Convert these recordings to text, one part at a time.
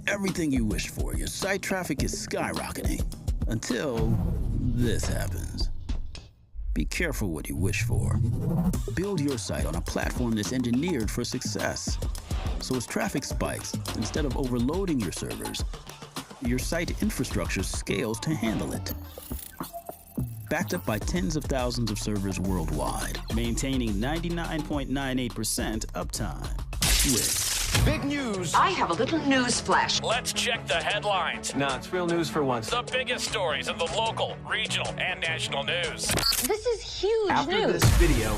everything you wished for. Your site traffic is skyrocketing. Until this happens. Be careful what you wish for. Build your site on a platform that's engineered for success. So as traffic spikes, instead of overloading your servers, your site infrastructure scales to handle it. Backed up by tens of thousands of servers worldwide, maintaining 99.98% uptime. With big news. I have a little news flash. Let's check the headlines. Nah, it's real news for once. The biggest stories of the local, regional, and national news. This is huge news. After this video,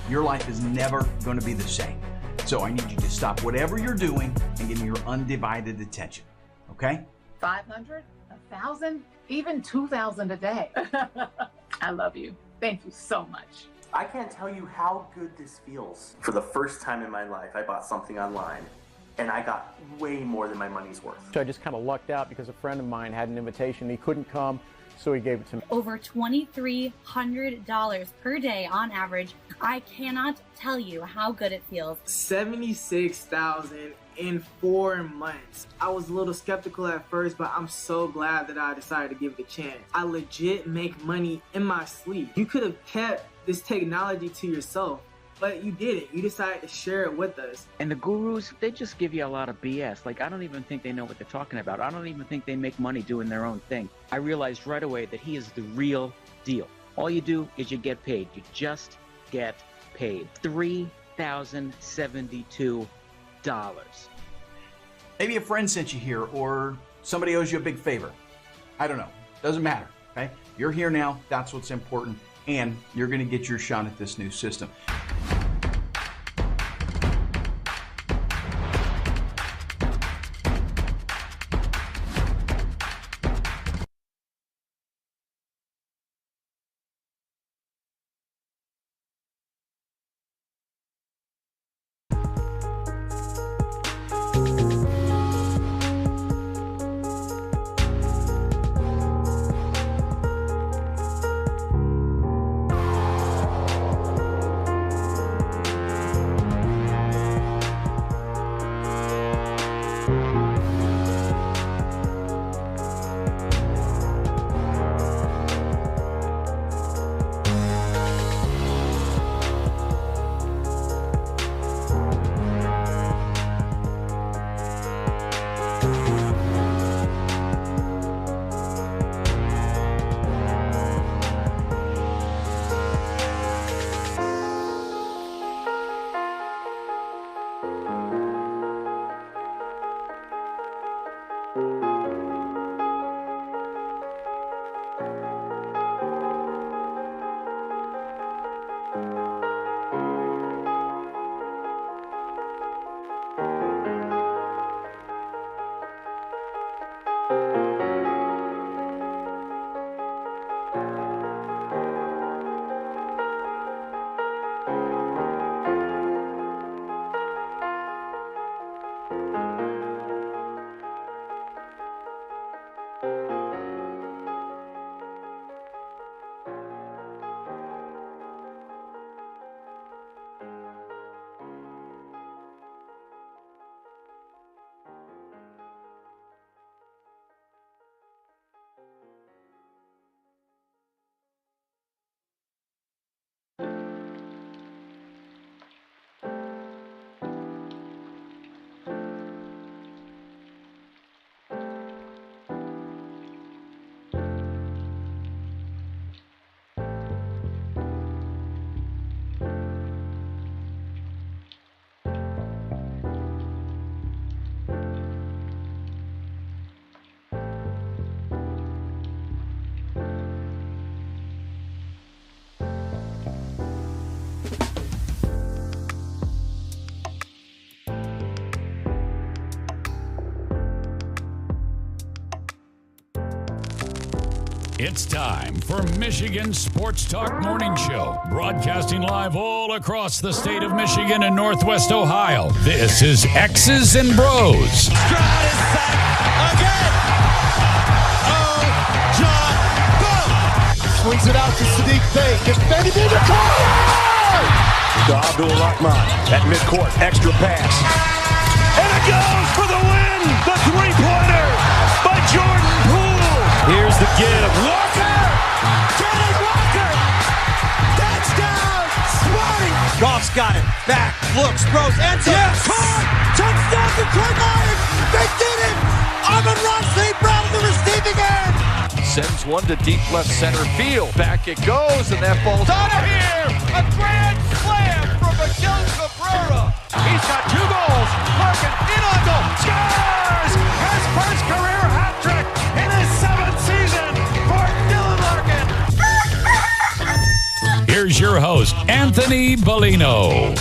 your life is never going to be the same. So I need you to stop whatever you're doing and give me your undivided attention. Okay? 500, 1,000, even 2,000 a day. I love you. Thank you so much. I can't tell you how good this feels. For the first time in my life, I bought something online, and I got way more than my money's worth. So I just kind of lucked out because a friend of mine had an invitation. He couldn't come, so he gave it to me. Over $2,300 per day on average. I cannot tell you how good it feels. $76,000 in 4 months. I was a little skeptical at first, but I'm so glad that I decided to give it a chance. I legit make money in my sleep. You could have kept this technology to yourself, but you didn't. You decided to share it with us. And the gurus, they just give you a lot of BS. Like, I don't even think they know what they're talking about. I don't even think they make money doing their own thing. I realized right away that he is the real deal. All you do is you get paid. You just get paid. $3,072. Maybe a friend sent you here, or somebody owes you a big favor. I don't know. Doesn't matter, okay? You're here now. That's what's important. And you're going to get your shot at this new system. It's time for Michigan Sports Talk Morning Show, broadcasting live all across the state of Michigan and Northwest Ohio. This is X's and Bros. Stroud is sacked again. Oh, John, go! Swings it out to Sadiq Bey. Defended in the corner! To Abdul Rahman at midcourt. Extra pass. And it goes for the win. The three-pointer by Jordan Poole. Here's the give. Walker. Kenny Walker. Touchdown. Smarty. Goff's got it. Back. Looks. Throws. Ends up. Yes. Caught. Touchdown Detroit Lions. They did it. Amon-Ra St. Brown on the receiving end. Sends one to deep left center field. Back it goes, and that ball's out of here. A grand slam from Miguel Cabrera. He's got 2 goals. Larkin in on goal. Scores! His first career hat trick in his 7th season for Dylan Larkin. Here's your host, Anthony Bellino.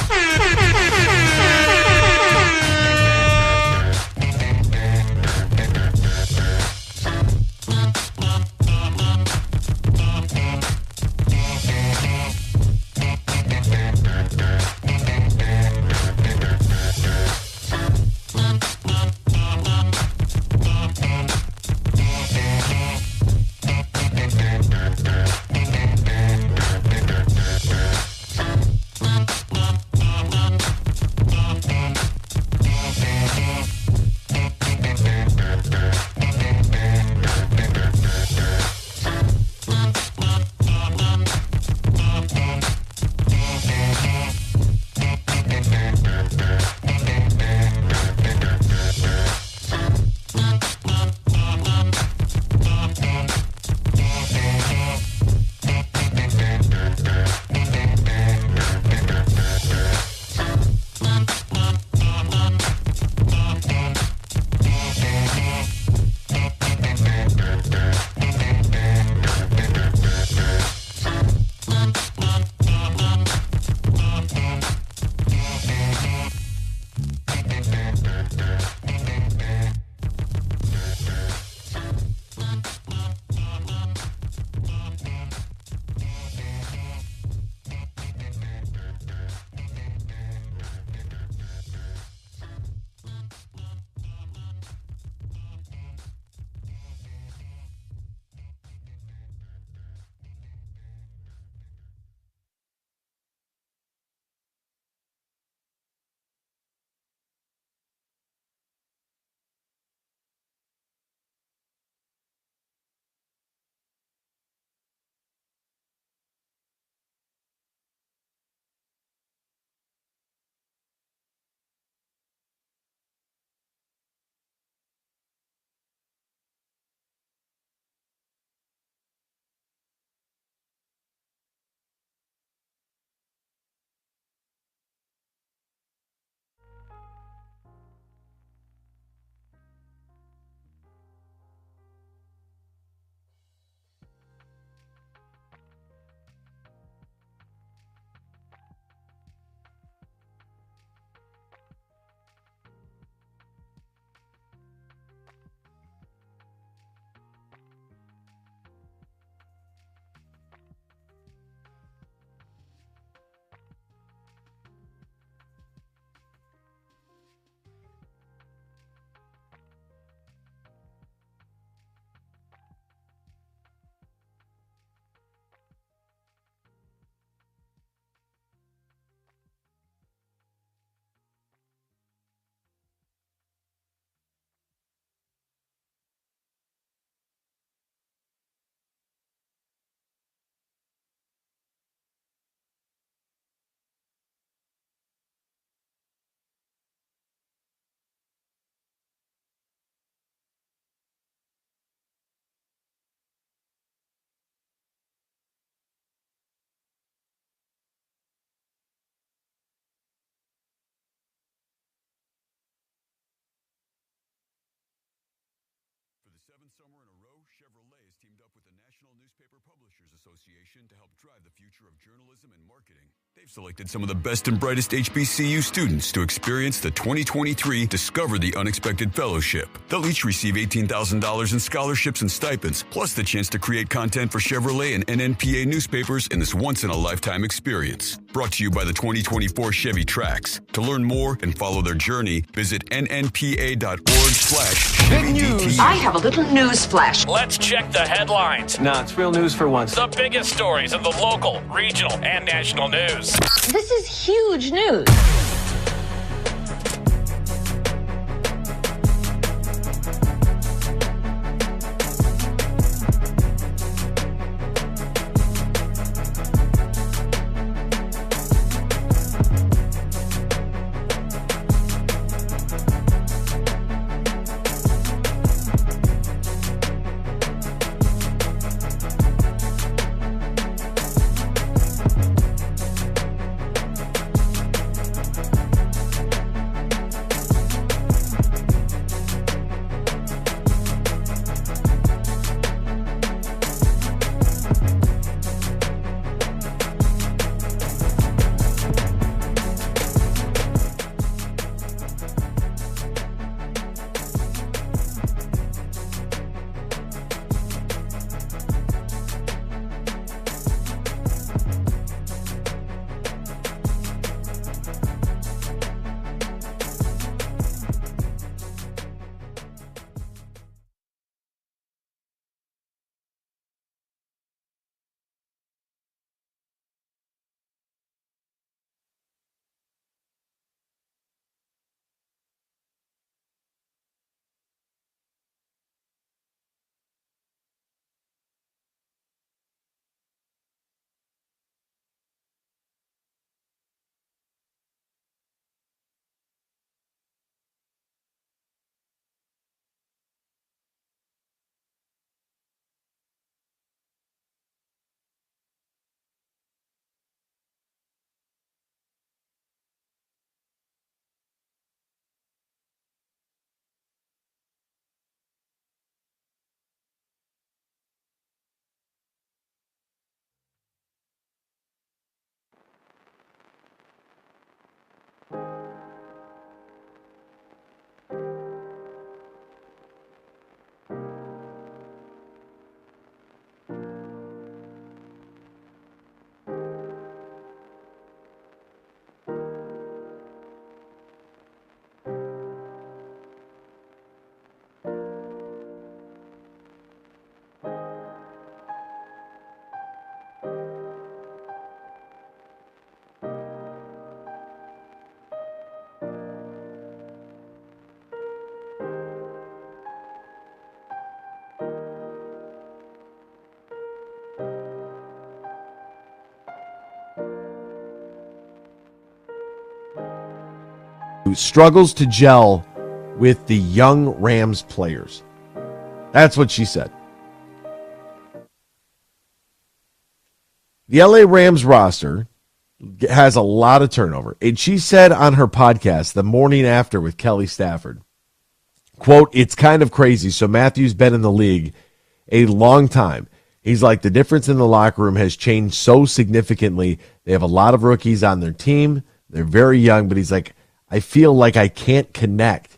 Summer in a row, Chevrolet has teamed up with the National Newspaper Publishers Association to help drive the future of journalism and marketing. They've selected some of the best and brightest HBCU students to experience the 2023 Discover the Unexpected Fellowship. They'll each receive $18,000 in scholarships and stipends, plus the chance to create content for Chevrolet and NNPA newspapers in this once-in-a-lifetime experience. Brought to you by the 2024 Chevy Trax. To learn more and follow their journey, visit nnpa.org/Chevy. Big news. I have a little news flash. Let's check the headlines. Nah, it's real news for once. The biggest stories of the local, regional, and national news. This is huge news. struggles to gel with the young Rams players. That's what she said. The LA Rams roster has a lot of turnover. And she said on her podcast the morning after with Kelly Stafford, quote, "It's kind of crazy. So Matthew's been in the league a long time. He's like, the difference in the locker room has changed so significantly. They have a lot of rookies on their team. They're very young, but he's like, I feel like I can't connect.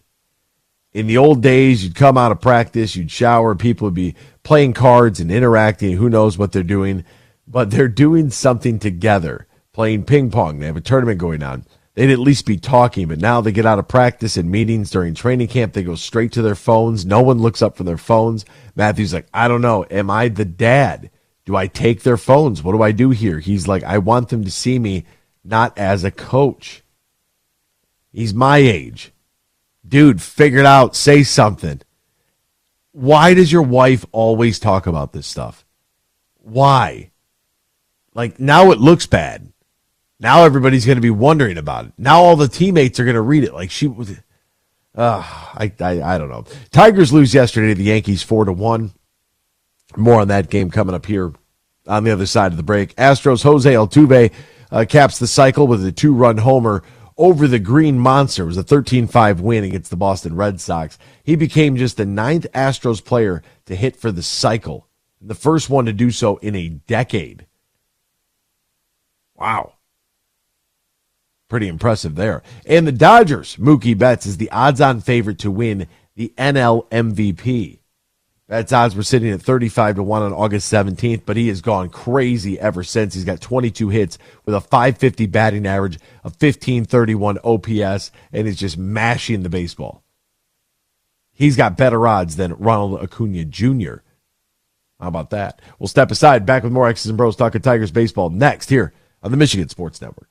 In the old days, you'd come out of practice, you'd shower, people would be playing cards and interacting. Who knows what they're doing, but they're doing something together, playing ping pong. They have a tournament going on. They'd at least be talking, but now they get out of practice and meetings during training camp. They go straight to their phones. No one looks up from their phones. Matthew's like, I don't know. Am I the dad? Do I take their phones? What do I do here? He's like, I want them to see me not as a coach. He's my age. Dude, figure it out. Say something. Why does your wife always talk about this stuff? Why? Like, now it looks bad. Now everybody's going to be wondering about it. Now all the teammates are going to read it. Like she was. I don't know. Tigers lose yesterday to the Yankees 4-1. More on that game coming up here on the other side of the break. Astros' Jose Altuve caps the cycle with a 2-run homer over the Green Monster. It was a 13-5 win against the Boston Red Sox. He became just the 9th Astros player to hit for the cycle, the first one to do so in a decade. Wow. Pretty impressive there. And the Dodgers, Mookie Betts, is the odds-on favorite to win the NL MVP. Betts' odds were sitting at 35-1 on August 17th, but he has gone crazy ever since. He's got 22 hits with a .550 batting average, a 1531 OPS, and is just mashing the baseball. He's got better odds than Ronald Acuna Jr. How about that? We'll step aside. Back with more X's and Bros talking Tigers baseball next here on the Michigan Sports Network.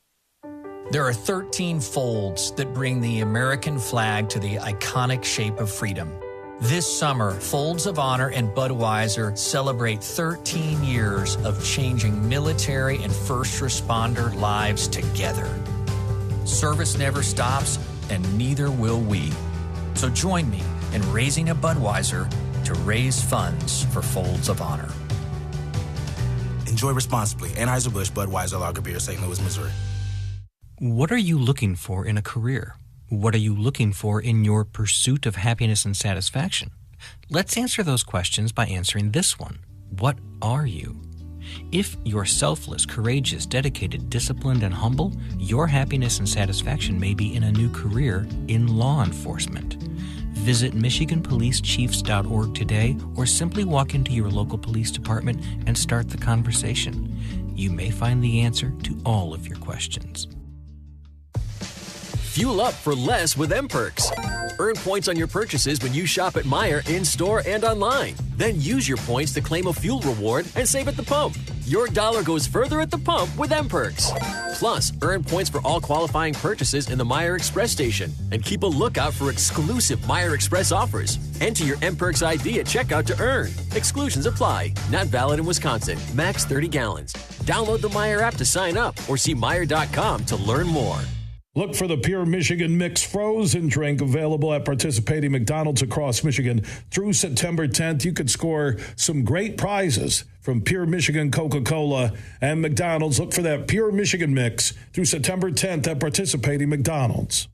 There are 13 folds that bring the American flag to the iconic shape of freedom. This summer, Folds of Honor and Budweiser celebrate 13 years of changing military and first responder lives together. Service never stops, and neither will we. So join me in raising a Budweiser to raise funds for Folds of Honor. Enjoy responsibly. Anheuser-Busch Budweiser Lager Beer, St. Louis, Missouri. What are you looking for in a career? What are you looking for in your pursuit of happiness and satisfaction? Let's answer those questions by answering this one. What are you? If you're selfless, courageous, dedicated, disciplined, and humble, your happiness and satisfaction may be in a new career in law enforcement. Visit MichiganPoliceChiefs.org today or simply walk into your local police department and start the conversation. You may find the answer to all of your questions. Fuel up for less with M-Perks. Earn points on your purchases when you shop at Meijer in-store and online. Then use your points to claim a fuel reward and save at the pump. Your dollar goes further at the pump with M-Perks. Plus, earn points for all qualifying purchases in the Meijer Express station. And keep a lookout for exclusive Meijer Express offers. Enter your M-Perks ID at checkout to earn. Exclusions apply. Not valid in Wisconsin. Max 30 gallons. Download the Meijer app to sign up or see Meijer.com to learn more. Look for the Pure Michigan Mix frozen drink available at participating McDonald's across Michigan. Through September 10th, you could score some great prizes from Pure Michigan Coca-Cola and McDonald's. Look for that Pure Michigan Mix through September 10th at participating McDonald's.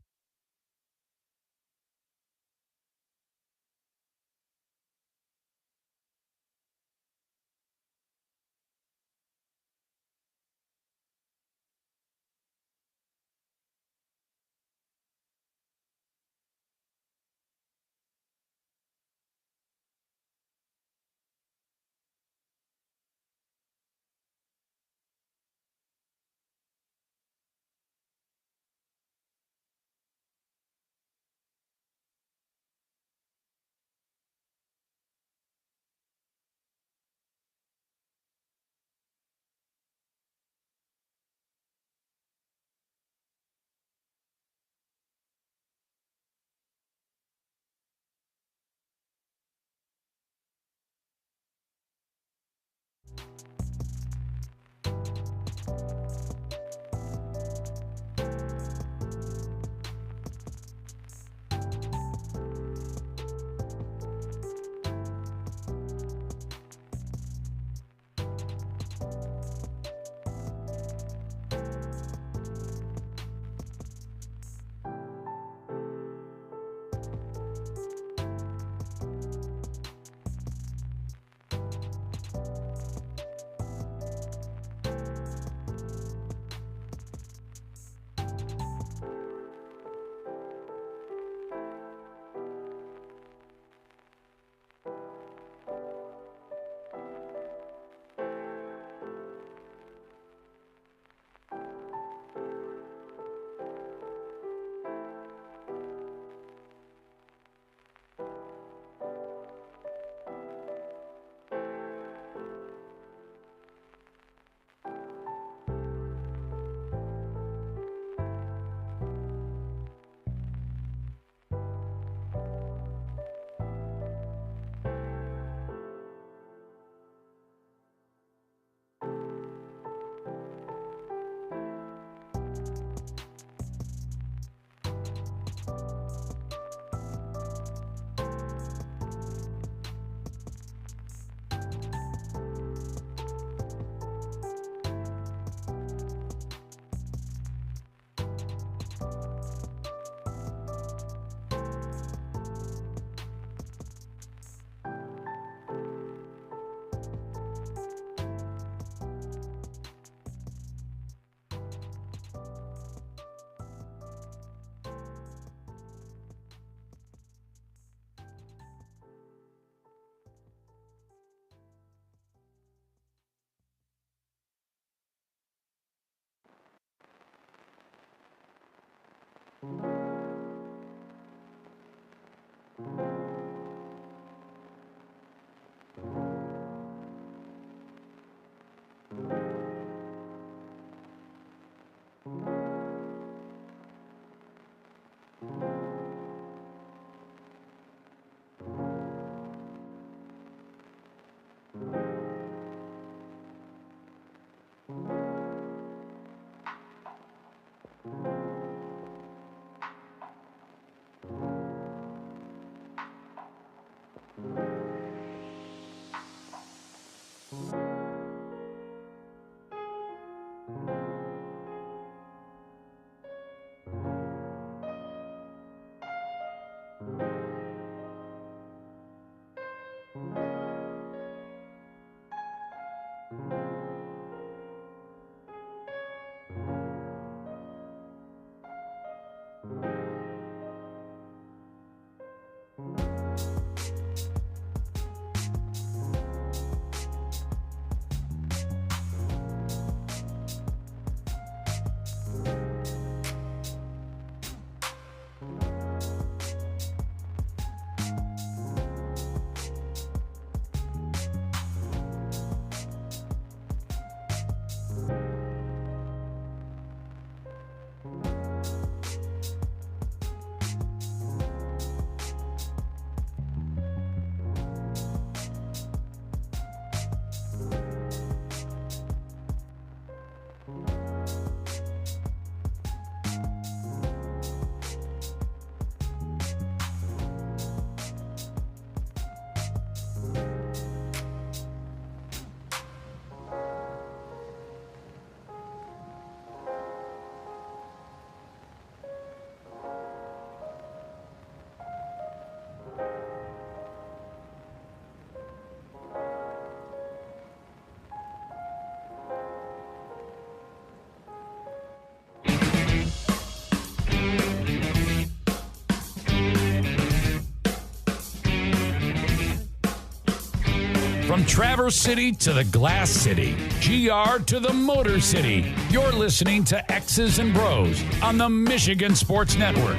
From Traverse City to the Glass City, GR to the Motor City, you're listening to X's and Bros on the Michigan Sports Network.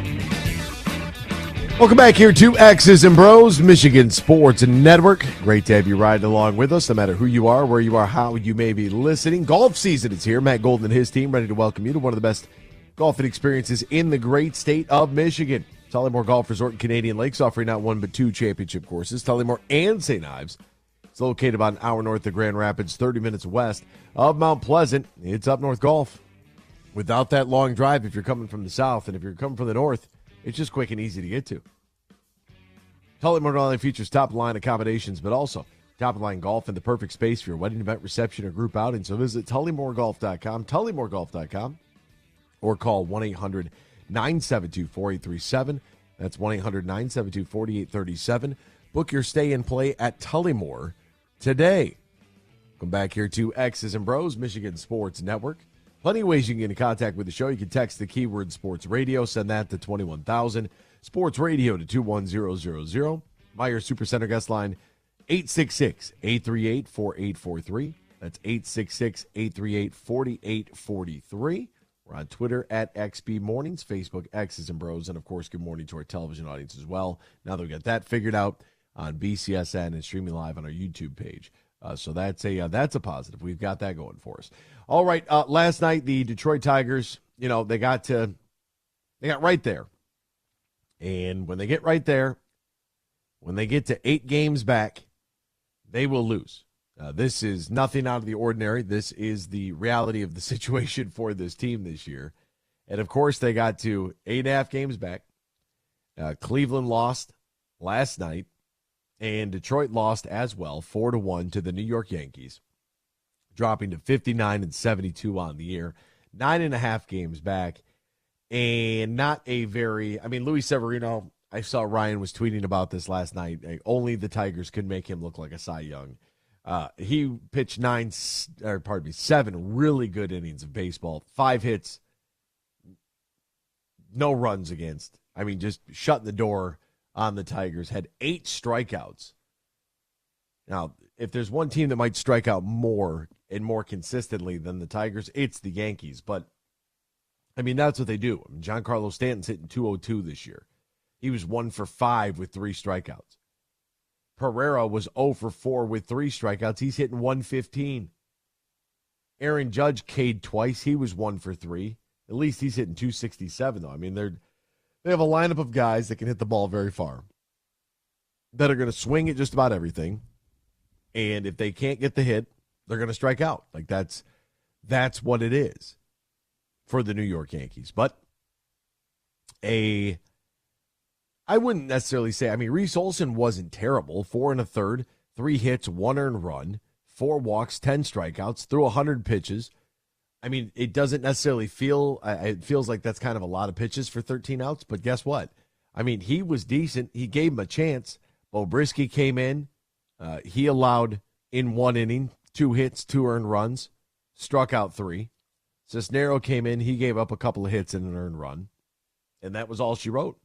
Welcome back here to X's and Bros, Michigan Sports Network. Great to have you riding along with us, no matter who you are, where you are, how you may be listening. Golf season is here. Matt Golden and his team ready to welcome you to one of the best golfing experiences in the great state of Michigan. Tullymore Golf Resort and Canadian Lakes, offering not one but two championship courses. Tullymore and St. Ives. It's located about an hour north of Grand Rapids, 30 minutes west of Mount Pleasant. It's up north golf. Without that long drive, if you're coming from the south, and if you're coming from the north, it's just quick and easy to get to. Tullymore not only features top-line accommodations, but also top-line golf and the perfect space for your wedding event, reception, or group outing. So visit tullymoregolf.com, or call 1-800-972-4837. That's 1-800-972-4837. Book your stay and play at Tullymore today. Come back here to X's and Bros, Michigan Sports Network. Plenty of ways you can get in contact with the show. You can text the keyword sports radio, send that to 21,000. Sports radio to 21000. Meyer Supercenter guest line 866-838-4843. That's 866-838-4843. We're on Twitter at XB Mornings, Facebook X's and Bros, and of course, good morning to our television audience as well. Now that we got that figured out on BCSN and streaming live on our YouTube page. So that's a positive. We've got that going for us. All right, last night the Detroit Tigers, they got right there. And when they get right there, when they get to 8 games back, they will lose. This is nothing out of the ordinary. This is the reality of the situation for this team this year. And, of course, they got to 8.5 games back. Cleveland lost last night, and Detroit lost as well, 4-1 to the New York Yankees, dropping to 59-72 on the year. 9.5 games back, and not a very – Luis Severino, I saw Ryan was tweeting about this last night. Only the Tigers could make him look like a Cy Young. He pitched 7 really good innings of baseball, 5 hits, no runs against. Just shutting the door on the Tigers. Had 8 strikeouts. Now, if there's one team that might strike out more and more consistently than the Tigers, it's the Yankees. But, that's what they do. Giancarlo Stanton's hitting .202 this year. He was 1 for 5 with 3 strikeouts. Pereira was 0 for 4 with 3 strikeouts. He's hitting .115. Aaron Judge K'd twice. He was 1 for 3. At least he's hitting .267, though. They have a lineup of guys that can hit the ball very far, that are going to swing at just about everything. And if they can't get the hit, they're going to strike out. That's what it is for the New York Yankees. But I wouldn't necessarily say, Reese Olson wasn't terrible. 4 1/3, 3 hits, 1 earned run, 4 walks, 10 strikeouts, threw 100 pitches. It doesn't necessarily feel, it feels like that's kind of a lot of pitches for 13 outs, but guess what? He was decent. He gave him a chance. Bobrisky came in. He allowed, in 1 inning, 2 hits, 2 earned runs, struck out 3. Cisnero came in. He gave up a couple of hits and an earned run, and that was all she wrote.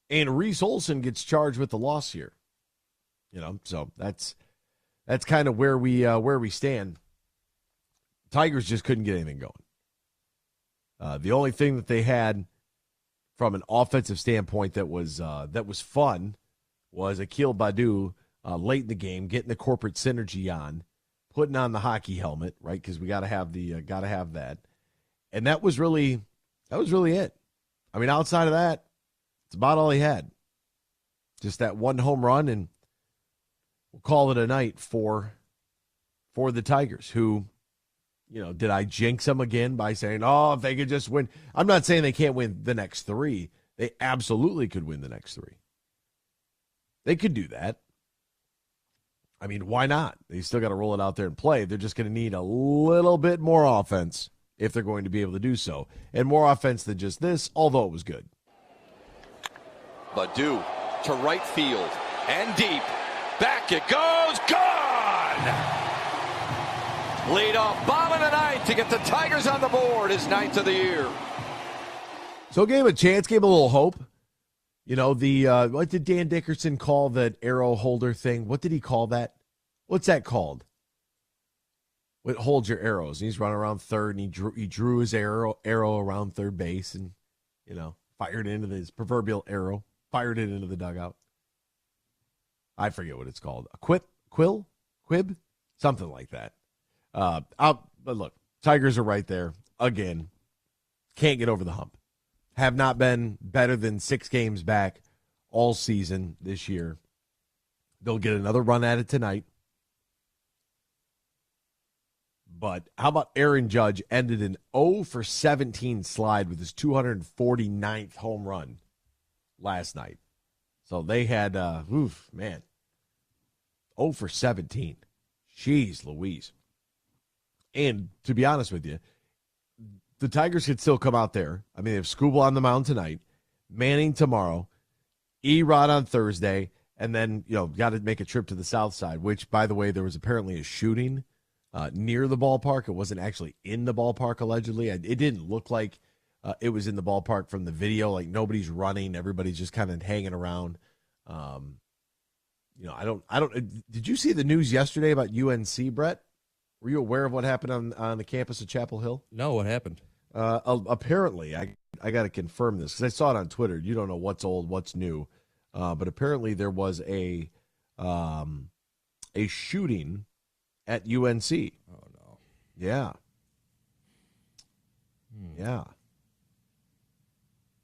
And Reese Olson gets charged with the loss here. So that's kind of where we stand. Tigers just couldn't get anything going. The only thing that they had from an offensive standpoint that was fun was Akil Baddoo late in the game getting the corporate synergy on, putting on the hockey helmet, right? Because we got to have that, and that was really it. I mean, outside of that, it's about all he had. Just that one home run, and we'll call it a night for the Tigers, who, did I jinx them again by saying, oh, if they could just win? I'm not saying they can't win the next 3. They absolutely could win the next 3. They could do that. I mean, why not? They still got to roll it out there and play. They're just going to need a little bit more offense if they're going to be able to do so. And more offense than just this, although it was good. Baddoo to right field and deep. Back it goes. Gone! Leadoff bomb in the ninth to get the Tigers on the board. His 9th of the year. So gave him a chance, gave him a little hope. What did Dan Dickerson call that arrow holder thing? What did he call that? What's that called? What holds your arrows? And he's running around third, and he drew his arrow around third base, and fired into his proverbial arrow, fired it into the dugout. I forget what it's called. A quib, something like that. But look, Tigers are right there again. Can't get over the hump. Have not been better than 6 games back all season this year. They'll get another run at it tonight. But how about Aaron Judge ended an 0-for-17 slide with his 249th home run last night. So they had, 0-for-17. Jeez Louise. And to be honest with you, the Tigers could still come out there. I mean, they have Skubal on the mound tonight, Manning tomorrow, Erod on Thursday, and then, got to make a trip to the south side, which, by the way, there was apparently a shooting near the ballpark. It wasn't actually in the ballpark, allegedly. It didn't look like it was in the ballpark from the video. Like, nobody's running. Everybody's just kind of hanging around. Did you see the news yesterday about UNC, Brett? Were you aware of what happened on the campus of Chapel Hill? No, what happened? Apparently, I got to confirm this because I saw it on Twitter. You don't know what's old, what's new, but apparently there was a shooting at UNC. Oh no! Yeah, yeah.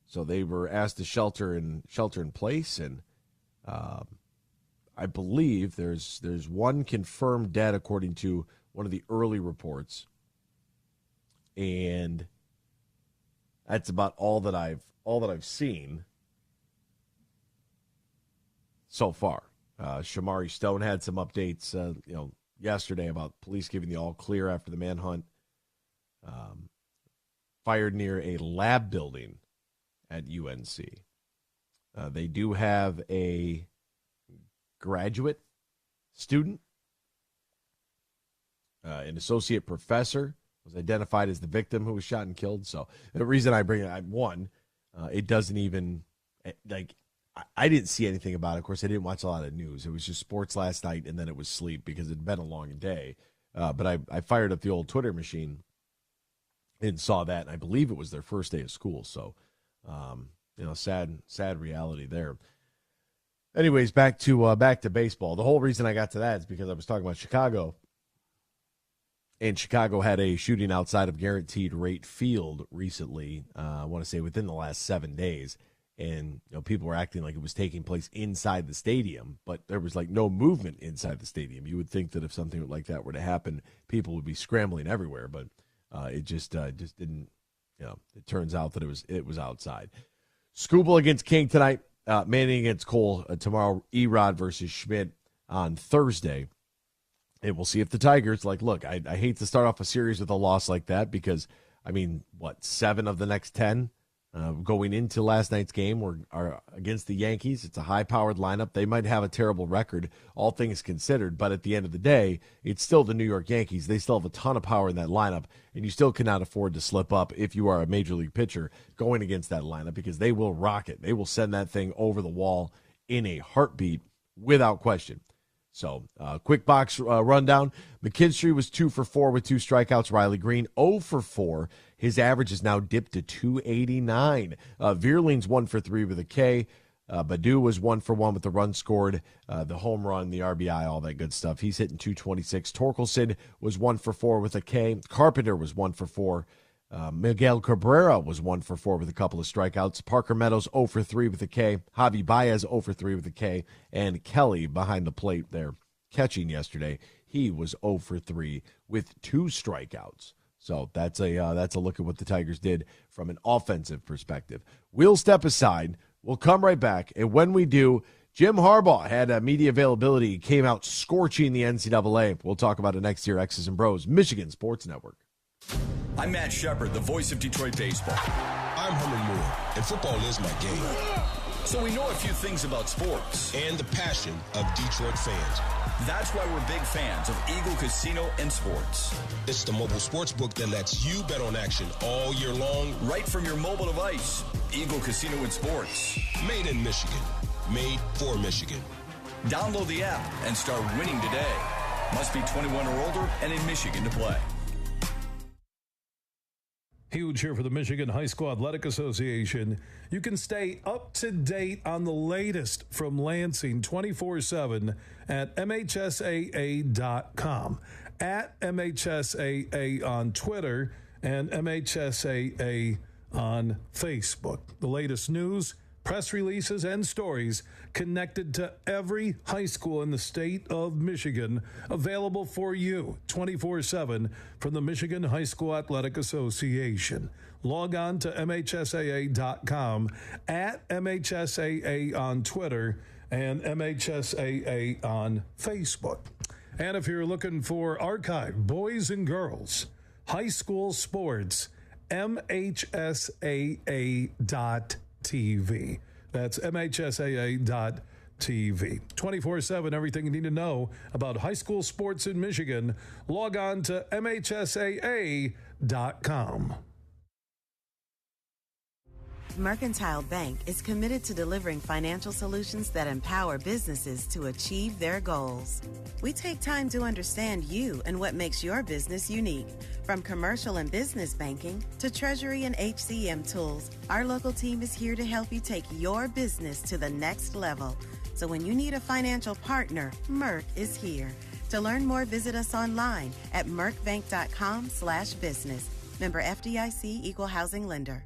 So they were asked to shelter in place, and I believe there's one confirmed dead according to one of the early reports, and that's about all that I've seen so far. Shamari Stone had some updates, yesterday about police giving the all clear after the manhunt. Fired near a lab building at UNC. They do have a graduate student. An associate professor was identified as the victim who was shot and killed. So the reason I bring it, it doesn't even, I didn't see anything about it. Of course, I didn't watch a lot of news. It was just sports last night, and then it was sleep because it had been a long day. But I fired up the old Twitter machine and saw that, and I believe it was their first day of school. So, sad reality there. Anyways, back to baseball. The whole reason I got to that is because I was talking about Chicago. And Chicago had a shooting outside of Guaranteed Rate Field recently, I want to say within the last 7 days. And people were acting like it was taking place inside the stadium, but there was no movement inside the stadium. You would think that if something like that were to happen, people would be scrambling everywhere, but it just didn't. It turns out that it was outside. Skubal against King tonight, Manning against Cole tomorrow, Erod versus Schmidt on Thursday. And we'll see if the Tigers, look, I hate to start off a series with a loss like that because, 7 of the next 10 going into last night's game are against the Yankees. It's a high-powered lineup. They might have a terrible record, all things considered, but at the end of the day, it's still the New York Yankees. They still have a ton of power in that lineup, and you still cannot afford to slip up if you are a major league pitcher going against that lineup, because they will rock it. They will send that thing over the wall in a heartbeat without question. So, quick box rundown. McKinstry was 2 for 4 with 2 strikeouts. Riley Green, 0 for 4. His average is now dipped to 289. Vierling's 1 for 3 with a K. Badu was 1 for 1 with the run scored, the home run, the RBI, all that good stuff. He's hitting 226. Torkelson was 1 for 4 with a K. Carpenter was 1 for 4. Miguel Cabrera was 1 for 4 with a couple of strikeouts. Parker Meadows 0 for 3 with a K. Javi Baez 0 for 3 with a K. And Kelly behind the plate there catching yesterday. He was 0 for 3 with 2 strikeouts. So that's a look at what the Tigers did from an offensive perspective. We'll step aside. We'll come right back. And when we do, Jim Harbaugh had media availability. He came out scorching the NCAA. We'll talk about it next year. X's and Bros, Michigan Sports Network. I'm Matt Shepard, the voice of Detroit baseball. I'm Herman Moore, and football is my game. So we know a few things about sports. And the passion of Detroit fans. That's why we're big fans of Eagle Casino and Sports. It's the mobile sports book that lets you bet on action all year long. Right from your mobile device. Eagle Casino and Sports. Made in Michigan. Made for Michigan. Download the app and start winning today. Must be 21 or older and in Michigan to play. Huge here for the Michigan High School Athletic Association. You can stay up to date on the latest from Lansing 24/7 at MHSAA.com, at MHSAA on Twitter, and MHSAA on Facebook. The latest news, press releases, and stories connected to every high school in the state of Michigan, available for you 24/7 from the Michigan High School Athletic Association. Log on to MHSAA.com, at MHSAA on Twitter, and MHSAA on Facebook. And if you're looking for archive boys and girls high school sports, MHSAA.TV. That's MHSAA.TV. 24/7, everything you need to know about high school sports in Michigan. Log on to MHSAA.com. Mercantile Bank is committed to delivering financial solutions that empower businesses to achieve their goals. We take time to understand you and what makes your business unique. From commercial and business banking to treasury and HCM tools, our local team is here to help you take your business to the next level. So when you need a financial partner, Merc is here. To learn more, visit us online at mercbank.com/business. Member FDIC, Equal Housing Lender.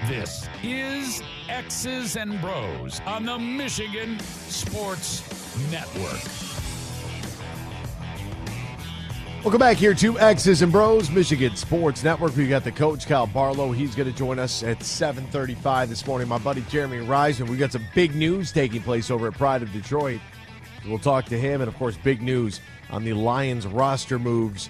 This is X's and Bros on the Michigan Sports Network. Welcome back here to X's and Bros, Michigan Sports Network. We got the coach, Kyle Barlow. He's going to join us at 7:35 this morning. My buddy, Jeremy Reisman. We got some big news taking place over at Pride of Detroit. We'll talk to him, and, of course, big news on the Lions roster moves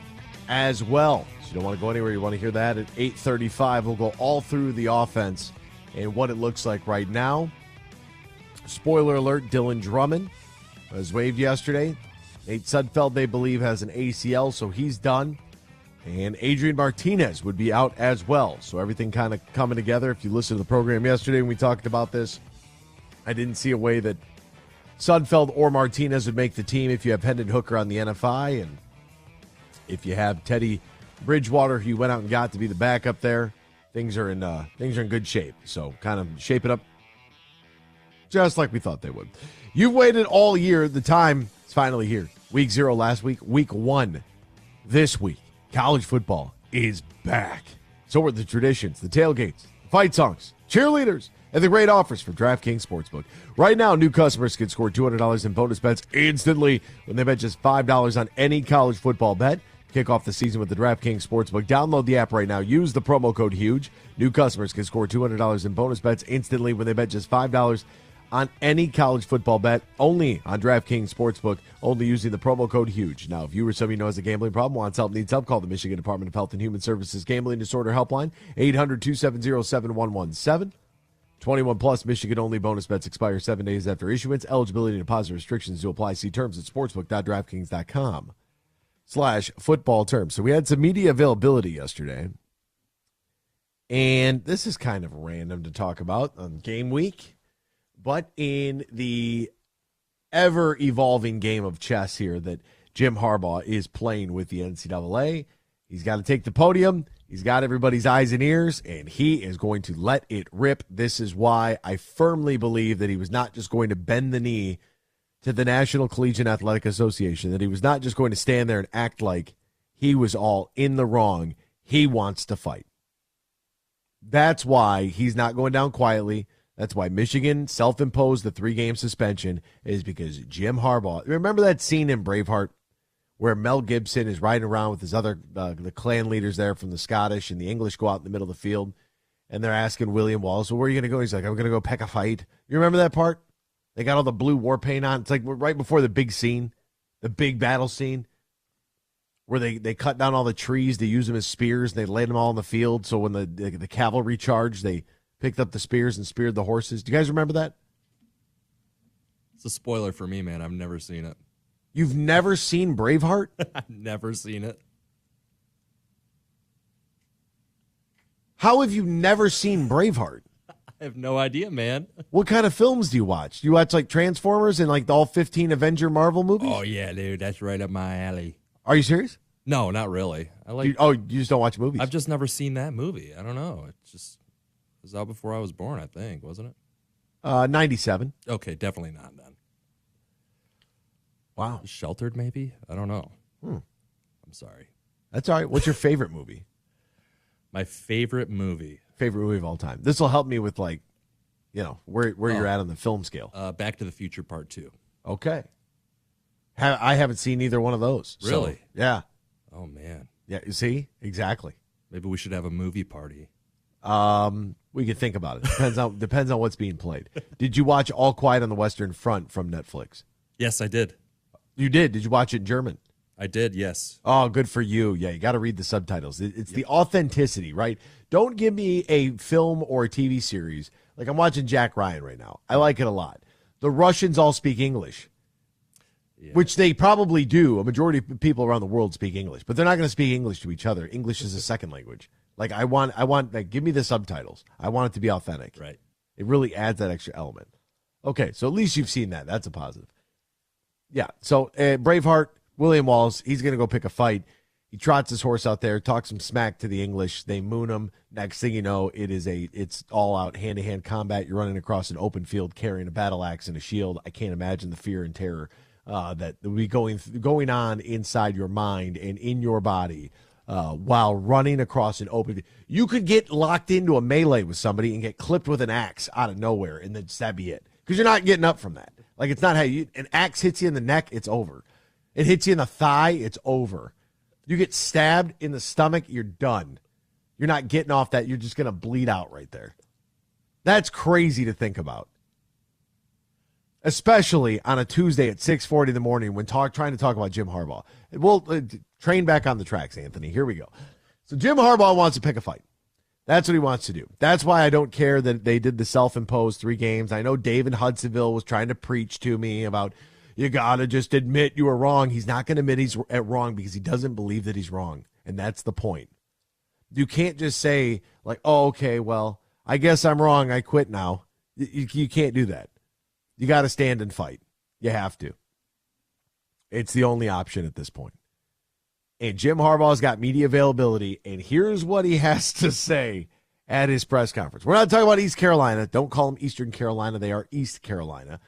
as well. So you don't want to go anywhere. You want to hear that at 8:35. We'll go all through the offense and what it looks like right now. Spoiler alert, Dylan Drummond was waived yesterday. Nate Sudfeld, they believe, has an ACL, so he's done. And Adrian Martinez would be out as well. So everything kind of coming together. If you listened to the program yesterday when we talked about this, I didn't see a way that Sudfeld or Martinez would make the team if you have Hendon Hooker on the NFI. And if you have Teddy Bridgewater, who you went out and got to be the backup there, things are in good shape. So kind of shape it up just like we thought they would. You've waited all year. The time is finally here. Week 0 last week. Week 1 this week. College football is back. So are the traditions, the tailgates, the fight songs, cheerleaders, and the great offers from DraftKings Sportsbook. Right now, new customers can score $200 in bonus bets instantly when they bet just $5 on any college football bet. Kick off the season with the DraftKings Sportsbook. Download the app right now. Use the promo code HUGE. New customers can score $200 in bonus bets instantly when they bet just $5 on any college football bet, only on DraftKings Sportsbook, only using the promo code HUGE. Now, if you or somebody knows a gambling problem, wants help, needs help, call the Michigan Department of Health and Human Services Gambling Disorder Helpline, 800-270-7117. 21 plus, Michigan only. Bonus bets expire 7 days after issuance. Eligibility and deposit restrictions to apply. See terms at sportsbook.draftkings.com/football terms. So we had some media availability yesterday. And this is kind of random to talk about on game week. But in the ever-evolving game of chess here that Jim Harbaugh is playing with the NCAA, he's got to take the podium. He's got everybody's eyes and ears, and he is going to let it rip. This is why I firmly believe that he was not just going to bend the knee to the National Collegiate Athletic Association, that he was not just going to stand there and act like he was all in the wrong. He wants to fight. That's why he's not going down quietly. That's why Michigan self-imposed the 3-game suspension, is because Jim Harbaugh. Remember that scene in Braveheart where Mel Gibson is riding around with his other the clan leaders there from the Scottish, and the English go out in the middle of the field, and they're asking William Wallace, well, where are you going to go? He's like, I'm going to go pick a fight. You remember that part? They got all the blue war paint on. It's like right before the big scene, the big battle scene, where they cut down all the trees, they use them as spears, and they laid them all in the field, so when the cavalry charged, they picked up the spears and speared the horses. Do you guys remember that? It's a spoiler for me, man. I've never seen it. You've never seen Braveheart? I've never seen it. How have you never seen Braveheart? I have no idea, man. What kind of films do you watch? Do you watch like Transformers and like all 15 Avenger Marvel movies? Oh, yeah, dude. That's right up my alley. Are you serious? No, not really. You just don't watch movies? I've just never seen that movie. I don't know. It was out before I was born, I think, wasn't it? 97. Okay, definitely not then. Wow. Sheltered, maybe? I don't know. I'm sorry. That's all right. What's your favorite movie? My favorite movie. Favorite movie of all time. This will help me with, like, where you're at on the film scale. Back to the Future Part 2. Okay. I haven't seen either one of those. Really? So, yeah. Oh, man. Yeah, you see? Exactly. Maybe we should have a movie party. We could think about it. Depends on what's being played. Did you watch All Quiet on the Western Front from Netflix? Yes, I did. You did? Did you watch it in German? I did, yes. Oh, good for you. Yeah, you got to read the subtitles. It's the authenticity, right? Don't give me a film or a TV series. Like, I'm watching Jack Ryan right now. I like it a lot. The Russians all speak English, which they probably do. A majority of people around the world speak English, but they're not going to speak English to each other. English is a second language. Like, I want, like, give me the subtitles. I want it to be authentic. Right. It really adds that extra element. Okay, so at least you've seen that. That's a positive. Yeah, so Braveheart, William Wallace, he's going to go pick a fight. He trots his horse out there, talks some smack to the English. They moon him. Next thing you know, it's all out hand-to-hand combat. You're running across an open field carrying a battle axe and a shield. I can't imagine the fear and terror that will be going on inside your mind and in your body while running across an open. You could get locked into a melee with somebody and get clipped with an axe out of nowhere, and then that'd be it. Because you're not getting up from that. Like, it's not how an axe hits you in the neck, it's over. It hits you in the thigh, it's over. You get stabbed in the stomach, you're done. You're not getting off that. You're just going to bleed out right there. That's crazy to think about. Especially on a Tuesday at 6:40 in the morning when trying to talk about Jim Harbaugh. We'll train back on the tracks, Anthony. Here we go. So Jim Harbaugh wants to pick a fight. That's what he wants to do. That's why I don't care that they did the self-imposed 3 games. I know Dave in Hudsonville was trying to preach to me about you got to just admit you were wrong. He's not going to admit he's wrong because he doesn't believe that he's wrong. And that's the point. You can't just say, like, oh, okay, well, I guess I'm wrong. I quit now. You can't do that. You got to stand and fight. You have to. It's the only option at this point. And Jim Harbaugh's got media availability, and here's what he has to say at his press conference. We're not talking about East Carolina. Don't call them Eastern Carolina. They are East Carolina.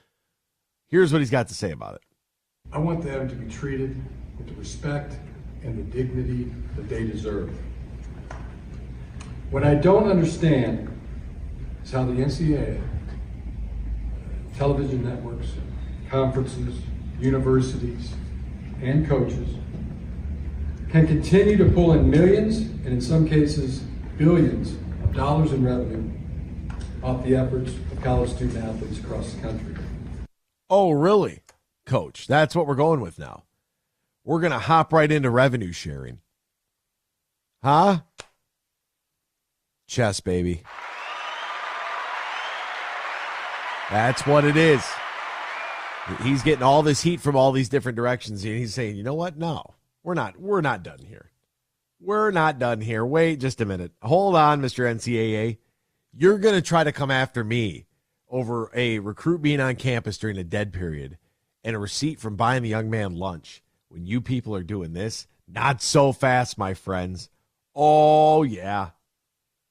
Here's what he's got to say about it. I want them to be treated with the respect and the dignity that they deserve. What I don't understand is how the NCAA, television networks, conferences, universities, and coaches can continue to pull in millions, and in some cases, billions of dollars in revenue off the efforts of college student athletes across the country. Oh, really, Coach? That's what we're going with now. We're going to hop right into revenue sharing. Huh? Chess, baby. That's what it is. He's getting all this heat from all these different directions, and he's saying, you know what? No, we're not done here. We're not done here. Wait just a minute. Hold on, Mr. NCAA. You're going to try to come after me over a recruit being on campus during a dead period and a receipt from buying the young man lunch when you people are doing this? Not so fast, my friends. Oh, yeah.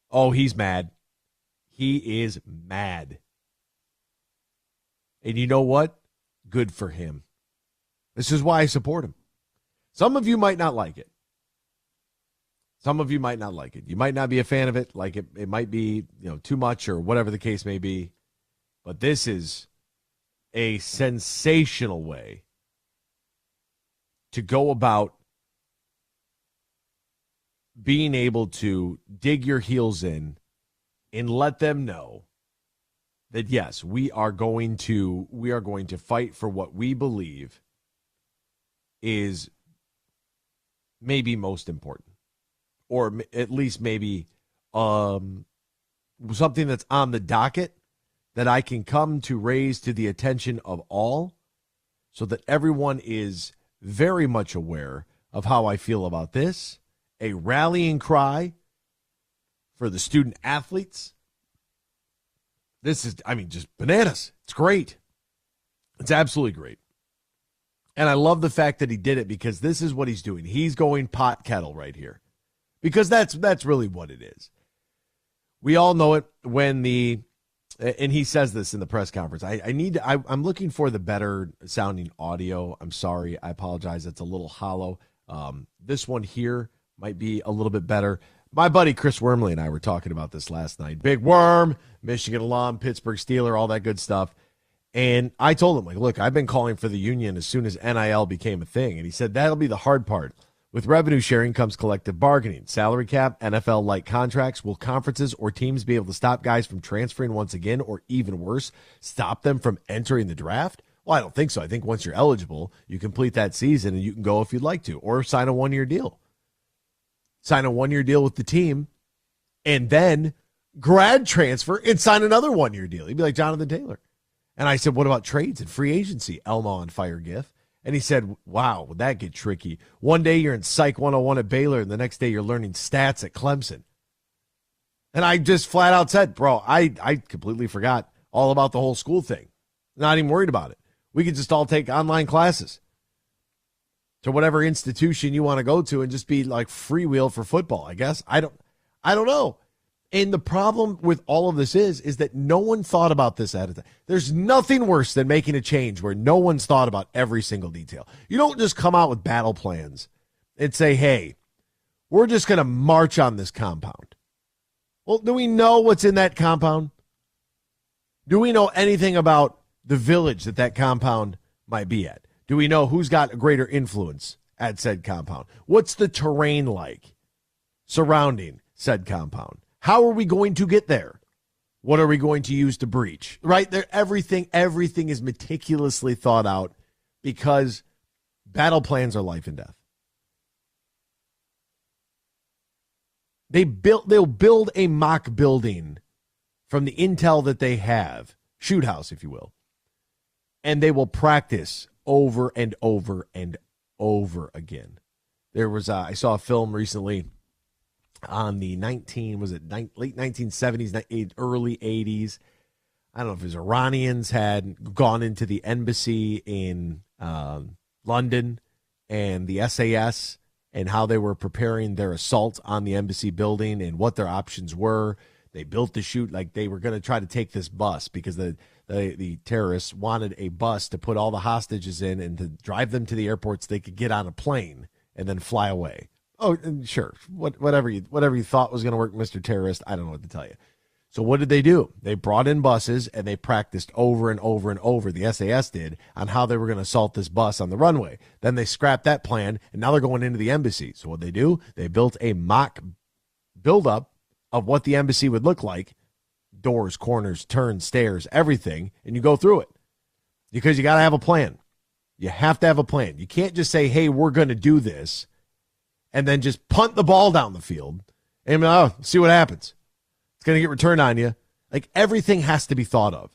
Oh, he's mad. He is mad. And you know what? Good for him. This is why I support him. Some of you might not like it. Some of you might not like it. You might not be a fan of it. Like it might be, too much or whatever the case may be. But this is a sensational way to go about being able to dig your heels in and let them know that, yes, we are going to fight for what we believe is maybe most important, or at least maybe something that's on the docket that I can come to raise to the attention of all so that everyone is very much aware of how I feel about this. A rallying cry for the student athletes. This is, just bananas. It's great. It's absolutely great. And I love the fact that he did it because this is what he's doing. He's going pot kettle right here because that's really what it is. We all know it when and he says this in the press conference. I'm looking for the better sounding audio. I'm sorry. I apologize. It's a little hollow. This one here might be a little bit better. My buddy Chris Wormley and I were talking about this last night. Big Worm, Michigan alum, Pittsburgh Steeler, all that good stuff. And I told him, look, I've been calling for the union as soon as NIL became a thing. And he said, that'll be the hard part. With revenue sharing comes collective bargaining, salary cap, NFL-like contracts. Will conferences or teams be able to stop guys from transferring once again, or even worse, stop them from entering the draft? Well, I don't think so. I think once you're eligible, you complete that season and you can go if you'd like to, or sign a one-year deal. Sign a one-year deal with the team, and then grad transfer and sign another one-year deal. He'd be like Jonathan Taylor. And I said, what about trades and free agency? Elmo on fire gif. And he said, wow, would that get tricky? One day you're in Psych 101 at Baylor, and the next day you're learning stats at Clemson. And I just flat out said, bro, I completely forgot all about the whole school thing. Not even worried about it. We could just all take online classes to whatever institution you want to go to and just be like freewheel for football, I guess. I don't know. And the problem with all of this is that no one thought about this at a time. There's nothing worse than making a change where no one's thought about every single detail. You don't just come out with battle plans and say, hey, we're just going to march on this compound. Well, do we know what's in that compound? Do we know anything about the village that compound might be at? Do we know who's got a greater influence at said compound? What's the terrain like surrounding said compound? How are we going to get there? What are we going to use to breach? Right there, everything is meticulously thought out because battle plans are life and death. They'll build a mock building from the intel that they have, shoot house, if you will, and they will practice over and over and over again. There was I saw a film recently on the late 1970s, early 80s. I don't know if it was Iranians had gone into the embassy in London and the SAS and how they were preparing their assault on the embassy building and what their options were. They built the chute like they were going to try to take this bus because the terrorists wanted a bus to put all the hostages in and to drive them to the airport so they could get on a plane and then fly away. Oh, sure. Whatever you thought was going to work, Mr. Terrorist, I don't know what to tell you. So what did they do? They brought in buses and they practiced over and over and over, the SAS did, on how they were going to assault this bus on the runway. Then they scrapped that plan, and now they're going into the embassy. So what they do? They built a mock buildup of what the embassy would look like. Doors, corners, turns, stairs, everything, and you go through it. Because you got to have a plan. You have to have a plan. You can't just say, hey, we're going to do this, and then just punt the ball down the field and see what happens. It's going to get returned on you. Like, everything has to be thought of.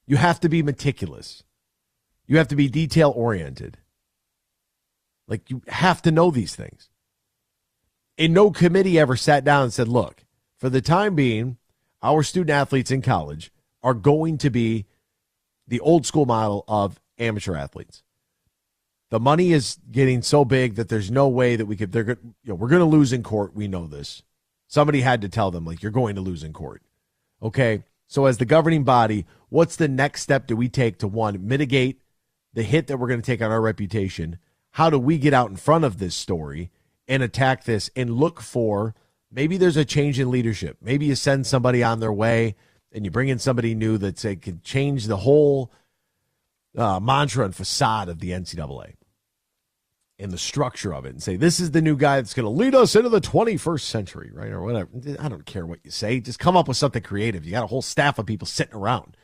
You have to be meticulous. You have to be detail-oriented. Like, you have to know these things. And no committee ever sat down and said, look, for the time being, our student-athletes in college are going to be the old-school model of amateur athletes. The money is getting so big that there's no way that we're going to lose in court. We know this. Somebody had to tell them, like, you're going to lose in court. Okay, so as the governing body, what's the next step do we take to, one, mitigate the hit that we're going to take on our reputation? How do we get out in front of this story and attack this and look for, maybe there's a change in leadership. Maybe you send somebody on their way and you bring in somebody new that can change the whole mantra and facade of the NCAA and the structure of it and say, this is the new guy that's going to lead us into the 21st century, right? Or whatever. I don't care what you say. Just come up with something creative. You got a whole staff of people sitting around.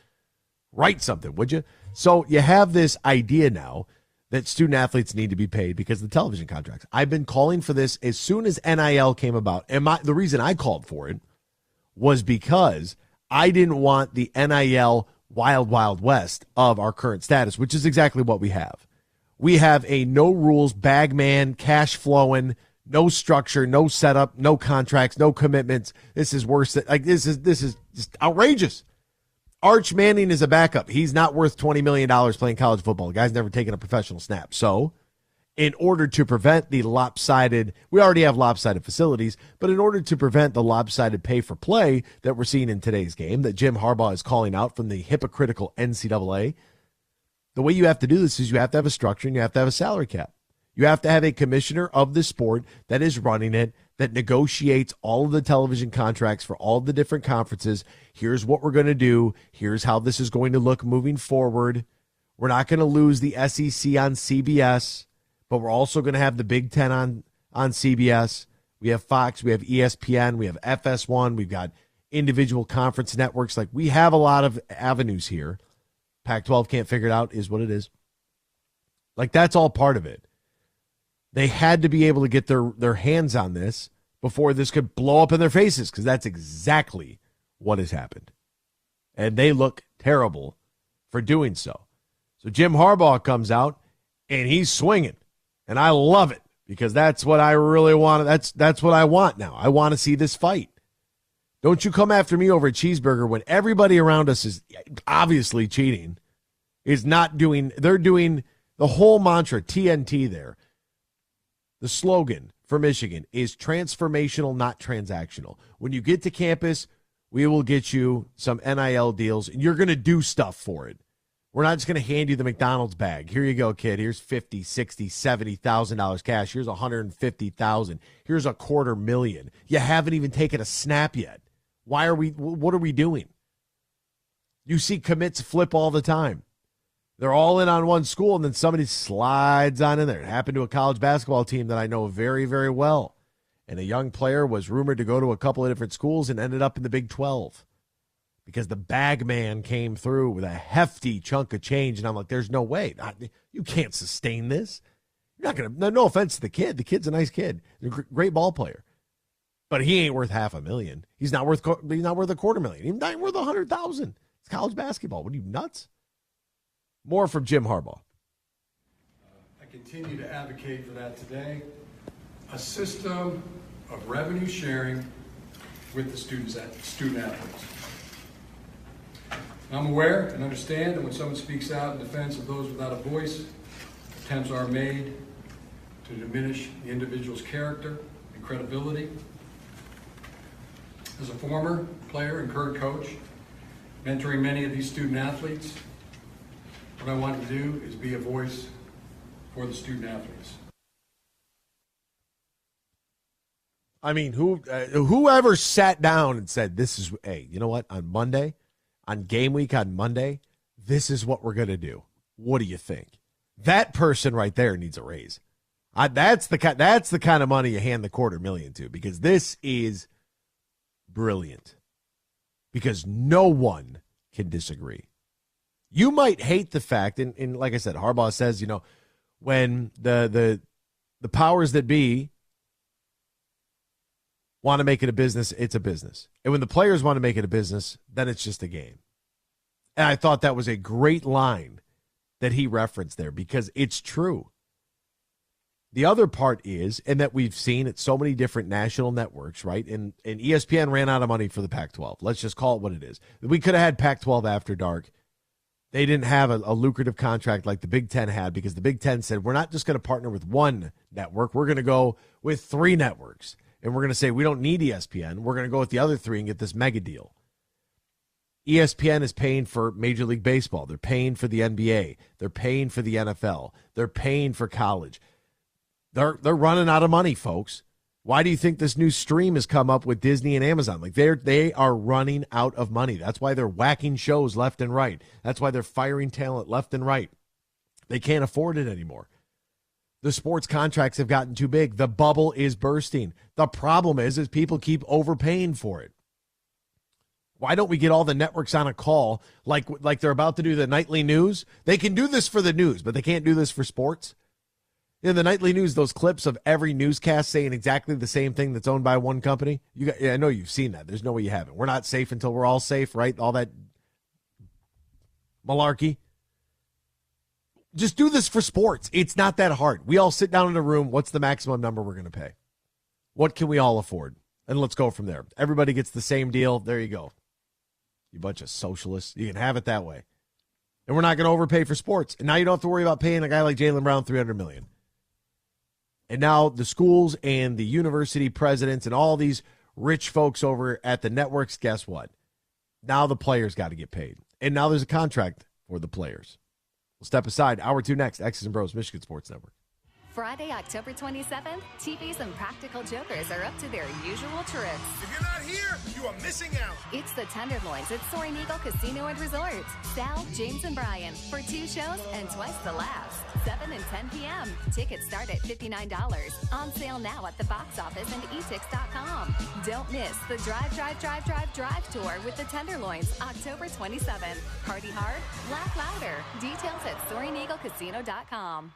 Write something, would you? So you have this idea now that student athletes need to be paid because of the television contracts. I've been calling for this as soon as NIL came about. And the reason I called for it was because I didn't want the NIL wild, wild west of our current status, which is exactly what we have. We have a no rules, bag man, cash flowing, no structure, no setup, no contracts, no commitments. This is worse. This is just outrageous. Arch Manning is a backup. He's not worth $20 million playing college football. The guy's never taken a professional snap. So in order to prevent the lopsided, we already have lopsided facilities, but in order to prevent the lopsided pay for play that we're seeing in today's game that Jim Harbaugh is calling out from the hypocritical NCAA, the way you have to do this is you have to have a structure and you have to have a salary cap. You have to have a commissioner of the sport that is running it, that negotiates all of the television contracts for all the different conferences. Here's what we're going to do. Here's how this is going to look moving forward. We're not going to lose the SEC on CBS, but we're also going to have the Big Ten on CBS. We have Fox, we have ESPN, we have FS1, we've got individual conference networks. Like, we have a lot of avenues here. Pac-12 can't figure it out, is what it is. Like, that's all part of it. They had to be able to get their hands on this before this could blow up in their faces, because that's exactly what has happened. And they look terrible for doing so. So Jim Harbaugh comes out, and he's swinging. And I love it, because that's what I really want. That's what I want now. I want to see this fight. Don't you come after me over a cheeseburger when everybody around us is obviously cheating, is not doing, they're doing the whole mantra, TNT there. The slogan for Michigan is transformational, not transactional. When you get to campus, we will get you some NIL deals, and you're going to do stuff for it. We're not just going to hand you the McDonald's bag. Here you go, kid. Here's $50,000, $60,000, $70,000 cash. Here's $150,000. Here's $250,000. You haven't even taken a snap yet. What are we doing? You see commits flip all the time. They're all in on one school, and then somebody slides on in there. It happened to a college basketball team that I know very, very well. And a young player was rumored to go to a couple of different schools and ended up in the Big 12. Because the bag man came through with a hefty chunk of change, and I'm like, there's no way. You can't sustain this. You're not going to, no offense to the kid. The kid's a nice kid. He's a great ball player. But he ain't worth $500,000. He's not worth $250,000. He's not worth $100,000. It's college basketball. What are you, nuts? More from Jim Harbaugh. I continue to advocate for that today. A system of revenue sharing with the student athletes. I'm aware and understand that when someone speaks out in defense of those without a voice, attempts are made to diminish the individual's character and credibility. As a former player and current coach, mentoring many of these student athletes, what I want to do is be a voice for the student athletes. I mean, whoever sat down and said, hey, you know what, on game week on Monday, this is what we're going to do. What do you think? That person right there needs a raise. That's the kind of money you hand the $250,000 to, because this is brilliant. Because no one can disagree. You might hate the fact, and like I said, Harbaugh says, when the powers that be want to make it a business, it's a business. And when the players want to make it a business, then it's just a game. And I thought that was a great line that he referenced there, because it's true. The other part is, and that we've seen at so many different national networks, right? And ESPN ran out of money for the Pac-12. Let's just call it what it is. We could have had Pac-12 After Dark. They didn't have a lucrative contract like the Big Ten had, because the Big Ten said, we're not just going to partner with one network. We're going to go with 3 networks. And we're going to say, we don't need ESPN. We're going to go with the other 3 and get this mega deal. ESPN is paying for Major League Baseball. They're paying for the NBA. They're paying for the NFL. They're paying for college. They're running out of money, folks. Why do you think this new stream has come up with Disney and Amazon? Like, they are running out of money. That's why they're whacking shows left and right. That's why they're firing talent left and right. They can't afford it anymore. The sports contracts have gotten too big. The bubble is bursting. The problem is people keep overpaying for it. Why don't we get all the networks on a call like they're about to do the nightly news? They can do this for the news, but they can't do this for sports. In the nightly news, those clips of every newscast saying exactly the same thing that's owned by one company. I know you've seen that. There's no way you haven't. We're not safe until we're all safe, right? All that malarkey. Just do this for sports. It's not that hard. We all sit down in a room. What's the maximum number we're going to pay? What can we all afford? And let's go from there. Everybody gets the same deal. There you go. You bunch of socialists. You can have it that way. And we're not going to overpay for sports. And now you don't have to worry about paying a guy like Jaylen Brown $300 million. And now the schools and the university presidents and all these rich folks over at the networks, guess what? Now the players got to get paid. And now there's a contract for the players. We'll step aside. Hour 2 next. X's and Bros, Michigan Sports Network. Friday, October 27th, TV's and Practical Jokers are up to their usual tricks. If you're not here, you are missing out. It's the Tenderloins at Soaring Eagle Casino and Resort. Sal, James, and Brian for 2 shows and twice the laughs. 7 and 10 p.m. Tickets start at $59. On sale now at the box office and etix.com. Don't miss the Drive Tour with the Tenderloins, October 27th. Party hard, laugh louder. Details at SoaringEagleCasino.com.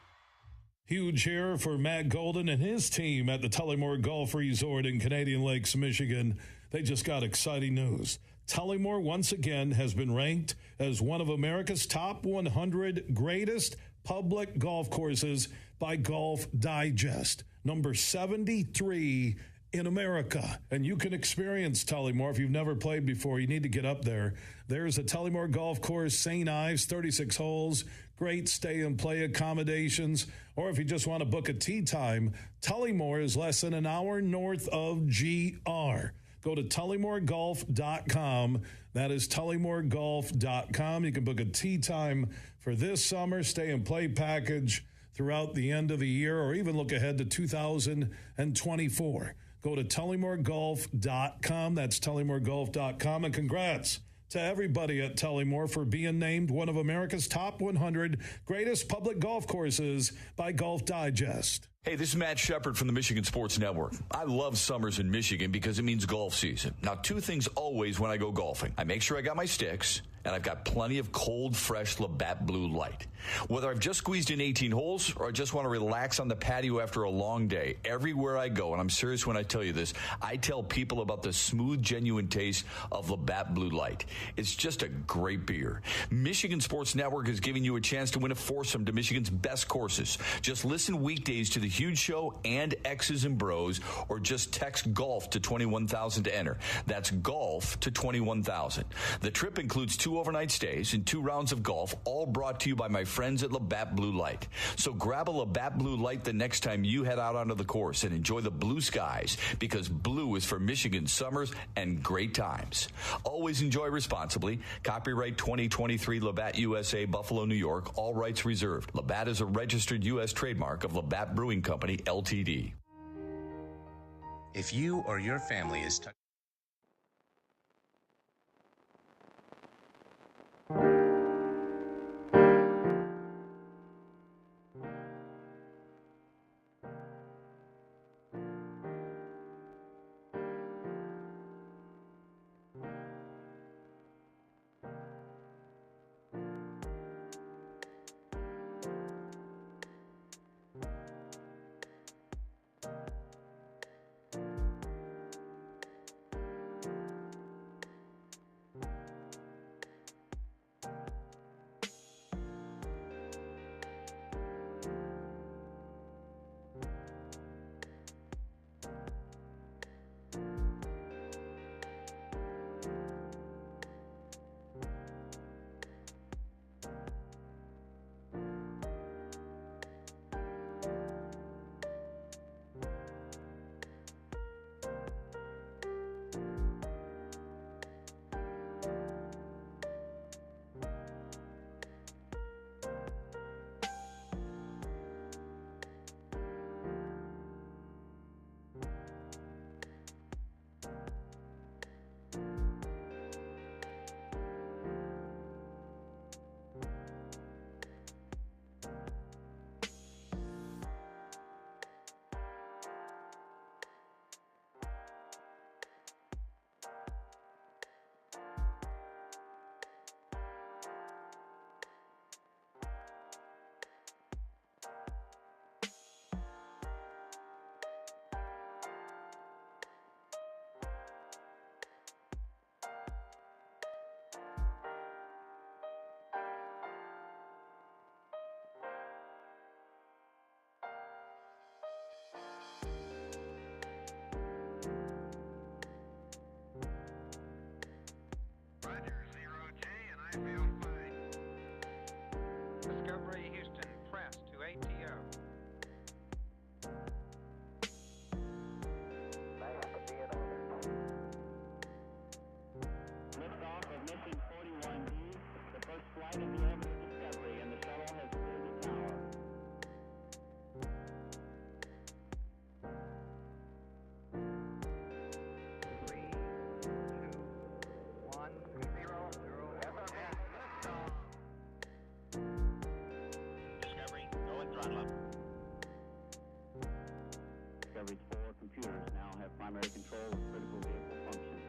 Huge here for Matt Golden and his team at the Tullymore Golf Resort in Canadian Lakes, Michigan. They just got exciting news. Tullymore, once again, has been ranked as one of America's top 100 greatest public golf courses by Golf Digest. Number 73 in America. And you can experience Tullymore. If you've never played before, you need to get up there. There's a Tullymore Golf Course, St. Ives, 36 holes, great stay and play accommodations. Or if you just want to book a tee time, Tullymore is less than an hour north of GR. Go to TullymoreGolf.com. That is TullymoreGolf.com. You can book a tee time for this summer, stay and play package throughout the end of the year, or even look ahead to 2024. Go to TullymoreGolf.com. That's TullymoreGolf.com. And congrats to everybody at Tullymore for being named one of America's top 100 greatest public golf courses by Golf Digest. Hey, this is Matt Shepard from the Michigan Sports Network. I love summers in Michigan because it means golf season. Now, two things always when I go golfing. I make sure I got my sticks, and I've got plenty of cold, fresh Labatt Blue Light. Whether I've just squeezed in 18 holes or I just want to relax on the patio after a long day, everywhere I go, and I'm serious when I tell you this, I tell people about the smooth, genuine taste of Labatt Blue Light. It's just a great beer. Michigan Sports Network is giving you a chance to win a foursome to Michigan's best courses. Just listen weekdays to the Huge Show and X's and Bros, or just text golf to 21,000 to enter. That's golf to 21,000. The trip includes 2 overnight stays and 2 rounds of golf, all brought to you by my friends at Labatt Blue Light. So grab a Labatt Blue Light the next time you head out onto the course and enjoy the blue skies, because blue is for Michigan summers and great times. Always enjoy responsibly. Copyright 2023 Labatt USA, Buffalo, New York. All rights reserved. Labatt is a registered U.S. trademark of Labatt Brewing Company, Ltd. If you or your family is Discovery Houston, press to ATO. Liftoff of mission 41D, the first flight of the Evans Discovery, and the shuttle has cleared the tower. Discovery's 4 computers now have primary control of critical vehicle functions.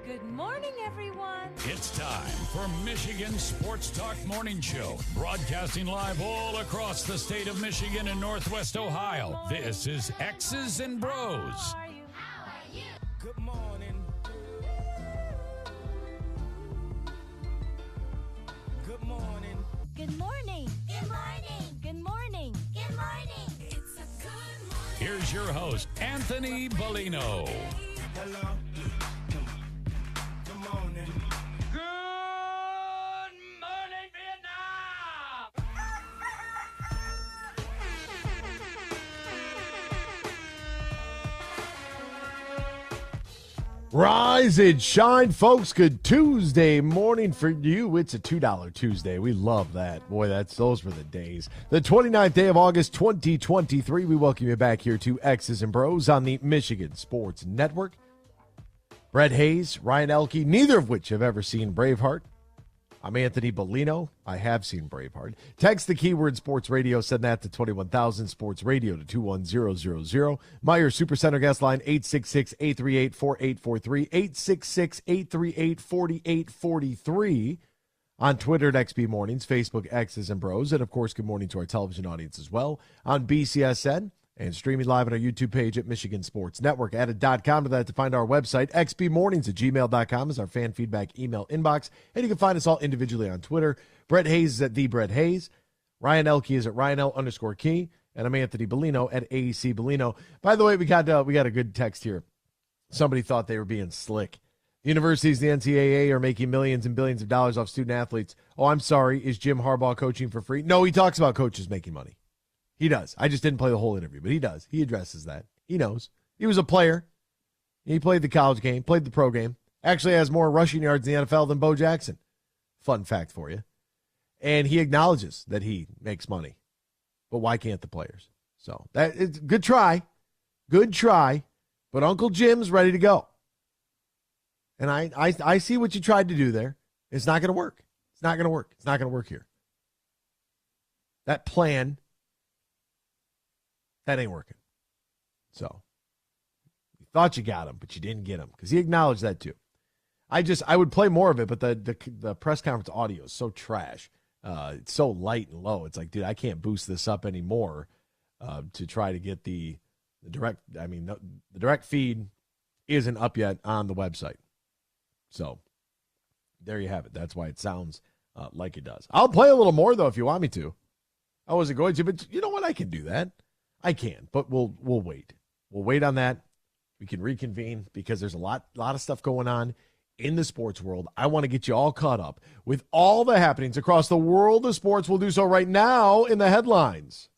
Good morning, everyone. It's time for Michigan Sports Talk Morning Show, broadcasting live all across the state of Michigan and Northwest Ohio. This is X's and Bros. Good morning. Good morning. Good morning. Good morning. Good morning. Good morning. It's a good morning. Here's your host, Anthony Bellino. Hello. Good morning. Good morning, Vietnam! Rise and shine, folks. Good Tuesday morning for you. It's a $2 Tuesday. We love that. Boy, those were the days. The 29th day of August, 2023. We welcome you back here to X's and Bros on the Michigan Sports Network. Brett Hayes, Ryan Elke, neither of which have ever seen Braveheart. I'm Anthony Bellino. I have seen Braveheart. Text the keyword sports radio. Send that to 21,000 sports radio to 21000. Meyer Supercenter guest line 866-838-4843. 866-838-4843. On Twitter at XB Mornings, Facebook X's and Bros. And, of course, good morning to our television audience as well on BCSN. And streaming live on our YouTube page at Michigan Sports Network. Added.com to that to find our website. xbmornings@gmail.com is our fan feedback email inbox. And you can find us all individually on Twitter. Brett Hayes is at the Brett Hayes. Ryan Elke is at RyanL_Key. And I'm Anthony Bellino at AEC Bellino. By the way, we got a good text here. Somebody thought they were being slick. The universities, the NCAA, are making millions and billions of dollars off student athletes. Oh, I'm sorry. Is Jim Harbaugh coaching for free? No, he talks about coaches making money. He does. I just didn't play the whole interview, but he does. He addresses that. He knows. He was a player. He played the college game, played the pro game. Actually has more rushing yards in the NFL than Bo Jackson. Fun fact for you. And he acknowledges that he makes money. But why can't the players? So it's good try. Good try. But Uncle Jim's ready to go. And I see what you tried to do there. It's not going to work. It's not going to work. It's not going to work here. That plan, that ain't working. So you thought you got him, but you didn't get him because he acknowledged that too. I would play more of it, but the press conference audio is so trash. It's so light and low. It's like, dude, I can't boost this up anymore to try to get the direct. I mean, the direct feed isn't up yet on the website. So there you have it. That's why it sounds like it does. I'll play a little more though if you want me to. I wasn't going to, but you know what? I can do that. I can, but we'll wait. We'll wait on that. We can reconvene because there's a lot of stuff going on in the sports world. I want to get you all caught up with all the happenings across the world of sports. We'll do so right now in the headlines.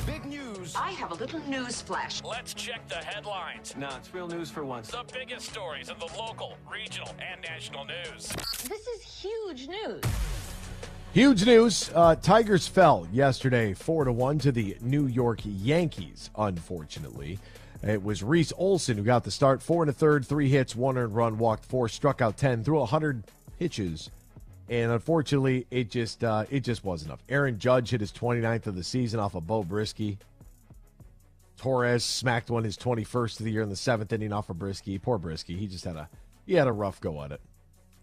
Big news. I have a little news flash. Let's check the headlines. No, it's real news for once. The biggest stories of the local, regional, and national news. This is huge news. Huge news. Tigers fell yesterday 4-1 to the New York Yankees, unfortunately. It was Reese Olson who got the start. 4 1/3, 3 hits, 1 earned run, walked 4, struck out 10, threw 100 pitches. And unfortunately, it just wasn't enough. Aaron Judge hit his 29th of the season off of Bo Brisky. Torres smacked one his 21st of the year in the 7th inning off of Brisky. Poor Brisky. He just had a rough go at it.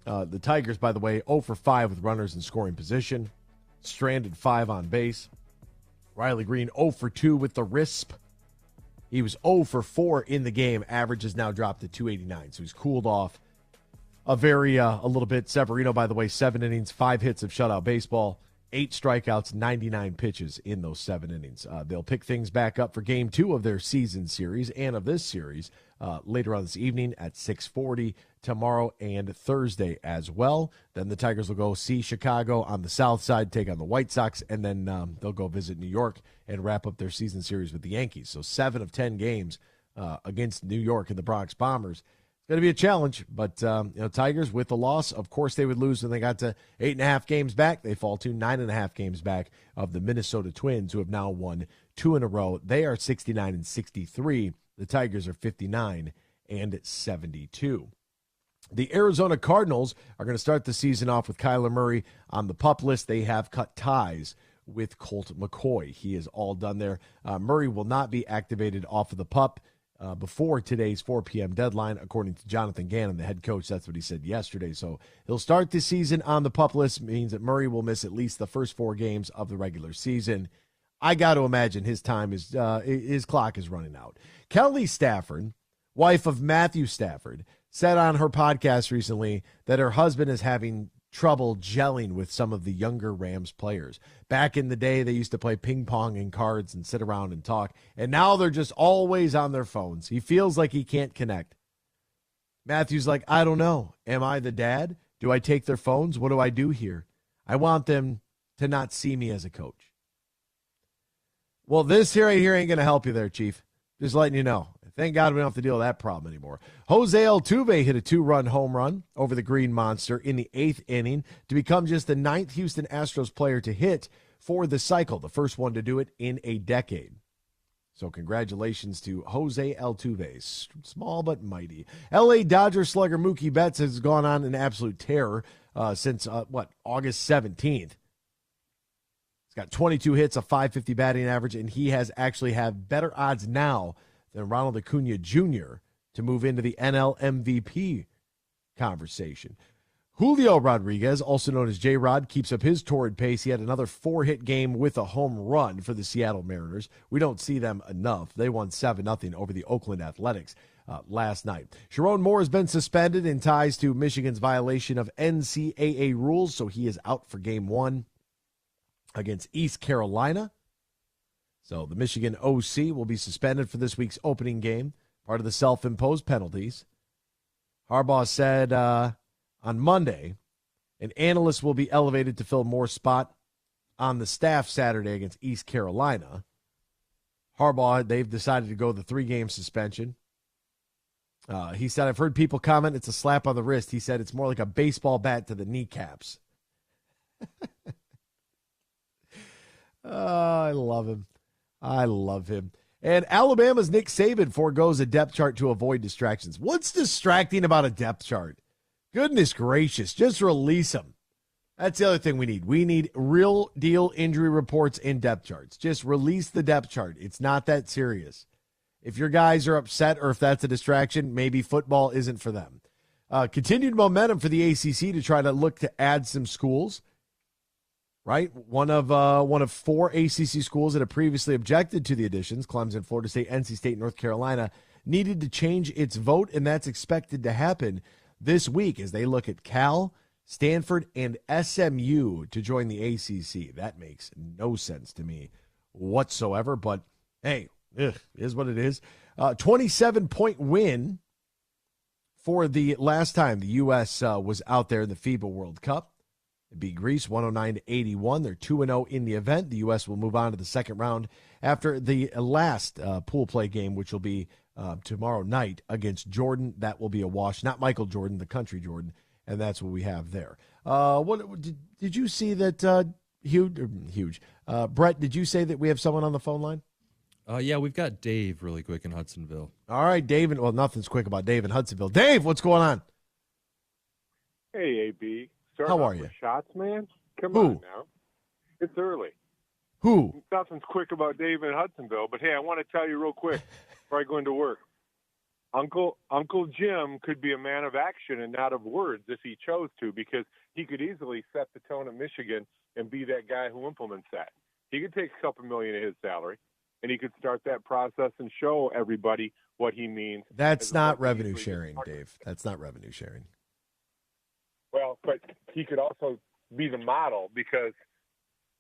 The Tigers, by the way, 0 for 5 with runners in scoring position. Stranded 5 on base. Riley Green 0 for 2 with the RISP. He was 0 for 4 in the game. Average has now dropped to 289. So he's cooled off a little bit. Severino, by the way, 7 innings, 5 hits of shutout baseball, 8 strikeouts, 99 pitches in those 7 innings. They'll pick things back up for game 2 of their season series and of this series later on this evening at 6:40 tomorrow and Thursday as well. Then the Tigers will go see Chicago on the south side, take on the White Sox, and then they'll go visit New York and wrap up their season series with the Yankees. So 7 of 10 games against New York and the Bronx Bombers. It's going to be a challenge, but Tigers with the loss, of course they would lose when they got to 8.5 games back. They fall to 9.5 games back of the Minnesota Twins, who have now won 2 in a row. They are 69-63. The Tigers are 59-72. The Arizona Cardinals are going to start the season off with Kyler Murray on the PUP list. They have cut ties with Colt McCoy. He is all done there. Murray will not be activated off of the PUP. before today's 4 p.m. deadline, according to Jonathan Gannon, the head coach. That's what he said yesterday. So he'll start the season on the PUP list, means that Murray will miss at least the first 4 games of the regular season. I got to imagine his clock is running out. Kelly Stafford, wife of Matthew Stafford, said on her podcast recently that her husband is having trouble gelling with some of the younger Rams players. Back in the day, they used to play ping pong and cards and sit around and talk, and now they're just always on their phones. He feels like he can't connect. Matthew's like, I don't know. Am I the dad? Do I take their phones? What do I do here? I want them to not see me as a coach. Well, this here right here ain't going to help you there, Chief. Just letting you know. Thank God we don't have to deal with that problem anymore. Jose Altuve hit a 2-run home run over the Green Monster in the 8th inning to become just the 9th Houston Astros player to hit for the cycle, the first one to do it in a decade. So congratulations to Jose Altuve, small but mighty. L.A. Dodgers slugger Mookie Betts has gone on an absolute tear since, August 17th. He's got 22 hits, a .550 batting average, and he has actually had better odds now than Ronald Acuna Jr. to move into the NL MVP conversation. Julio Rodriguez, also known as J-Rod, keeps up his torrid pace. He had another 4-hit game with a home run for the Seattle Mariners. We don't see them enough. They won 7-0 over the Oakland Athletics last night. Sharon Moore has been suspended in ties to Michigan's violation of NCAA rules, so he is out for Game 1 against East Carolina. So the Michigan OC will be suspended for this week's opening game, part of the self-imposed penalties. Harbaugh said on Monday, an analyst will be elevated to fill Moore's spot on the staff Saturday against East Carolina. Harbaugh, they've decided to go the 3-game suspension. He said, I've heard people comment it's a slap on the wrist. He said it's more like a baseball bat to the kneecaps. I love him. I love him. And Alabama's Nick Saban forgoes a depth chart to avoid distractions. What's distracting about a depth chart? Goodness gracious, just release them. That's the other thing we need. We need real deal injury reports and depth charts. Just release the depth chart. It's not that serious. If your guys are upset or if that's a distraction, maybe football isn't for them. Continued momentum for the ACC to try to look to add some schools. Right, one of 4 ACC schools that have previously objected to the additions, Clemson, Florida State, NC State, North Carolina, needed to change its vote, and that's expected to happen this week as they look at Cal, Stanford, and SMU to join the ACC. That makes no sense to me whatsoever, but hey, is what it is. 27-point win for the last time the U.S. Was out there in the FIBA World Cup. It beat Greece 109-81. They're 2-0 in the event. The U.S. will move on to the second round after the last pool play game, which will be tomorrow night against Jordan. That will be a wash. Not Michael Jordan, the country Jordan, and that's what we have there. What did you see that huge? Brett, did you say that we have someone on the phone line? Yeah, we've got Dave really quick in Hudsonville. All right, Dave. Well, nothing's quick about Dave in Hudsonville. Dave, what's going on? Hey, AB. How are you? Shots, man? Come Who? on now. It's early. Who? Nothing's quick about Dave in Hudsonville, but hey, I want to tell you real quick before I go into work. Uncle Jim could be a man of action and not of words if he chose to, because he could easily set the tone of Michigan and be that guy who implements that. He could take a couple million of his salary, and he could start that process and show everybody what he means. That's not revenue sharing, Dave. That's not revenue sharing. Well, but he could also be the model, because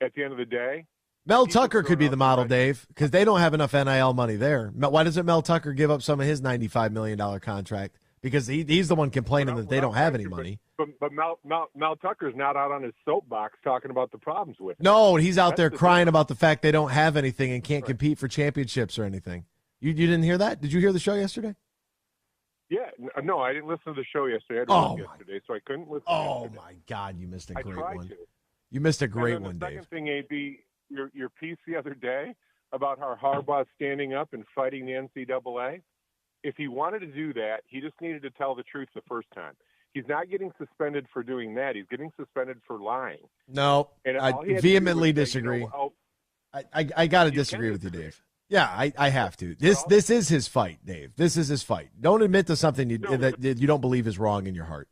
at the end of the day, Mel Tucker could be the model, Dave, because they don't have enough NIL money there. Why doesn't Mel Tucker give up some of his $95 million contract? Because he's the one complaining that they don't have any money. But Mel Tucker's not out on his soapbox talking about the problems with it. No, he's out there crying about the fact they don't have anything and can't compete for championships or anything. You didn't hear that? Did you hear the show yesterday? Yeah, no, I didn't listen to the show yesterday. I had work yesterday, so I couldn't listen. Oh my God, you missed a great one. I tried to. You missed a great one, the Dave. Second thing, AB, your piece the other day about how Harbaugh's standing up and fighting the NCAA. If he wanted to do that, he just needed to tell the truth the first time. He's not getting suspended for doing that. He's getting suspended for lying. No, and I vehemently disagree. I got to disagree with you, Dave. Yeah, I have to. This is his fight, Dave. This is his fight. Don't admit to something that you don't believe is wrong in your heart.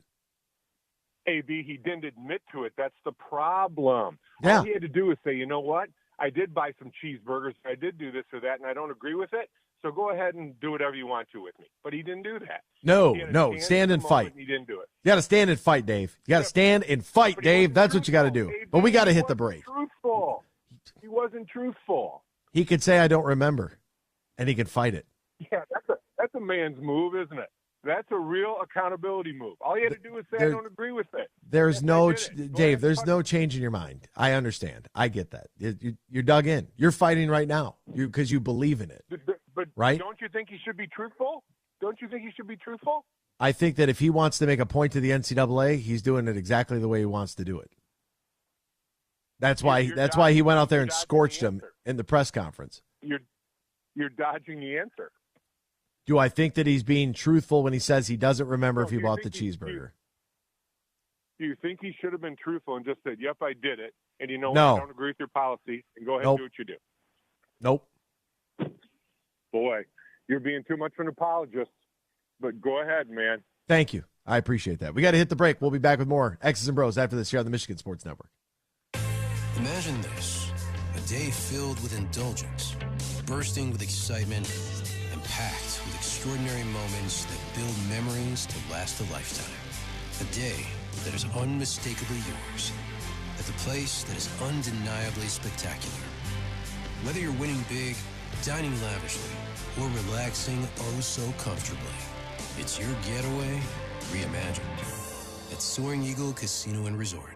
AB, he didn't admit to it. That's the problem. Yeah. All he had to do was say, you know what? I did buy some cheeseburgers. I did do this or that, and I don't agree with it. So go ahead and do whatever you want to with me. But he didn't do that. No, He had a no. chance Stand at and the fight. moment, He didn't do it. You got to stand and fight, Dave. You got to stand and fight, Dave. That's what you got to do. But we got to hit the break. Truthful. He wasn't truthful. He could say, I don't remember, and he could fight it. Yeah, that's a man's move, isn't it? That's a real accountability move. All you had to do was say, I don't agree with it. There's no, Dave, there's no change in your mind. I understand. I get that. You're dug in. You're fighting right now because you believe in it. But right? Don't you think he should be truthful? Don't you think he should be truthful? I think that if he wants to make a point to the NCAA, he's doing it exactly the way he wants to do it. That's why he went out there and scorched him in the press conference. You're dodging the answer. Do I think that he's being truthful when he says he doesn't remember if he bought the cheeseburger? Do you think he should have been truthful and just said, yep, I did it, and you know No. what, I don't agree with your policy, and go ahead Nope. and do what you do? Nope. Boy, you're being too much of an apologist, but go ahead, man. Thank you. I appreciate that. We got to hit the break. We'll be back with more X's and Bros after this here on the Michigan Sports Network. Imagine this, a day filled with indulgence, bursting with excitement, and packed with extraordinary moments that build memories to last a lifetime. A day that is unmistakably yours, at the place that is undeniably spectacular. Whether you're winning big, dining lavishly, or relaxing oh so comfortably, it's your getaway reimagined at Soaring Eagle Casino and Resort.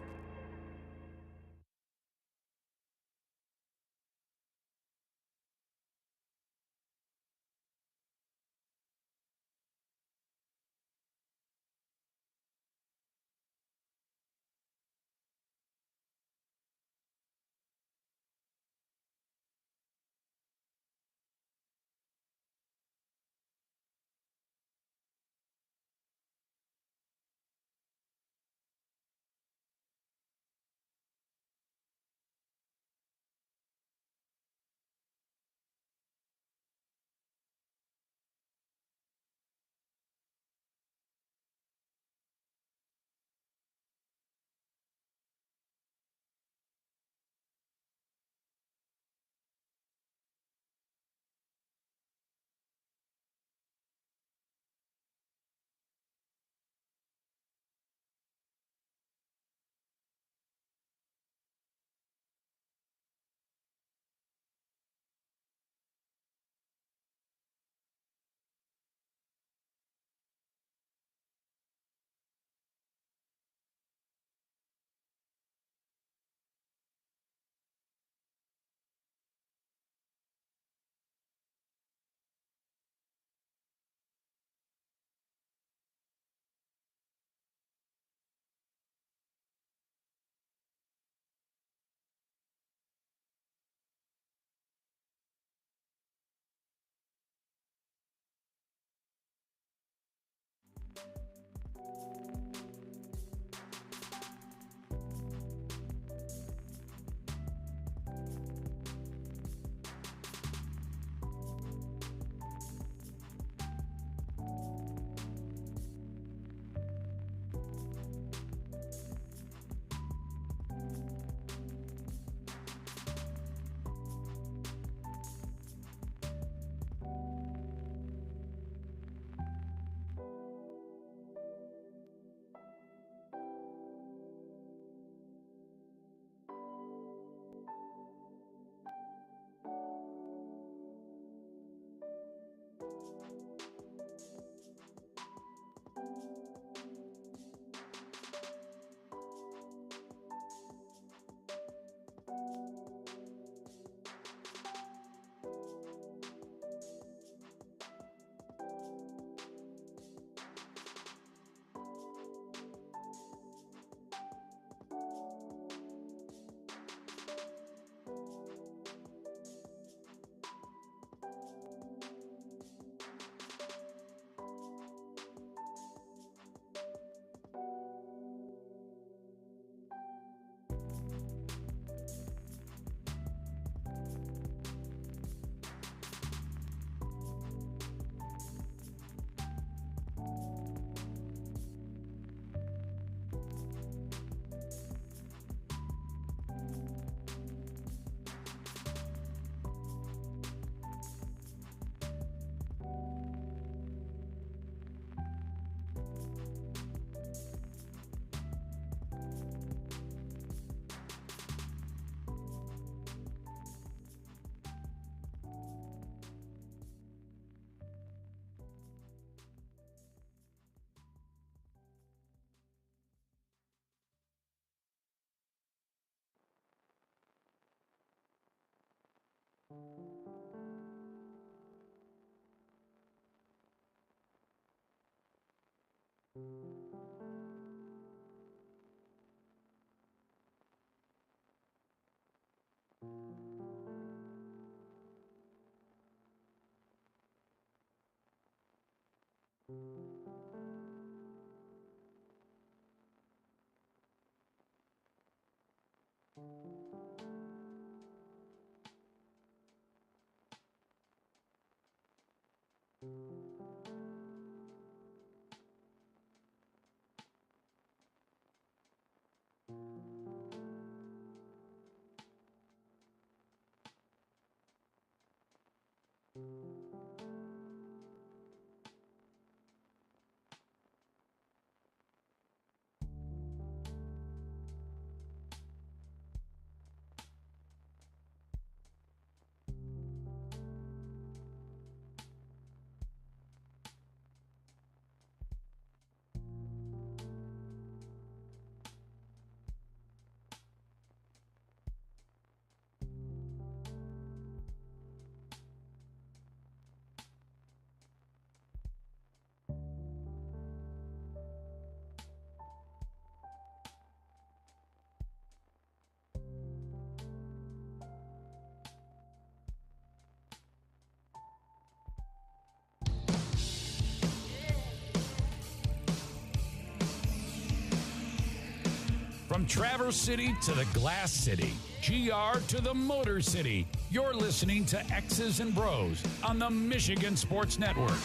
From Traverse City to the Glass City, GR to the Motor City, you're listening to X's and Bros on the Michigan Sports Network.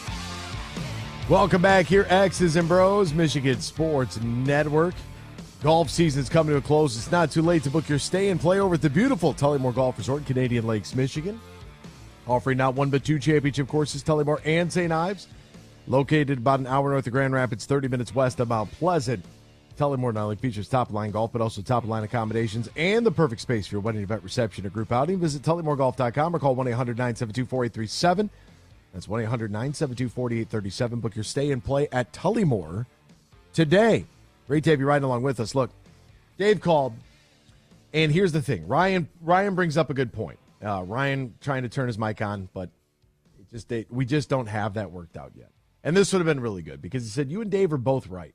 Welcome back here, X's and Bros, Michigan Sports Network. Golf season's coming to a close. It's not too late to book your stay and play over at the beautiful Tullymore Golf Resort in Canadian Lakes, Michigan. Offering not one but two championship courses, Tullymore and St. Ives. Located about an hour north of Grand Rapids, 30 minutes west of Mount Pleasant. Tullymore not only features top-of-line golf, but also top-of-line accommodations and the perfect space for your wedding, event, reception, or group outing. Visit TullymoreGolf.com or call 1-800-972-4837. That's 1-800-972-4837. Book your stay and play at Tullymore today. Great to have you riding along with us. Look, Dave called, and here's the thing. Ryan brings up a good point. Ryan trying to turn his mic on, but we just don't have that worked out yet. And this would have been really good because he said, you and Dave are both right.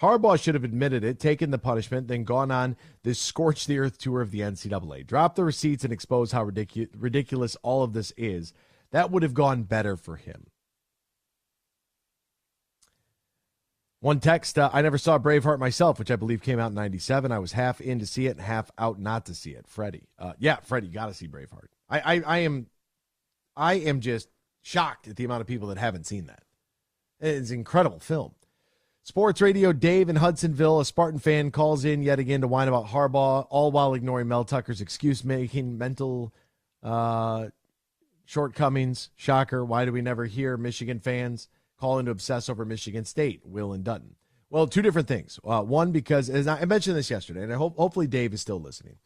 Harbaugh should have admitted it, taken the punishment, then gone on this scorched-the-earth tour of the NCAA. Drop the receipts and expose how ridiculous all of this is. That would have gone better for him. One text, I never saw Braveheart myself, which I believe came out in 97. I was half in to see it and half out not to see it. Freddie. Freddie, you got to see Braveheart. I am just shocked at the amount of people that haven't seen that. It's an incredible film. Sports Radio Dave in Hudsonville, a Spartan fan, calls in yet again to whine about Harbaugh, all while ignoring Mel Tucker's excuse-making, mental shortcomings. Shocker, why do we never hear Michigan fans call in to obsess over Michigan State, Will and Dutton? Well, two different things. One, because as I mentioned this yesterday, and hopefully Dave is still listening,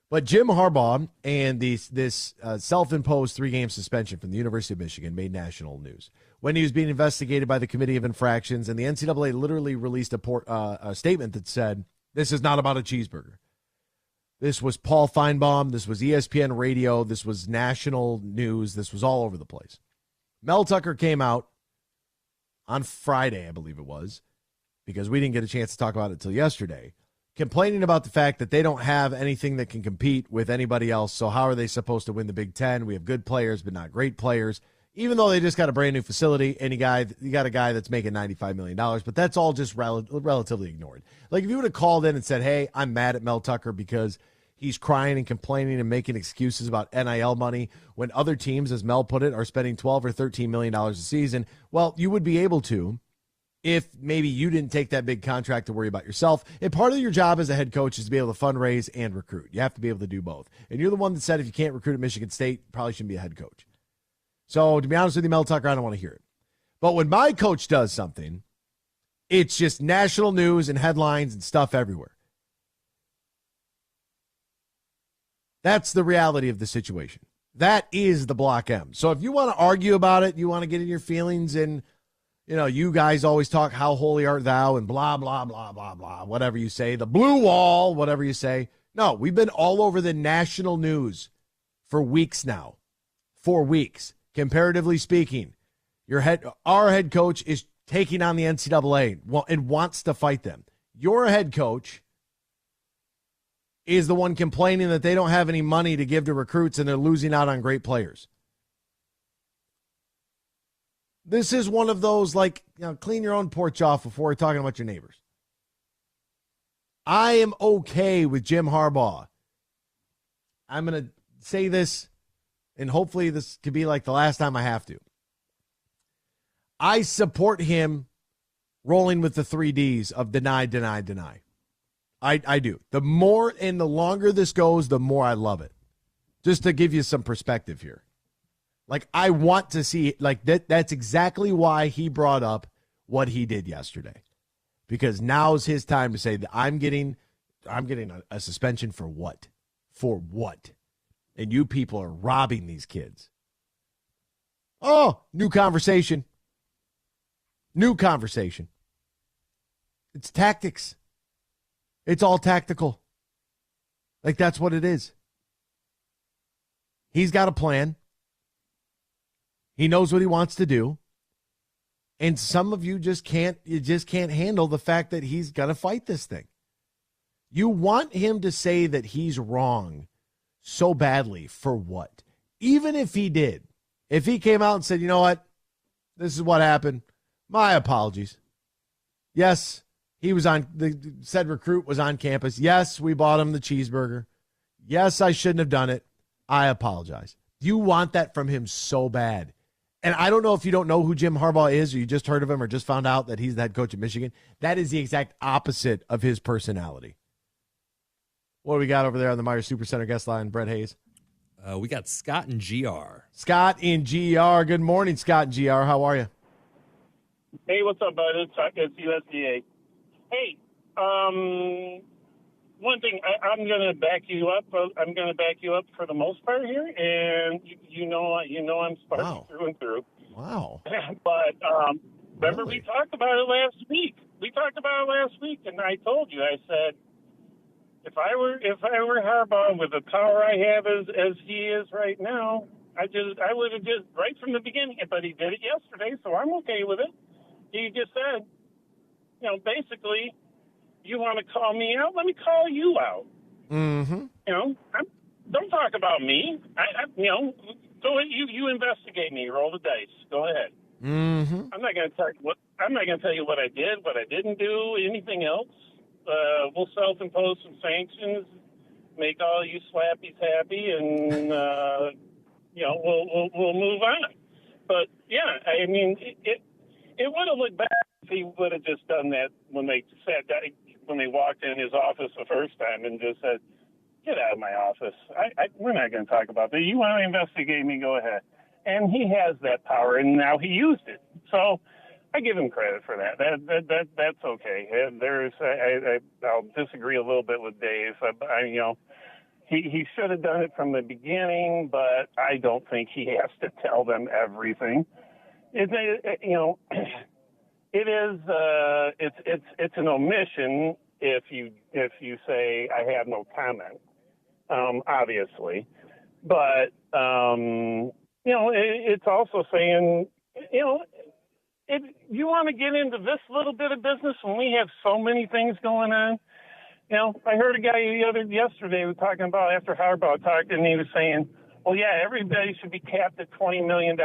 but Jim Harbaugh and this self-imposed 3-game suspension from the University of Michigan made national news when he was being investigated by the Committee of Infractions, and the NCAA literally released a statement that said, this is not about a cheeseburger. This was Paul Feinbaum. This was ESPN Radio. This was national news. This was all over the place. Mel Tucker came out on Friday, I believe it was, because we didn't get a chance to talk about it until yesterday, complaining about the fact that they don't have anything that can compete with anybody else. So how are they supposed to win the Big Ten? We have good players, but not great players, even though they just got a brand new facility and you got a guy that's making $95 million, but that's all just relatively ignored. Like if you would have called in and said, hey, I'm mad at Mel Tucker because he's crying and complaining and making excuses about NIL money when other teams, as Mel put it, are spending $12 or $13 million a season, well, you would be able to if maybe you didn't take that big contract to worry about yourself. And part of your job as a head coach is to be able to fundraise and recruit. You have to be able to do both. And you're the one that said if you can't recruit at Michigan State, probably shouldn't be a head coach. So to be honest with you, Mel Tucker, I don't want to hear it. But when my coach does something, it's just national news and headlines and stuff everywhere. That's the reality of the situation. That is the Block M. So if you want to argue about it, you want to get in your feelings and, you guys always talk how holy art thou and blah, blah, blah, blah, blah, whatever you say, the blue wall, whatever you say. No, we've been all over the national news for weeks now. 4 weeks. Comparatively speaking, our head coach is taking on the NCAA and wants to fight them. Your head coach is the one complaining that they don't have any money to give to recruits and they're losing out on great players. This is one of those, like, clean your own porch off before you're talking about your neighbors. I am okay with Jim Harbaugh. I'm going to say this, and hopefully this could be like the last time I have to. I support him rolling with the 3 Ds of deny, deny, deny. I do. The more and the longer this goes, the more I love it. Just to give you some perspective here. Like, I want to see, like, that's exactly why he brought up what he did yesterday. Because now's his time to say that I'm getting a suspension for what? For what? And you people are robbing these kids. Oh, new conversation. New conversation. It's tactics. It's all tactical. Like, that's what it is. He's got a plan. He knows what he wants to do. And some of you just can't handle the fact that he's going to fight this thing. You want him to say that he's wrong so badly for what? Even if he did. If he came out and said, you know what? This is what happened. My apologies. Yes, he was said recruit was on campus. Yes, we bought him the cheeseburger. Yes, I shouldn't have done it. I apologize. You want that from him so bad. And I don't know if you don't know who Jim Harbaugh is, or you just heard of him or just found out that he's the head coach of Michigan. That is the exact opposite of his personality. What do we got over there on the Myers Supercenter guest line, Brett Hayes? We got Scott and GR. Scott in GR. Good morning, Scott and GR. How are you? Hey, what's up, bud? It's USDA. Hey, one thing, I'm going to back you up. I'm going to back you up for the most part here, and you know I'm Sparky through and through. Wow. But remember, we talked about it last week. And I told you, I said, if I were Harbaugh with the power I have as he is right now, I would have just right from the beginning. But he did it yesterday, so I'm okay with it. He just said, basically, you want to call me out? Let me call you out. Mm-hmm. Don't talk about me. Go ahead. You investigate me. Roll the dice. Go ahead. Mm-hmm. I'm not going to tell you what I did, what I didn't do, anything else. We'll self-impose some sanctions, make all you slappies happy, and we'll move on. But yeah, I mean, it would have looked bad if he would have just done that when they walked in his office the first time and just said, "Get out of my office. We're not going to talk about that. You want to investigate me? Go ahead." And he has that power, and now he used it. So I give him credit for that. That's okay. I'll disagree a little bit with Dave. He should have done it from the beginning, but I don't think he has to tell them everything. It's an omission if you say I have no comment, obviously, but it's also saying if you want to get into this little bit of business when we have so many things going on. I heard a guy yesterday was talking about after Harbaugh talked, and he was saying, well, yeah, everybody should be capped at $20 million.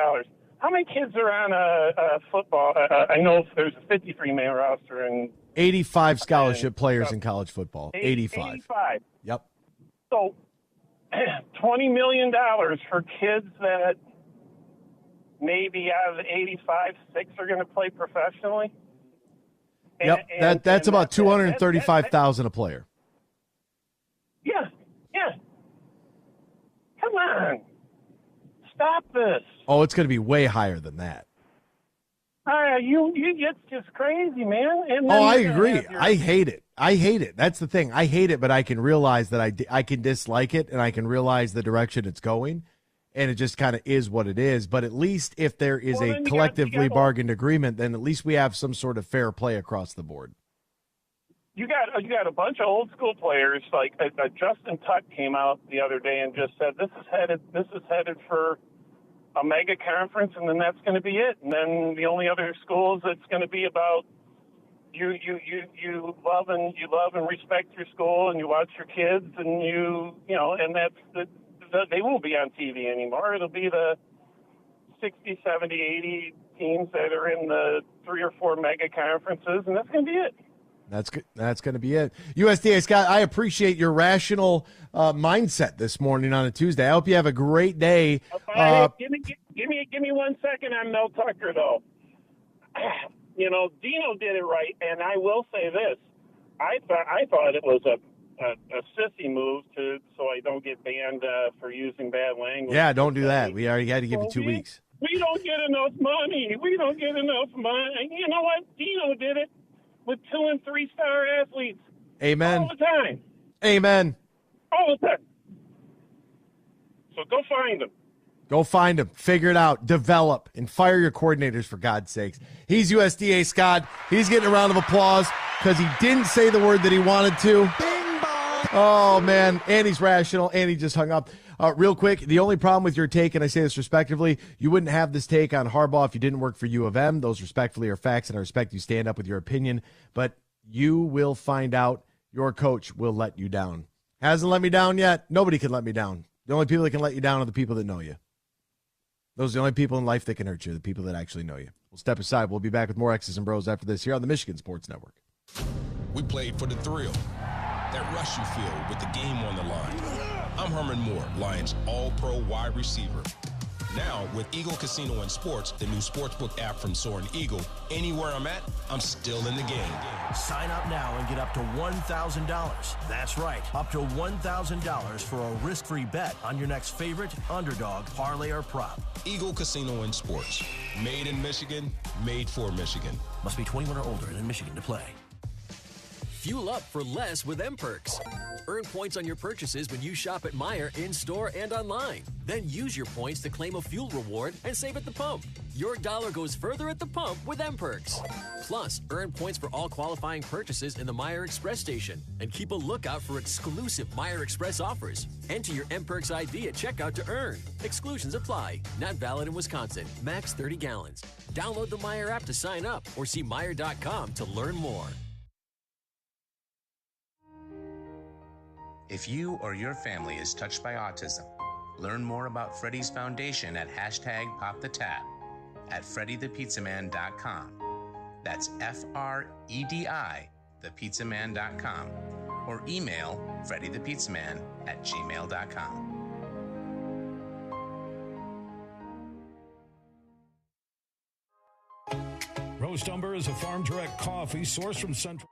How many kids are on a football? I know there's a 53-man roster. And 85 scholarship players in college football. 85. Yep. So $20 million for kids that maybe out of the 85, 6 are going to play professionally. Yep, that's about $235,000 a player. Yeah. Come on. Stop this. Oh, it's going to be way higher than that. It's just crazy, man. And I agree. I hate it. That's the thing. I hate it, but I can realize that I can dislike it, and I can realize the direction it's going, and it just kind of is what it is. But at least if there is a collectively bargained agreement, then at least we have some sort of fair play across the board. You got a bunch of old school players like Justin Tuck came out the other day and just said this is headed for a mega conference, and then that's going to be it. And then the only other schools it's going to be about you love and respect your school, and you watch your kids, and and they won't be on TV anymore. It'll be the 60, 70, teams that are in the 3 or 4 mega conferences, and that's going to be it. That's good. That's going to be it. USDA Scott, I appreciate your rational mindset this morning on a Tuesday. I hope you have a great day. Give me 1 second on Mel Tucker, though. You know, Dino did it right, and I will say this: I thought it was a sissy move so I don't get banned for using bad language. Yeah, don't do that. We already had to give you 2 weeks. We don't get enough money. We don't get enough money. You know what? Dino did it with 2- and 3-star athletes. Amen. All the time. Amen. All the time. So go find them. Go find him, figure it out, develop, and fire your coordinators, for God's sakes. He's USDA Scott. He's getting a round of applause because he didn't say the word that he wanted to. Bing bong. Oh, man. And he's rational, and he just hung up. Real quick, the only problem with your take, and I say this respectively, you wouldn't have this take on Harbaugh if you didn't work for U of M. Those respectfully are facts, and I respect you stand up with your opinion. But you will find out your coach will let you down. Hasn't let me down yet. Nobody can let me down. The only people that can let you down are the people that know you. Those are the only people in life that can hurt you, the people that actually know you. We'll step aside. We'll be back with more X's and Bros after this here on the Michigan Sports Network. We played for the thrill, that rush you feel with the game on the line. I'm Herman Moore, Lions All-Pro wide receiver. Now, with Eagle Casino and Sports, the new sportsbook app from Soaring Eagle, anywhere I'm at, I'm still in the game. Sign up now and get up to $1,000. That's right, up to $1,000 for a risk-free bet on your next favorite underdog, parlay, or prop. Eagle Casino and Sports. Made in Michigan, made for Michigan. Must be 21 or older and in Michigan to play. Fuel up for less with M-Perks. Earn points on your purchases when you shop at Meijer in-store and online. Then use your points to claim a fuel reward and save at the pump. Your dollar goes further at the pump with M-Perks. Plus, earn points for all qualifying purchases in the Meijer Express station. And keep a lookout for exclusive Meijer Express offers. Enter your M-Perks ID at checkout to earn. Exclusions apply. Not valid in Wisconsin. Max 30 gallons. Download the Meijer app to sign up or see Meijer.com to learn more. If you or your family is touched by autism, learn more about Freddy's Foundation at #PopTheTab at freddythepizzaman.com. That's FREDI, thepizzaman.com, or email freddythepizzaman@gmail.com. Roast Umber is a farm direct coffee sourced from Central.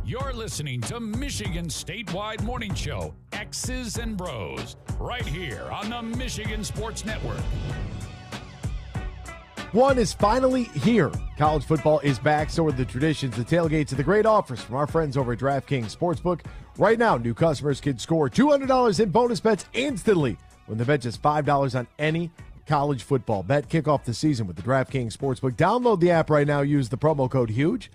You're listening to Michigan's statewide morning show, X's and Bros, right here on the Michigan Sports Network. One is finally here. College football is back, so are the traditions, the tailgates, and the great offers from our friends over at DraftKings Sportsbook. Right now, new customers can score $200 in bonus bets instantly when they bet just $5 on any college football bet. Kick off the season with the DraftKings Sportsbook. Download the app right now. Use the promo code HUGE.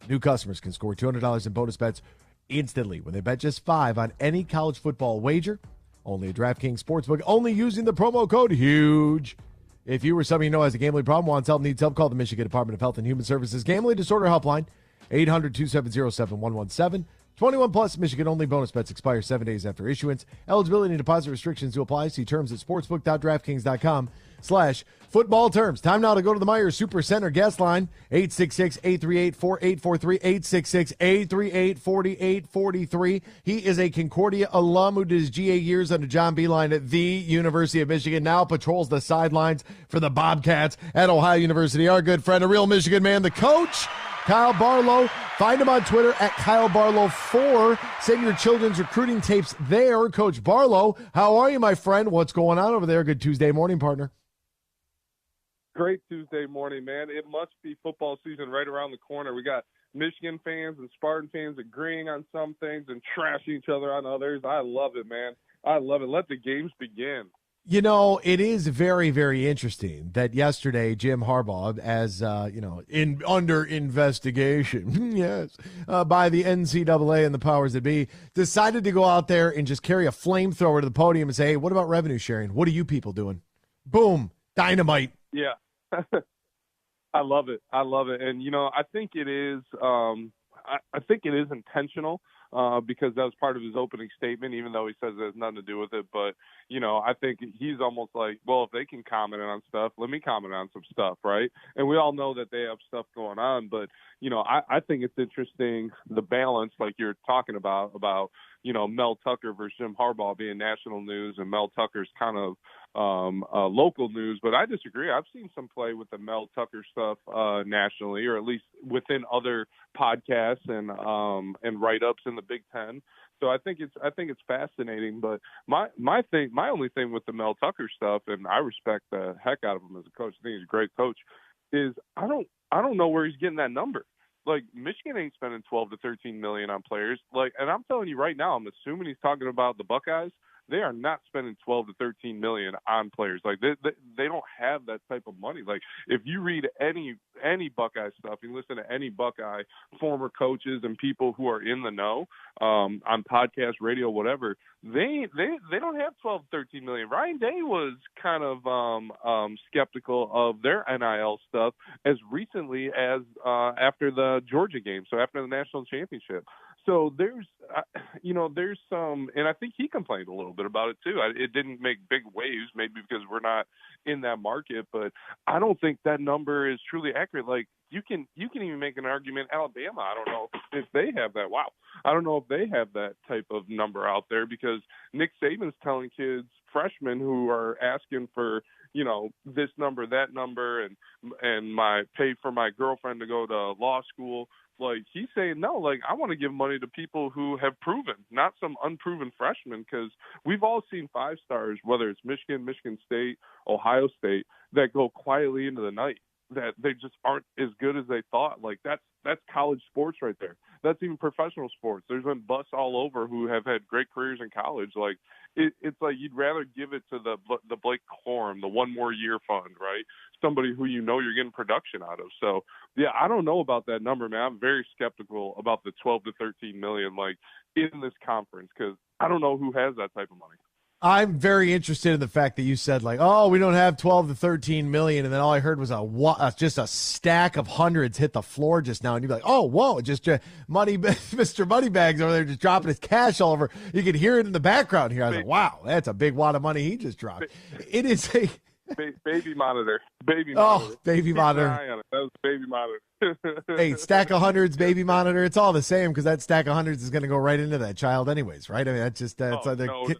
New customers can score $200 in bonus bets instantly when they bet just $5 on any college football wager. Only at DraftKings Sportsbook, only using the promo code HUGE. If you or somebody you know has a gambling problem, wants help, needs help, call the Michigan Department of Health and Human Services Gambling Disorder Helpline, 800-270-7117. 21 plus, Michigan only. Bonus bets expire 7 days after issuance. Eligibility and deposit restrictions to apply. See terms at sportsbook.draftkings.com/football terms. Time now to go to the Meijer Super Center guest line, 866-838-4843, 866-838-4843. He is a Concordia alum who did his GA years under John Beilein at the University of Michigan, now patrols the sidelines for the Bobcats at Ohio University. Our good friend, a real Michigan man, the coach, Kyle Barlow. Find him on Twitter at Kyle Barlow4. Send your children's recruiting tapes there. Coach Barlow, how are you, my friend? What's going on over there? Good Tuesday morning, partner. Great Tuesday morning, man. It must be football season right around the corner. We got Michigan fans and Spartan fans agreeing on some things and trashing each other on others. I love it, man. I love it. Let the games begin. You know, it is very, very interesting that yesterday Jim Harbaugh, as under investigation, yes, by the NCAA and the powers that be, decided to go out there and just carry a flamethrower to the podium and say, "Hey, what about revenue sharing? What are you people doing?" Boom, dynamite. Yeah, I love it. I love it, and I think it is. I think it is intentional. Because that was part of his opening statement, even though he says it has nothing to do with it. But, I think he's almost like, well, if they can comment on stuff, let me comment on some stuff, right? And we all know that they have stuff going on. But, I think it's interesting, the balance, like you're talking about Mel Tucker versus Jim Harbaugh being national news and Mel Tucker's kind of local news. But I disagree. I've seen some play with the Mel Tucker stuff nationally, or at least within other podcasts and write-ups in the Big Ten. So I think it's fascinating. But my only thing with the Mel Tucker stuff, and I respect the heck out of him as a coach, I think he's a great coach, is I don't know where he's getting that number. Like, Michigan ain't spending $12 to $13 million on players. Like, and I'm telling you right now, I'm assuming he's talking about the Buckeyes. They are not spending $12 to $13 million on players. Like, they don't have that type of money. Like, if you read any Buckeye stuff, you listen to any Buckeye former coaches and people who are in the know on podcast, radio, whatever, they don't have $12 to $13 million. Ryan Day was kind of skeptical of their NIL stuff as recently as after the Georgia game, so after the national championship. So there's some, and I think he complained a little bit about it too. It didn't make big waves, maybe because we're not in that market, but I don't think that number is truly accurate. Like, you can even make an argument. Alabama, I don't know if they have that. Wow, I don't know if they have that type of number out there, because Nick Saban's telling kids, freshmen who are asking for this number, that number, and my pay for my girlfriend to go to law school. Like, he's saying, no, like, I want to give money to people who have proven, not some unproven freshmen, because we've all seen 5 stars, whether it's Michigan, Michigan State, Ohio State, that go quietly into the night, that they just aren't as good as they thought. Like, that's college sports right there. That's even professional sports. There's been busts all over who have had great careers in college. Like, it's like you'd rather give it to the Blake Corum, the one more year fund, right? Somebody who you're getting production out of. So, yeah, I don't know about that number, man. I'm very skeptical about the 12 to 13 million, like, in this conference, because I don't know who has that type of money. I'm very interested in the fact that you said, like, oh, we don't have 12 to 13 million, and then all I heard was just a stack of hundreds hit the floor just now, and you'd be like, oh, whoa, just money, Mr. Moneybags over there just dropping his cash all over. You could hear it in the background here. I was like, wow, that's a big wad of money he just dropped. It is a baby monitor. Baby monitor. Oh, baby Keep monitor. an eye on it. That was baby monitor. Hey, stack of hundreds, baby monitor. It's all the same, because that stack of hundreds is going to go right into that child anyways, right? I mean, that's just no doubt.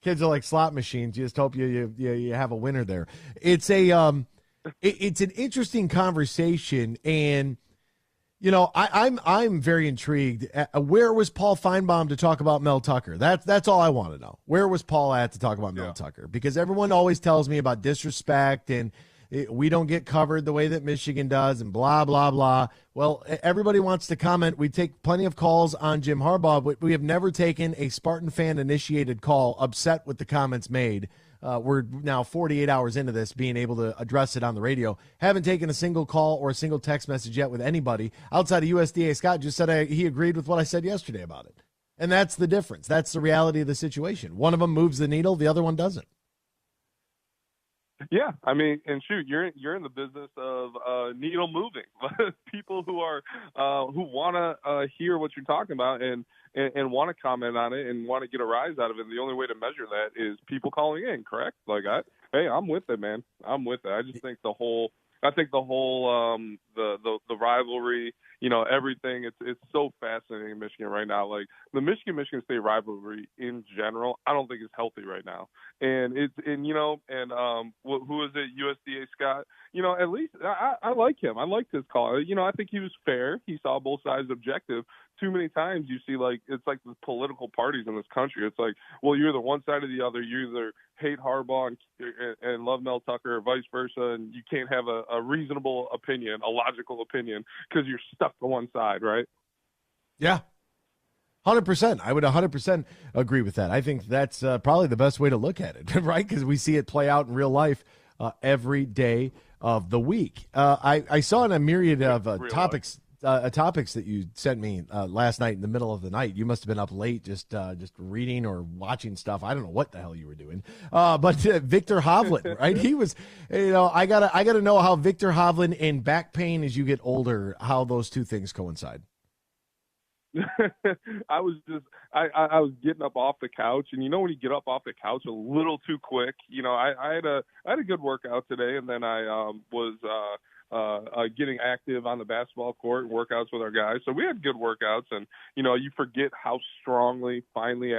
Kids are like slot machines. You just hope you have a winner there. It's it's an interesting conversation, and I'm very intrigued. Where was Paul Feinbaum to talk about Mel Tucker? That's all I want to know. Where was Paul at to talk about Mel Tucker? Because everyone always tells me about disrespect and we don't get covered the way that Michigan does and blah, blah, blah. Well, everybody wants to comment. We take plenty of calls on Jim Harbaugh, but we have never taken a Spartan fan-initiated call upset with the comments made. We're now 48 hours into this, being able to address it on the radio. Haven't taken a single call or a single text message yet with anybody outside of USDA. Scott just said he agreed with what I said yesterday about it. And that's the difference. That's the reality of the situation. One of them moves the needle, the other one doesn't. Yeah, I mean, and shoot, you're in the business of needle moving. People who are who want to hear what you're talking about and want to comment on it and want to get a rise out of it. And the only way to measure that is people calling in. Correct? Like, hey, I'm with it, man. I'm with it. I just think the whole the rivalry, everything. It's so fascinating in Michigan right now. Like the Michigan State rivalry in general, I don't think it's healthy right now. And who is it? USDA Scott. At least I like him. I liked his call. I think he was fair. He saw both sides objective. Too many times you see it's like the political parties in this country. It's like, well, you're the one side or the other. You either hate Harbaugh and love Mel Tucker or vice versa, and you can't have a reasonable opinion, a logical opinion, because you're stuck to one side, right? Yeah. 100%. I would 100% agree with that. I think that's probably the best way to look at it, right? Because we see it play out in real life every day of the week. I saw in a myriad of topics that you sent me last night in the middle of the night. You must have been up late just reading or watching stuff. I don't know what the hell you were doing. But Victor Hovland, right? He was, I gotta know how Victor Hovland and back pain as you get older, how those two things coincide. I was getting up off the couch, and when you get up off the couch a little too quick, I had a good workout today, and then I was getting active on the basketball court and workouts with our guys. So we had good workouts, and you forget how strongly, finely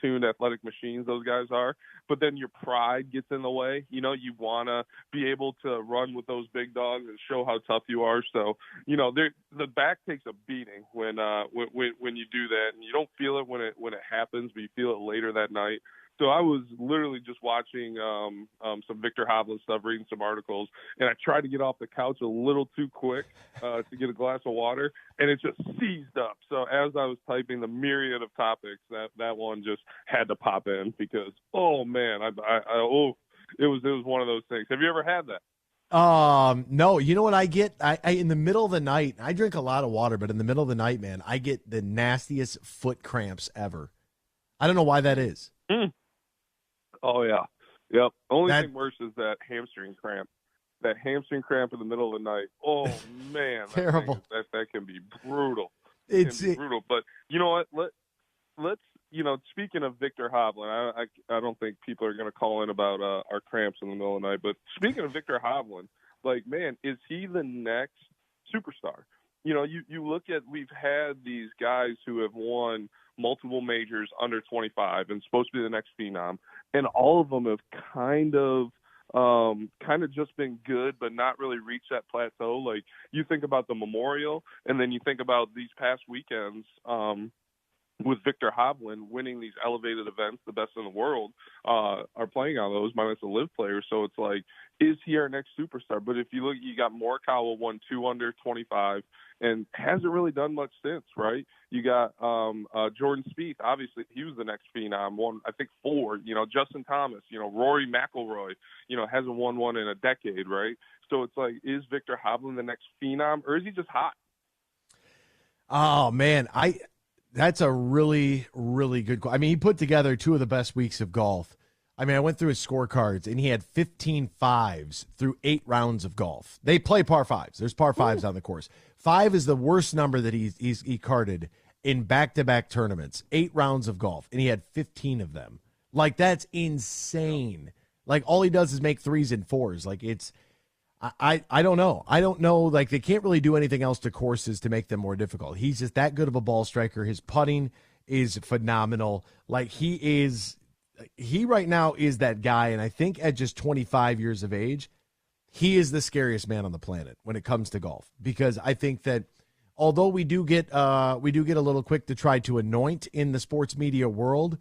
tuned athletic machines those guys are. But then your pride gets in the way. You want to be able to run with those big dogs and show how tough you are. So the back takes a beating when you do that, and you don't feel it when it happens, but you feel it later that night. So I was literally just watching some Victor Hovland stuff, reading some articles, and I tried to get off the couch a little too quick to get a glass of water, and it just seized up. So as I was typing the myriad of topics, that one just had to pop in because, oh man, it was one of those things. Have you ever had that? No, you know what I get? I in the middle of the night, I drink a lot of water, but in the middle of the night, man, I get the nastiest foot cramps ever. I don't know why that is. Oh yeah. Yep. Only thing worse is that hamstring cramp. That hamstring cramp in the middle of the night. Oh man. Terrible. That can be brutal. It's brutal. But you know what? Let's speaking of Victor Hovland, I don't think people are going to call in about our cramps in the middle of the night. But speaking of Victor Hovland, man, is he the next superstar? You look at, we've had these guys who have won multiple majors under 25 and supposed to be the next phenom, and all of them have kind of just been good, but not really reached that plateau. Like you think about the Memorial, and then you think about these past weekends with Victor Hovland winning these elevated events, the best in the world are playing on those, minus the live players. So it's like, is he our next superstar? But if you look, you got Morikawa won 2 under 25 and hasn't really done much since, right? You got Jordan Spieth, obviously he was the next phenom, won I think 4. Justin Thomas, Rory McIlroy, hasn't won one in a decade, right? So it's like, is Victor Hovland the next phenom, or is he just hot? Oh man, that's a really, really good call. I mean, he put together 2 of the best weeks of golf. I mean, I went through his scorecards, and he had 15 fives through 8 rounds of golf. They play par 5s. There's par 5s on the course. 5 is the worst number that he carded in back-to-back tournaments. 8 rounds of golf, and he had 15 of them. Like, that's insane. Like, all he does is make 3s and 4s. Like, it's I don't know. I don't know. Like, they can't really do anything else to courses to make them more difficult. He's just that good of a ball striker. His putting is phenomenal. Like, he right now is that guy, and I think at just 25 years of age, he is the scariest man on the planet when it comes to golf, because I think that although we do get a little quick to try to anoint in the sports media world,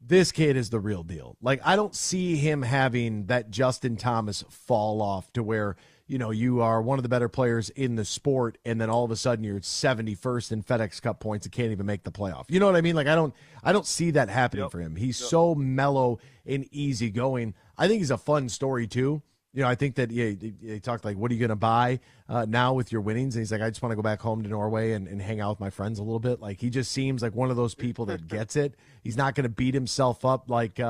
this kid is the real deal. Like, I don't see him having that Justin Thomas fall off to where, you are one of the better players in the sport, and then all of a sudden you're 71st in FedEx Cup points and can't even make the playoff. You know what I mean? Like, I don't see that happening for him. He's so mellow and easygoing. I think he's a fun story too. I think that they talked like, what are you going to buy now with your winnings? And he's like, I just want to go back home to Norway and hang out with my friends a little bit. Like, he just seems like one of those people that gets it. He's not going to beat himself up like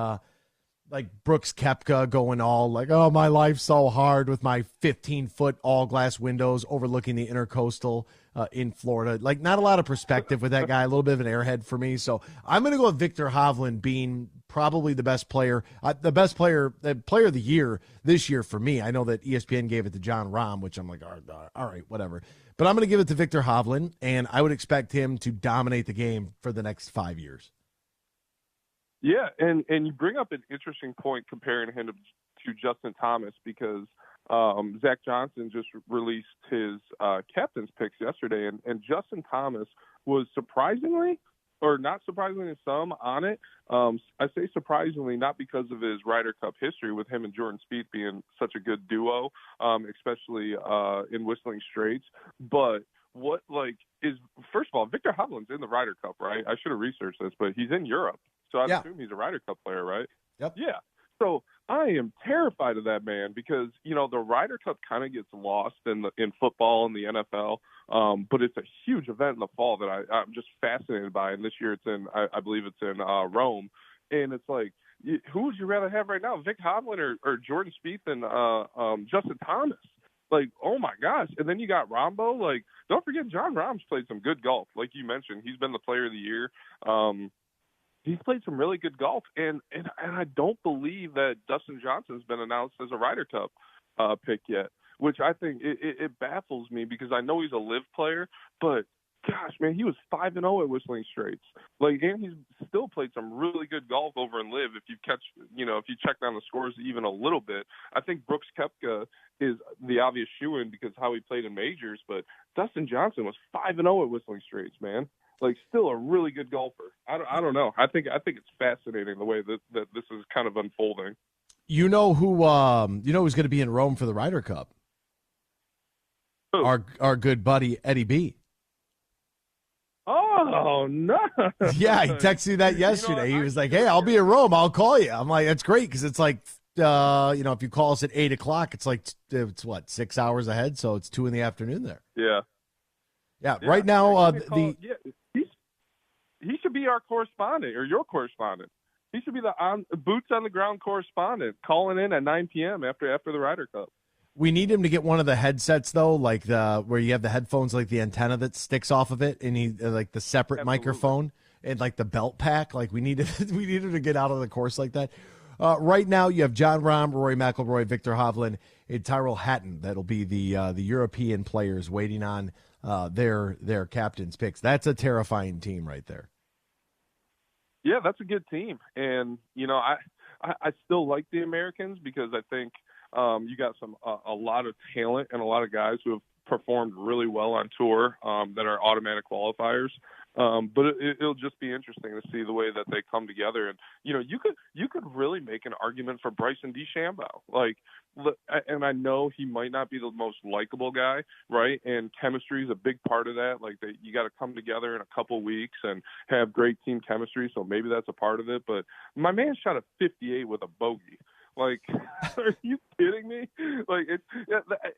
Brooks Koepka going all like, oh, my life's so hard with my 15-foot all glass windows overlooking the Intercoastal in Florida. Like, not a lot of perspective with that guy, a little bit of an airhead for me. So I'm going to go with Victor Hovland being probably the best player, the player of the year this year for me. I know that ESPN gave it to John Rahm, which I'm like, all right, whatever. But I'm going to give it to Victor Hovland, and I would expect him to dominate the game for the next 5 years. Yeah, and you bring up an interesting point comparing him to Justin Thomas, because Zach Johnson just released his captain's picks yesterday, and Justin Thomas was surprisingly, or not surprisingly to some, on it. I say surprisingly not because of his Ryder Cup history with him and Jordan Spieth being such a good duo, especially in Whistling Straits, but what is, first of all, Victor Hovland's in the Ryder Cup, right? I should have researched this, but he's in Europe. So I assume he's a Ryder Cup player, right? Yep. Yeah. So I am terrified of that man because, the Ryder Cup kind of gets lost in football and the NFL, but it's a huge event in the fall that I'm just fascinated by. And this year it's in, I believe it's in Rome. And it's like, who would you rather have right now, Vic Hovland or Jordan Spieth and Justin Thomas? Like, oh my gosh. And then you got Rombo. Like, don't forget John Rahm's played some good golf. Like you mentioned, he's been the player of the year. He's played some really good golf, and I don't believe that Dustin Johnson's been announced as a Ryder Cup pick yet, which I think it baffles me because I know he's a live player, but gosh, man, he was 5-0 at Whistling Straits. Like, and he's still played some really good golf over in live. If you check down the scores even a little bit, I think Brooks Koepka is the obvious shoo-in because how he played in majors, but Dustin Johnson was 5-0 at Whistling Straits, man. Like, still a really good golfer. I don't know. I think it's fascinating the way that this is kind of unfolding. Who's going to be in Rome for the Ryder Cup? Who? Our good buddy Eddie B. Oh no! Yeah, he texted me that yesterday. He was like, "Hey, I'll be in Rome. I'll call you." I'm like, "That's great," because it's like, if you call us at 8:00, it's like it's what 6 hours ahead, so it's 2 p.m. there. Yeah. Right now, he should be our correspondent or your correspondent. He should be the boots on the ground correspondent, calling in at 9 p.m. after the Ryder Cup. We need him to get one of the headsets though, like where you have the headphones, like the antenna that sticks off of it, and he like the separate microphone and like the belt pack. Like we need him to get out of the course like that. Right now, you have John Rahm, Rory McIlroy, Victor Hovland, and Tyrrell Hatton. That'll be the European players waiting on their captain's picks. That's a terrifying team right there. Yeah, that's a good team, and I still like the Americans because I think you got a lot of talent and a lot of guys who have performed really well on tour that are automatic qualifiers. But it'll just be interesting to see the way that they come together. And you could really make an argument for Bryson DeChambeau. Like, and I know he might not be the most likable guy, right? And chemistry is a big part of that. Like, you got to come together in a couple weeks and have great team chemistry. So maybe that's a part of it. But my man shot a 58 with a bogey. Like, are you kidding me? Like,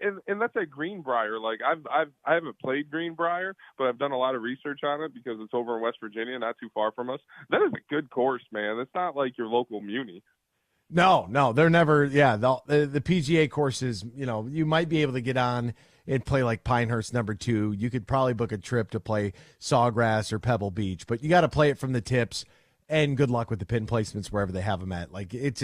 and that's at Greenbrier. Like, I haven't played Greenbrier, but I've done a lot of research on it because it's over in West Virginia, not too far from us. That is a good course, man. It's not like your local Muni. No, they're never. Yeah, the PGA courses. You might be able to get on and play like Pinehurst No. 2. You could probably book a trip to play Sawgrass or Pebble Beach, but you got to play it from the tips. And good luck with the pin placements wherever they have them at. Like, it's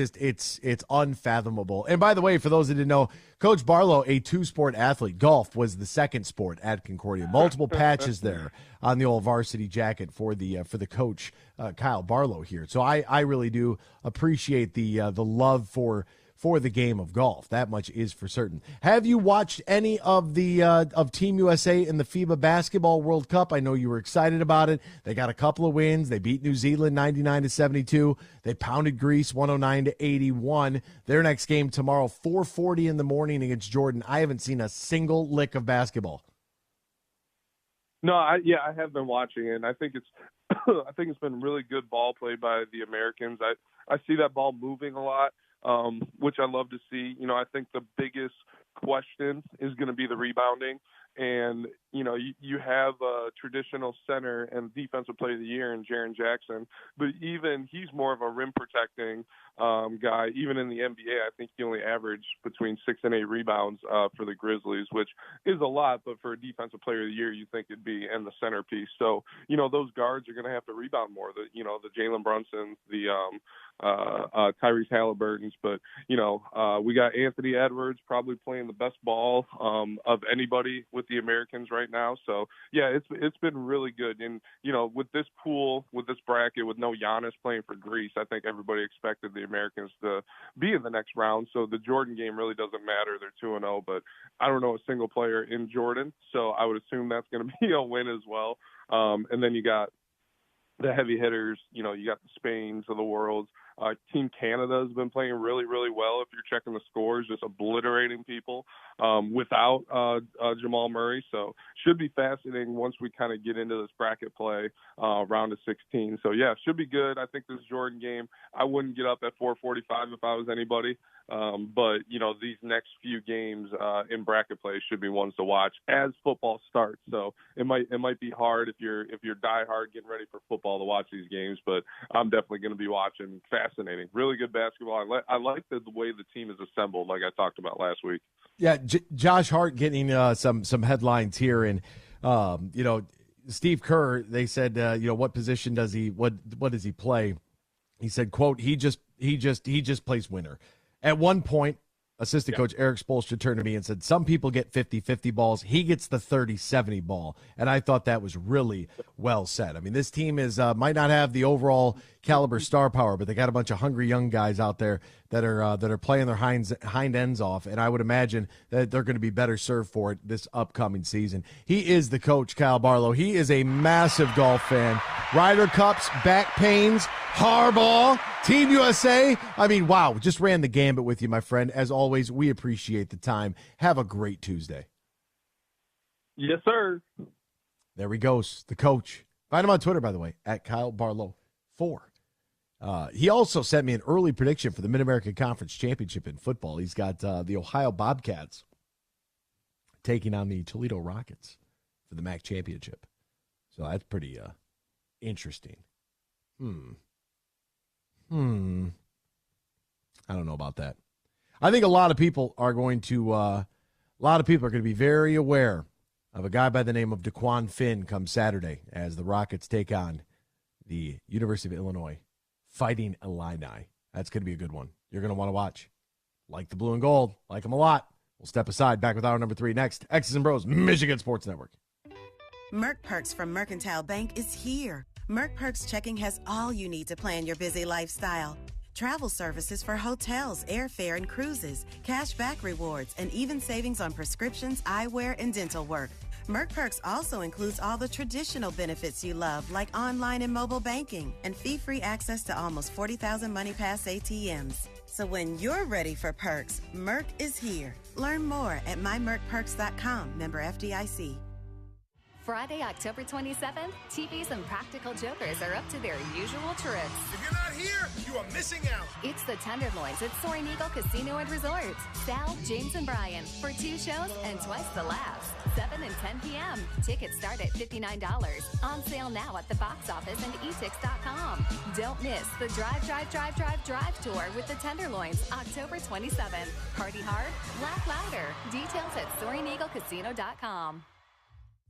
unfathomable. And by the way, for those that didn't know, Coach Barlow, a two-sport athlete, golf was the second sport at Concordia. Multiple patches there on the old varsity jacket for the coach, Kyle Barlow here. So I really do appreciate the love for for the game of golf. That much is for certain. Have you watched any of the of Team USA in the FIBA Basketball World Cup? I know you were excited about it. They got a couple of wins. They beat New Zealand 99-72. They pounded Greece 109-81. Their next game tomorrow, 4:40 in the morning against Jordan. I haven't seen a single lick of basketball. No, I have been watching it, and I think it's been really good ball played by the Americans. I see that ball moving a lot, which I love to see. You know, I think the biggest question is going to be the rebounding. And, you know, you have a traditional center and defensive player of the year in Jaren Jackson, but even he's more of a rim protecting guy. Even in the NBA, I think he only averaged between 6 and 8 rebounds for the Grizzlies, which is a lot, but for a defensive player of the year, you think it'd be in the centerpiece. So, you know, those guards are going to have to rebound more. The Jalen Brunsons, the Tyrese Halliburtons, but, you know, we got Anthony Edwards probably playing the best ball of anybody with the Americans right now. So yeah, it's been really good. And you know, with this pool, with this bracket, with no Giannis playing for Greece, I think everybody expected the Americans to be in the next round. So the Jordan game really doesn't matter. They're 2-0, but I don't know a single player in Jordan, so I would assume that's going to be a win as well. And then you got the heavy hitters. You know, you got the Spains of the world. Team Canada has been playing really, really well. If you're checking the scores, just obliterating people without Jamal Murray. So should be fascinating once we kind of get into this bracket play, round of 16. So yeah, should be good. I think this Jordan game, I wouldn't get up at 4:45 if I was anybody. But you know, these next few games in bracket play should be ones to watch as football starts. So it might be hard if you're diehard getting ready for football to watch these games, but I'm definitely going to be watching. Fascinating, really good basketball. I like the way the team is assembled, like I talked about last week. Yeah, Josh Hart getting some headlines here, and you know, Steve Kerr. They said, you know, what position does he what does he play? He said, "quote He just plays winner." At one point, assistant coach Eric Spoelstra turned to me and said, some people get 50-50 balls. He gets the 30-70 ball. And I thought that was really well said. I mean, this team is might not have the overall caliber star power, but they got a bunch of hungry young guys out there that are playing their hind ends off, and I would imagine that they're going to be better served for it this upcoming season. He is the coach, Kyle Barlow. He is a massive golf fan. Ryder Cups, back pains, Harbaugh, Team USA. I mean, wow, just ran the gambit with you, my friend. As always, we appreciate the time. Have a great Tuesday. Yes, sir. There he goes, the coach. Find him on Twitter, by the way, at Kyle Barlow 4. He also sent me an early prediction for the Mid-American Conference Championship in football. He's got the Ohio Bobcats taking on the Toledo Rockets for the MAC Championship. So that's pretty interesting. I don't know about that. I think a lot of people are going to be very aware of a guy by the name of DeQuan Finn come Saturday as the Rockets take on the University of Illinois Fighting Illini. That's going to be a good one. You're going to want to watch. Like the blue and gold. Like them a lot. We'll step aside. Back with hour number 3 next. X's and Bros, Michigan Sports Network. Merc Perks from Mercantile Bank is here. Merc Perks checking has all you need to plan your busy lifestyle. Travel services for hotels, airfare, and cruises, cash back rewards, and even savings on prescriptions, eyewear, and dental work. Merc Perks also includes all the traditional benefits you love, like online and mobile banking, and fee-free access to almost 40,000 MoneyPass ATMs. So when you're ready for perks, Merc is here. Learn more at mymercperks.com, member FDIC. Friday, October 27th, TVs and Practical Jokers are up to their usual tricks. If you're not here, you are missing out. It's the Tenderloins at Soaring Eagle Casino and Resort. Sal, James, and Brian for 2 shows and twice the laughs. 7 and 10 p.m. Tickets start at $59. On sale now at the box office and etix.com. Don't miss the Drive Tour with the Tenderloins, October 27th. Party hard, laugh louder. Details at SoaringEagleCasino.com.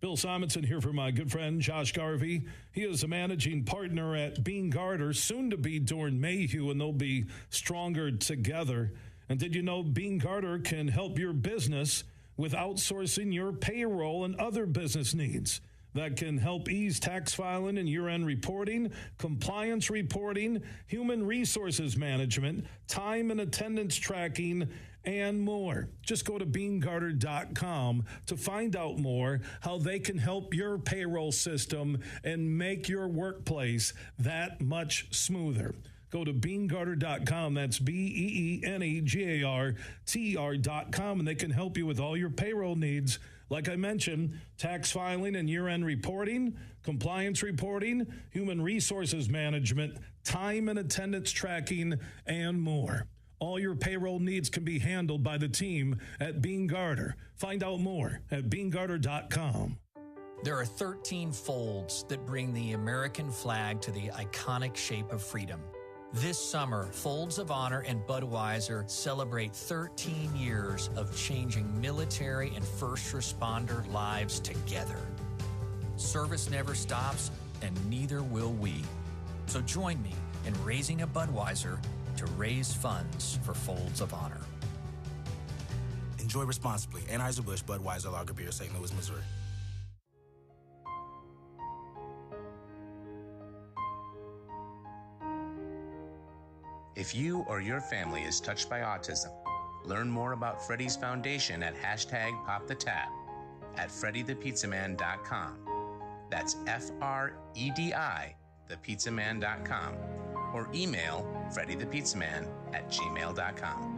Bill Simonson here for my good friend Josh Garvey. He is a managing partner at Bean Garter, soon to be Dorn Mayhew, and they'll be stronger together. And did you know Bean Garter can help your business with outsourcing your payroll and other business needs? that can help ease tax filing and year-end reporting, compliance reporting, human resources management, time and attendance tracking, and more. Just go to BeanGarter.com to find out more how they can help your payroll system and make your workplace that much smoother. Go to BeanGarter.com. That's BeanGarter.com, and they can help you with all your payroll needs. Like I mentioned, tax filing and year-end reporting, compliance reporting, human resources management, time and attendance tracking, and more. All your payroll needs can be handled by the team at BeanGarter. Find out more at BeanGarter.com. There are 13 folds that bring the American flag to the iconic shape of freedom. This summer, Folds of Honor and Budweiser celebrate 13 years of changing military and first responder lives together. Service never stops, and neither will we. So join me in raising a Budweiser to raise funds for Folds of Honor. Enjoy responsibly. Anheuser-Busch Budweiser Lager Beer, St. Louis, Missouri. If you or your family is touched by autism, learn more about Freddy's Foundation at #PopTheTap at freddythepizzaman.com. That's FREDI, thepizzaman.com, or email freddythepizzaman@gmail.com.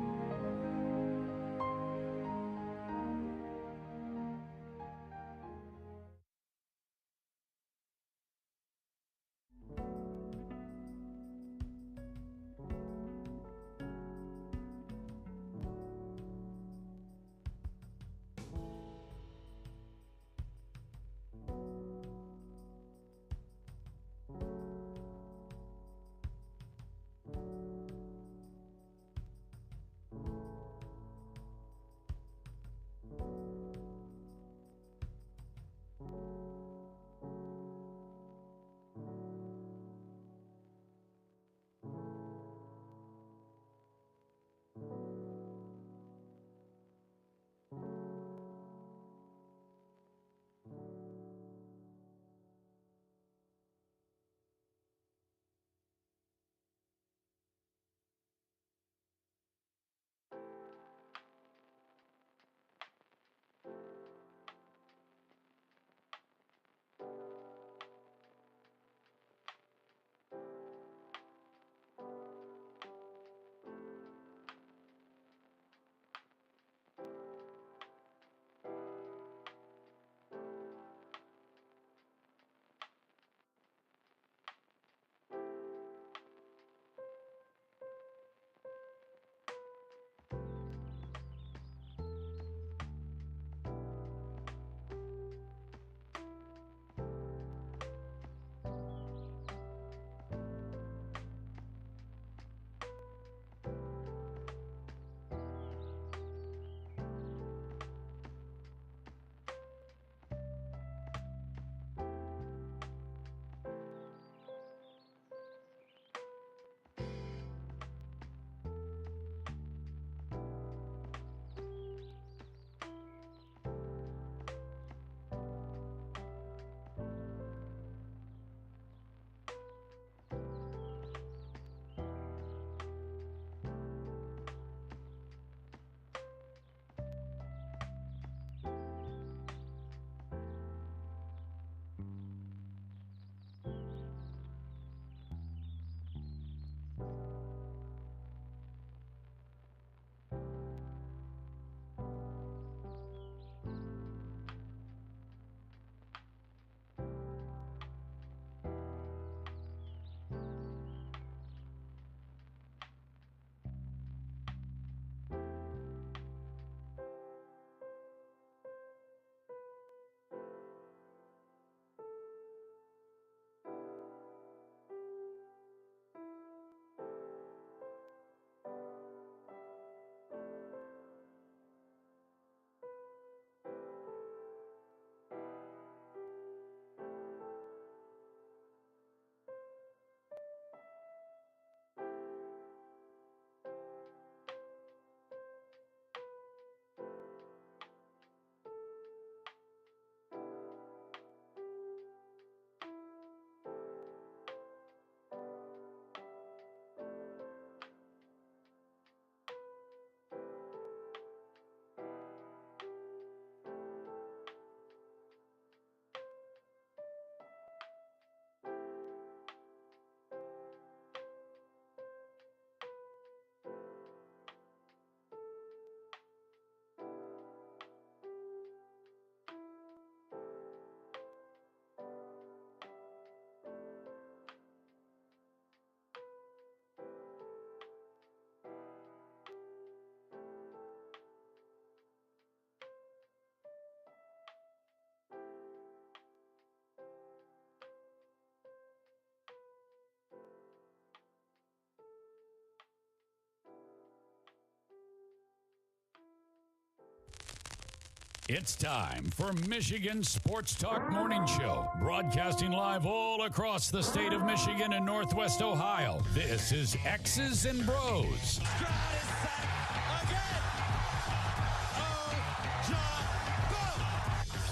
It's time for Michigan Sports Talk Morning Show, broadcasting live all across the state of Michigan and Northwest Ohio. This is X's and Bros.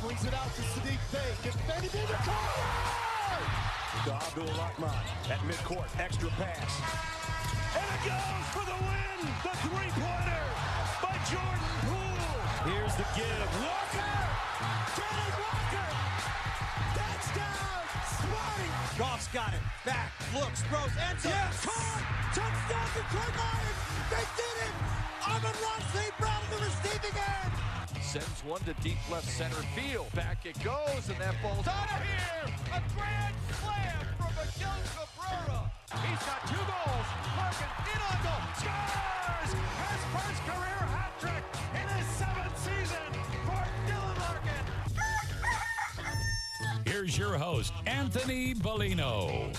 Swings it out to Sadiq Bey. Gets Benny in the car. To Abdul-Rahman at midcourt. Extra pass. And it goes for the win. The three-pointer by Jordan Poole. Here's the give. Walker. Kenneth Walker. Touchdown. Smarty. Goff's got it. Back. Looks. Throws. Ends up. Yes. Caught. Touchdown Detroit Lions. They did it. Amon-Ra St. Brown in the receiving end. Sends one to deep left center field. Back it goes, and that ball's out of here. A grand slam from Miguel Cabrera. He's got 2 goals. Larkin in on goal. Scores! His first career hat trick in his 7th season for Dylan Larkin. Here's your host, Anthony Bellino.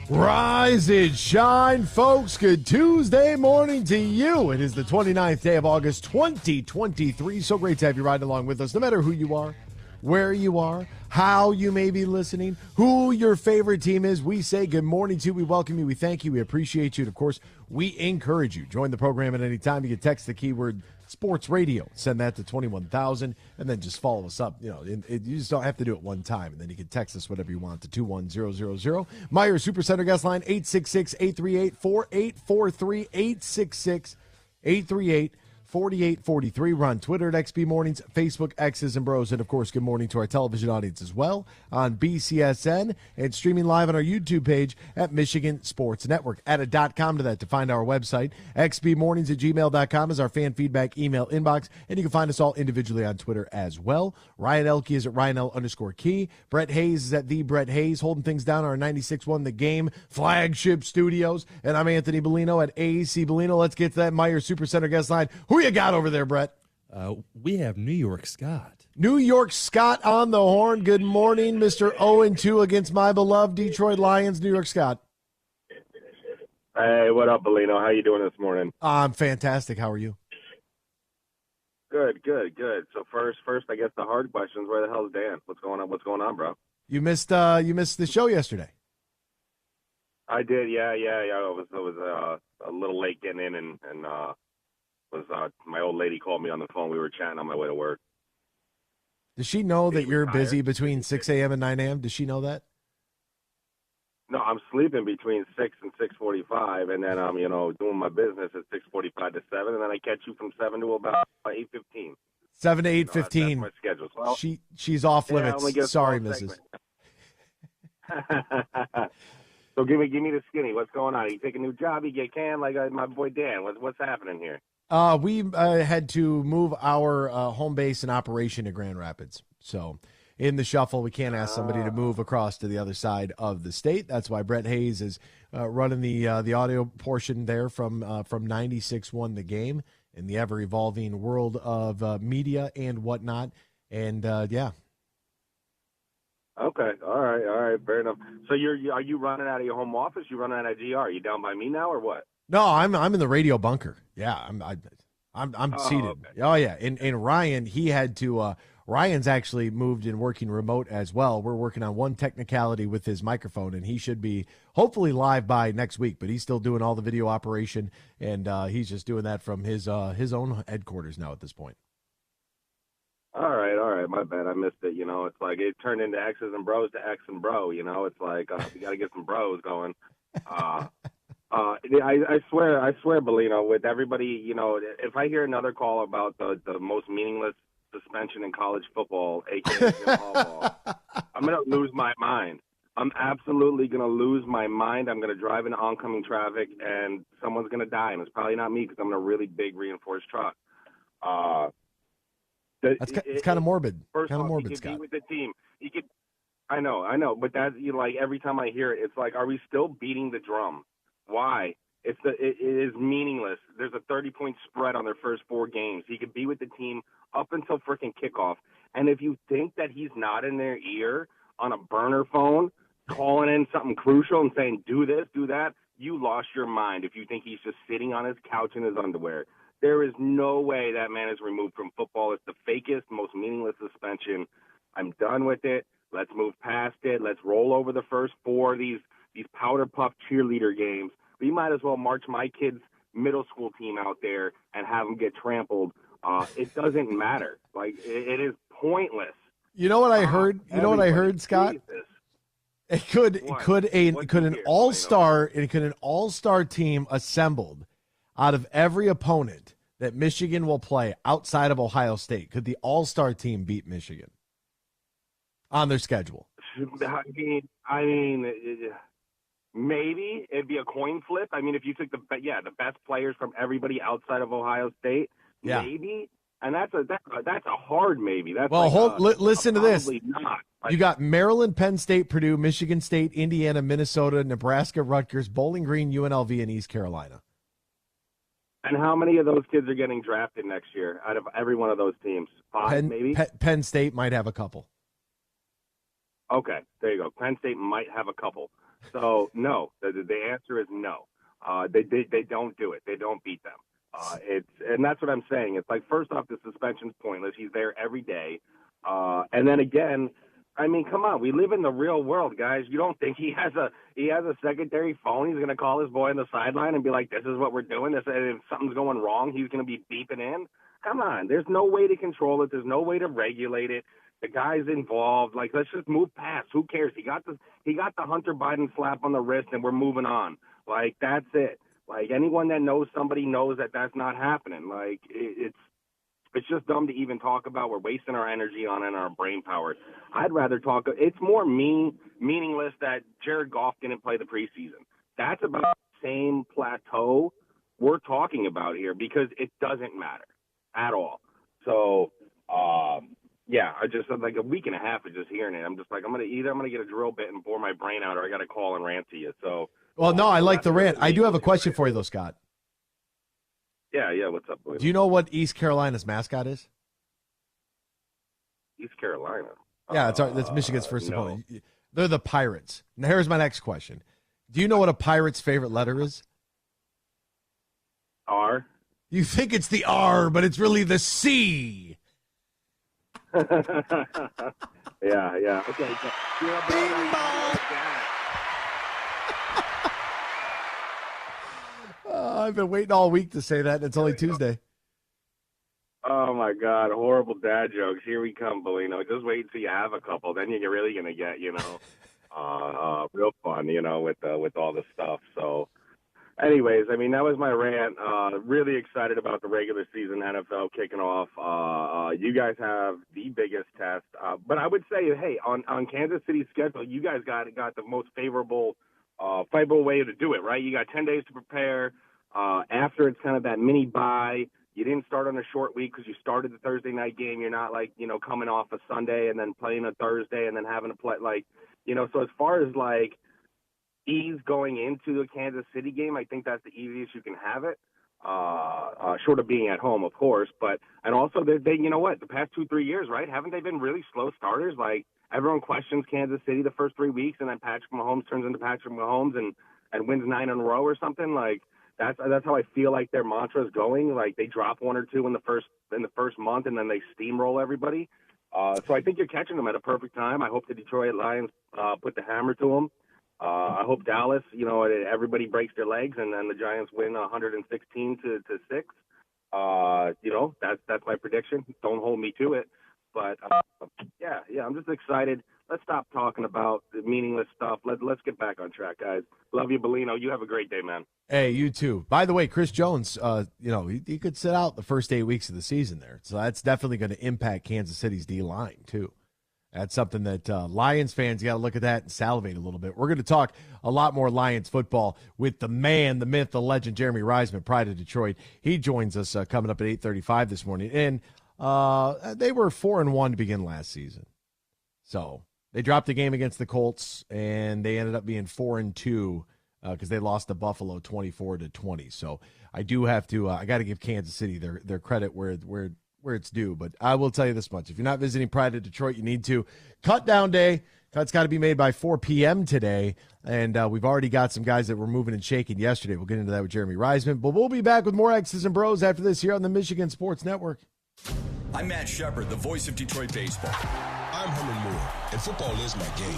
Rise and shine, folks. Good Tuesday morning to you. It is the 29th day of August, 2023. So great to have you riding along with us, no matter who you are, where you are, how you may be listening, who your favorite team is. We say good morning to you. We welcome you. We thank you. We appreciate you. And, of course, we encourage you. Join the program at any time. You can text the keyword sports radio. Send that to 21,000, and then just follow us up. You know, you just don't have to do it one time, and then you can text us whatever you want to 21000. Meyer Supercenter guest line 866-838-4843, 866-838-4843. We're on Twitter at XB Mornings, Facebook, X's and Bros, and of course, good morning to our television audience as well on BCSN and streaming live on our YouTube page at Michigan Sports Network. Add a .com to that to find our website. xbmornings@gmail.com is our fan feedback email inbox, and you can find us all individually on Twitter as well. Ryan Elke is at RyanL_Key. Brett Hayes is at the Brett Hayes, holding things down our 96.1 The Game flagship studios, and I'm Anthony Bellino at AAC Bellino. Let's get to that Meyer Supercenter guest line. Who you got over there, Brett? We have New York Scott. New York Scott on the horn. Good morning, Mr. 0-2 against my beloved Detroit Lions. New York Scott. Hey, what up, Bellino? How you doing this morning? I'm fantastic. How are you? Good. So first, I guess the hard questions. Where the hell is Dan? What's going on, bro? You missed the show yesterday. I did. Yeah. I was a little late getting in, and my old lady called me on the phone. We were chatting on my way to work. Does she know that you're busy between 6 a.m. and 9 a.m.? Does she know that? No, I'm sleeping between 6 and 6:45, and then I'm, doing my business at 6:45 to 7, and then I catch you from 7 to about 8:15. 7 to 8:15. That's my schedule. Well, she's off limits. Sorry, Mrs. So give me the skinny. What's going on? You take a new job? You get canned like my boy Dan. What's happening here? We had to move our home base and operation to Grand Rapids. So in the shuffle, we can't ask somebody to move across to the other side of the state. That's why Brett Hayes is running the audio portion there from 96.1 The Game in the ever-evolving world of media and whatnot. And, yeah. Okay. All right. Fair enough. So are you running out of your home office? You running out of GR? Are you down by me now or what? No, I'm in the radio bunker. Yeah, I'm seated. Okay. Oh yeah, and Ryan, he had to. Ryan's actually moved and working remote as well. We're working on one technicality with his microphone, and he should be hopefully live by next week. But he's still doing all the video operation, and he's just doing that from his own headquarters now at this point. All right. My bad. I missed it. It's like it turned into X's and Bros to X and Bro. It's like we got to get some bros going. I swear, Bellino, with everybody, if I hear another call about the most meaningless suspension in college football, a.k.a. Jim Harbaugh, I'm going to lose my mind. I'm absolutely going to lose my mind. I'm going to drive into oncoming traffic, and someone's going to die, and it's probably not me because I'm in a really big reinforced truck. It's kind of morbid. First kind of off, morbid, he could Scott. be with the team. He could. I know, but that's like every time I hear it, it's like, are we still beating the drum? Why? It is meaningless. There's a 30-point spread on their first 4 games. He could be with the team up until freaking kickoff. And if you think that he's not in their ear on a burner phone, calling in something crucial and saying, do this, do that, you lost your mind if you think he's just sitting on his couch in his underwear. There is no way that man is removed from football. It's the fakest, most meaningless suspension. I'm done with it. Let's move past it. Let's roll over the first 4 of these powder puff cheerleader games. We might as well march my kid's middle school team out there and have them get trampled. It doesn't matter. Like, it is pointless. You know what I heard? You know what I heard, Scott? Jesus. Could an all-star team assembled out of every opponent that Michigan will play outside of Ohio State, could the all-star team beat Michigan on their schedule? I mean, maybe it'd be a coin flip. I mean, if you took the best players from everybody outside of Ohio State, maybe. And that's a hard maybe. That's listen to this. Not. You got Maryland, Penn State, Purdue, Michigan State, Indiana, Minnesota, Nebraska, Rutgers, Bowling Green, UNLV, and East Carolina. And how many of those kids are getting drafted next year out of every one of those teams? 5, maybe? Penn State might have a couple. Okay, there you go. Penn State might have a couple. So, no. The answer is no. They don't do it. They don't beat them. And that's what I'm saying. It's like, first off, the suspension's pointless. He's there every day. And then again, I mean, come on, we live in the real world, guys. You don't think he has a secondary phone? He's going to call his boy on the sideline and be like, "This is what we're doing." This, and if something's going wrong, he's going to be beeping in. Come on, there's no way to control it. There's no way to regulate it. The guy's involved. Like, let's just move past. Who cares? He got the Hunter Biden slap on the wrist, and we're moving on. Like, that's it. Like, anyone that knows somebody knows that that's not happening. Like, it's just dumb to even talk about. We're wasting our energy on it and our brain power. I'd rather talk. It's more meaningless that Jared Goff didn't play the preseason. That's about the same plateau we're talking about here, because it doesn't matter at all. So, yeah, I just like a week and a half of just hearing it. I'm just like, I'm gonna get a drill bit and bore my brain out, or I got to call and rant to you. So, well, no, I like the rant. I do have a question for you, though, Scott. Yeah, what's up, boys? Do you know what East Carolina's mascot is? East Carolina? Yeah, that's Michigan's first no. opponent. They're the Pirates. Now, here's my next question. Do you know what a Pirate's favorite letter is? R. You think it's the R, but it's really the C. Yeah. Okay. Bing bong. I've been waiting all week to say that, and it's only Tuesday. Oh, my God. Horrible dad jokes. Here we come, Bellino. Just wait until you have a couple. Then you're really going to get, real fun, with all this stuff. So, anyways, I mean, that was my rant. Really excited about the regular season NFL kicking off. You guys have the biggest test. But I would say, hey, on Kansas City's schedule, you guys got the most favorable way to do it, right? You got 10 days to prepare. After it's kind of that mini bye, you didn't start on a short week because you started the Thursday night game. You're not like, coming off a Sunday and then playing a Thursday and then having to play so as far as like ease going into the Kansas City game, I think that's the easiest you can have it. Short of being at home, of course, and also they you know what, the past 2-3 years, right? Haven't they been really slow starters? Like, everyone questions Kansas City the first 3 weeks, and then Patrick Mahomes turns into Patrick Mahomes and wins 9 in a row or something. Like, that's how I feel like their mantra is going. Like, they drop 1 or 2 in the first month, and then they steamroll everybody. So I think you're catching them at a perfect time. I hope the Detroit Lions put the hammer to them. I hope Dallas, everybody breaks their legs, and then the Giants win 116 to 6. That's my prediction. Don't hold me to it. But, yeah, I'm just excited. Let's stop talking about the meaningless stuff. Let's get back on track, guys. Love you, Bellino. You have a great day, man. Hey, you too. By the way, Chris Jones, he could sit out the first 8 weeks of the season there. So that's definitely going to impact Kansas City's D-line, too. That's something that Lions fans got to look at that and salivate a little bit. We're going to talk a lot more Lions football with the man, the myth, the legend, Jeremy Reisman, Pride of Detroit. He joins us coming up at 8:35 this morning. And they were 4-1 to begin last season. So they dropped a game against the Colts, and they ended up being 4-2 because they lost to Buffalo 24-20. So I do have to I got to give Kansas City their credit where it's due. But I will tell you this much. If you're not visiting Pride of Detroit, you need to. Cut Down Day, That's got to be made by 4 p.m. today, and we've already got some guys that were moving and shaking yesterday. We'll get into that with Jeremy Reisman, but we'll be back with more X's and Bros after this here on the Michigan Sports Network. I'm Matt Shepard, the voice of Detroit baseball. I'm Herman Moore, and football is my game.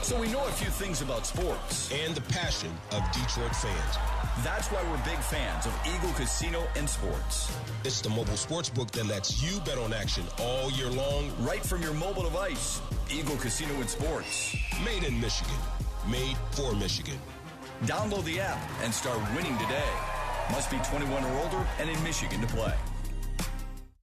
So we know a few things about sports. And the passion of Detroit fans. That's why we're big fans of Eagle Casino and Sports. It's the mobile sports book that lets you bet on action all year long. Right from your mobile device. Eagle Casino and Sports. Made in Michigan. Made for Michigan. Download the app and start winning today. Must be 21 or older and in Michigan to play.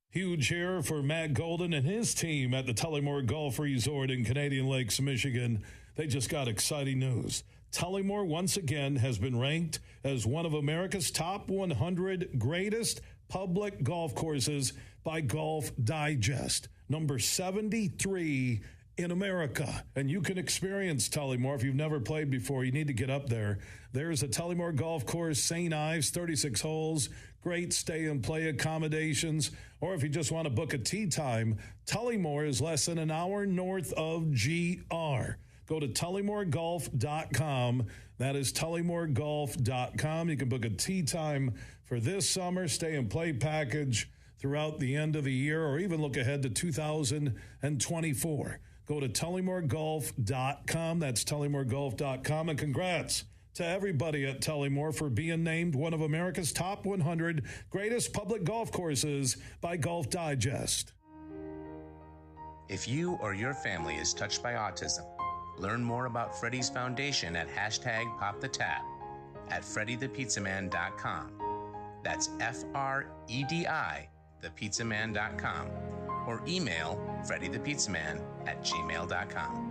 Huge here for Matt Golden and his team at the Tullymore Golf Resort in Canadian Lakes, Michigan. They just got exciting news. Tullymore, once again, has been ranked as one of America's top 100 greatest public golf courses by Golf Digest. Number 73 in America. And you can experience Tullymore. If you've never played before, you need to get up there. There's a Tullymore Golf Course, St. Ives, 36 holes, great stay and play accommodations. Or if you just want to book a tee time, Tullymore is less than an hour north of GR. Go to tullymoregolf.com. That is tullymoregolf.com. You can book a tee time for this summer, stay and play package throughout the end of the year, or even look ahead to 2024. Go to tullymoregolf.com. That's tullymoregolf.com. And congrats to everybody at Tullymore for being named one of America's top 100 greatest public golf courses by Golf Digest. If you or your family is touched by autism, learn more about Freddy's Foundation at #PopTheTap at freddythepizzaman.com. That's FREDI, thepizzaman.com, or email freddythepizzaman@gmail.com.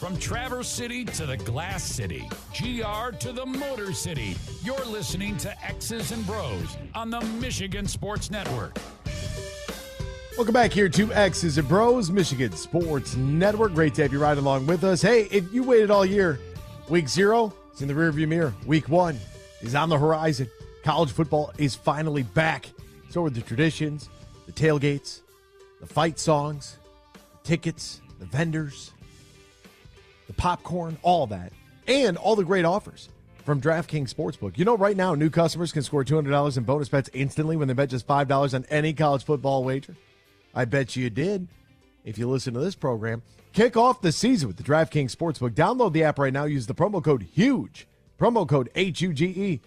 From Traverse City to the Glass City, GR to the Motor City, you're listening to X's and Bros on the Michigan Sports Network. Welcome back here to X's and Bros, Michigan Sports Network. Great to have you ride along with us. Hey, if you waited all year, week 0 is in the rearview mirror. Week 1 is on the horizon. College football is finally back. So are the traditions, the tailgates, the fight songs, the tickets, the vendors, the popcorn, all that, and all the great offers from DraftKings Sportsbook. You know, right now, new customers can score $200 in bonus bets instantly when they bet just $5 on any college football wager. I bet you did if you listen to this program. Kick off the season with the DraftKings Sportsbook. Download the app right now. Use the promo code HUGE. Promo code HUGE.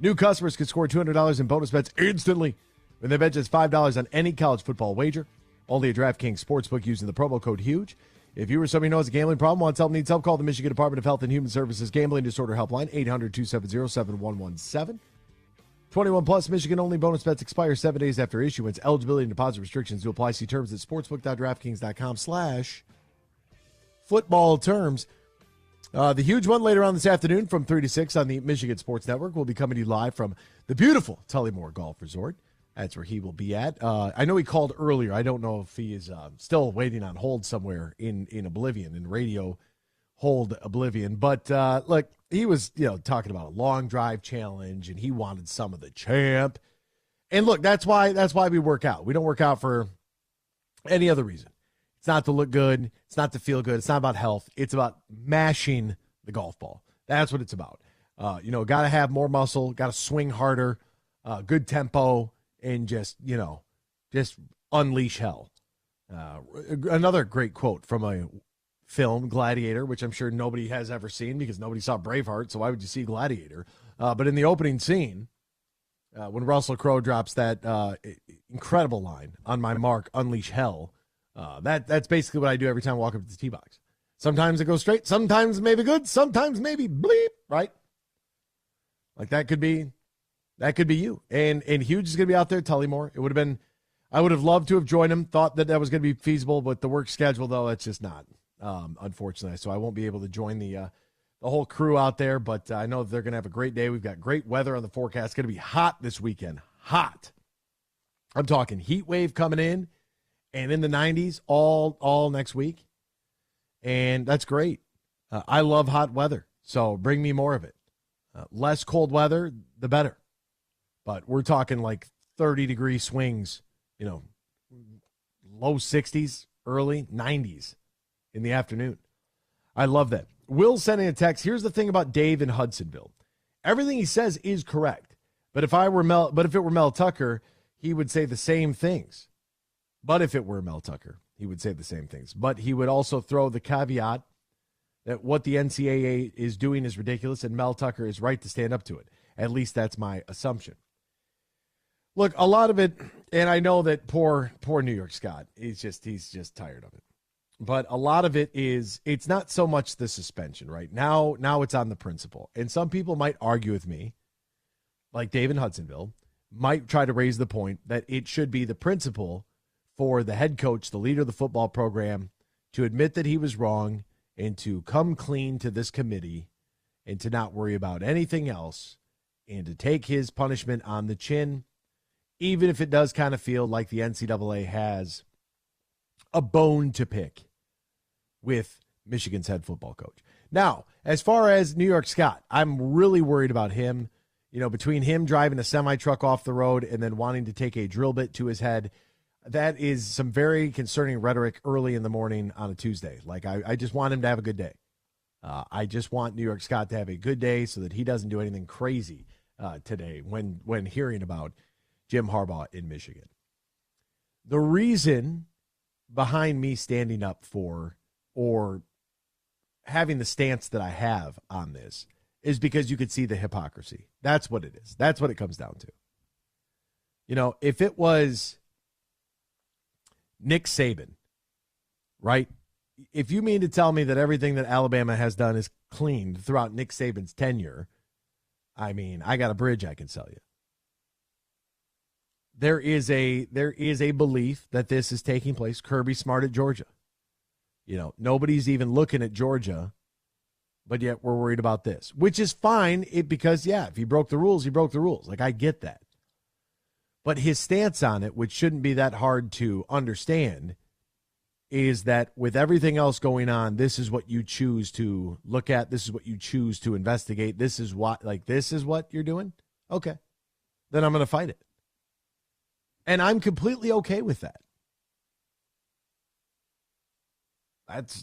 New customers can score $200 in bonus bets instantly when they bet just $5 on any college football wager. Only at DraftKings Sportsbook using the promo code HUGE. If you or somebody knows a gambling problem, wants help, needs help, call the Michigan Department of Health and Human Services Gambling Disorder Helpline, 800-270-7117. 21 plus, Michigan only. Bonus bets expire 7 days after issuance. Eligibility and deposit restrictions do apply. See terms at sportsbook.draftkings.com/football terms. The huge one later on this afternoon from 3 to 6 on the Michigan Sports Network will be coming to you live from the beautiful Tullymore Golf Resort. That's where he will be at. I know he called earlier. I don't know if he is still waiting on hold somewhere in oblivion, in radio hold oblivion. But look, he was talking about a long drive challenge, and he wanted some of the champ. And look, that's why we work out. We don't work out for any other reason. It's not to look good. It's not to feel good. It's not about health. It's about mashing the golf ball. That's what it's about. Got to have more muscle. Got to swing harder. Good tempo. And just unleash hell. Another great quote from a film, Gladiator, which I'm sure nobody has ever seen because nobody saw Braveheart, so why would you see Gladiator? But in the opening scene, when Russell Crowe drops that incredible line, "On my mark, unleash hell," that's basically what I do every time I walk up to the tee box. Sometimes it goes straight, sometimes maybe good, sometimes maybe bleep, right? Like that could be you. And Huge is going to be out there, Tullymore. I would have loved to have joined him, thought that was going to be feasible, but the work schedule, though, it's just not, unfortunately. So I won't be able to join the whole crew out there, but I know they're going to have a great day. We've got great weather on the forecast. It's going to be hot this weekend. Hot. I'm talking heat wave coming in and in the 90s all next week. And that's great. I love hot weather, so bring me more of it. Less cold weather, the better. But we're talking like 30-degree swings, low 60s, early 90s in the afternoon. I love that. Will sending a text. Here's the thing about Dave in Hudsonville. Everything he says is correct. But if it were Mel Tucker, he would say the same things. But he would also throw the caveat that what the NCAA is doing is ridiculous and Mel Tucker is right to stand up to it. At least that's my assumption. Look, a lot of it, and I know that poor New York Scott, he's just tired of it. But a lot of it is, it's not so much the suspension, right? Now it's on the principal. And some people might argue with me, like Dave in Hudsonville, might try to raise the point that it should be the principal for the head coach, the leader of the football program, to admit that he was wrong and to come clean to this committee and to not worry about anything else and to take his punishment on the chin, even if it does kind of feel like the NCAA has a bone to pick with Michigan's head football coach. Now, as far as New York Scott, I'm really worried about him. Between him driving a semi-truck off the road and then wanting to take a drill bit to his head, that is some very concerning rhetoric early in the morning on a Tuesday. Like, I just want him to have a good day. I just want New York Scott to have a good day so that he doesn't do anything crazy today when hearing about Jim Harbaugh in Michigan. The reason behind me standing up for or having the stance that I have on this is because you could see the hypocrisy. That's what it is. That's what it comes down to. If it was Nick Saban, right? If you mean to tell me that everything that Alabama has done is clean throughout Nick Saban's tenure, I mean, I got a bridge I can sell you. There is a belief that this is taking place. Kirby Smart at Georgia. Nobody's even looking at Georgia, but yet we're worried about this, which is fine because, if he broke the rules, he broke the rules. Like, I get that. But his stance on it, which shouldn't be that hard to understand, is that with everything else going on, this is what you choose to look at. This is what you choose to investigate. This is what you're doing? Okay. Then I'm going to fight it. And I'm completely okay with that.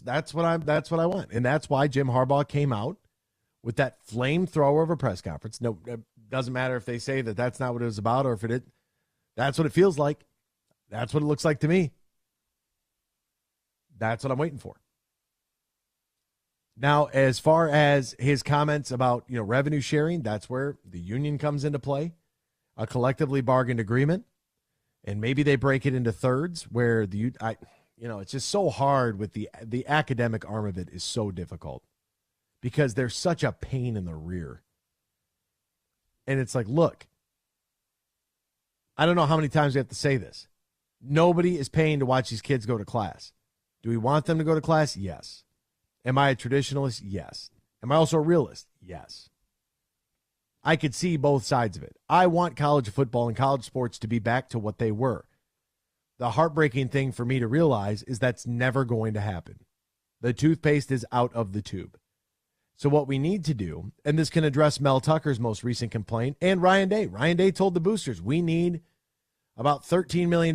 That's what I want. And that's why Jim Harbaugh came out with that flamethrower of a press conference. No, it doesn't matter if they say that that's not what it was about or if it that's what it feels like. That's what it looks like to me. That's what I'm waiting for. Now, as far as his comments about, revenue sharing, that's where the union comes into play, a collectively bargained agreement. And maybe they break it into thirds where it's just so hard with the academic arm of it is so difficult because there's such a pain in the rear. And it's like, look, I don't know how many times we have to say this. Nobody is paying to watch these kids go to class. Do we want them to go to class? Yes. Am I a traditionalist? Yes. Am I also a realist? Yes. I could see both sides of it. I want college football and college sports to be back to what they were. The heartbreaking thing for me to realize is that's never going to happen. The toothpaste is out of the tube. So what we need to do, and this can address Mel Tucker's most recent complaint and Ryan Day. Ryan Day told the boosters, we need about $13 million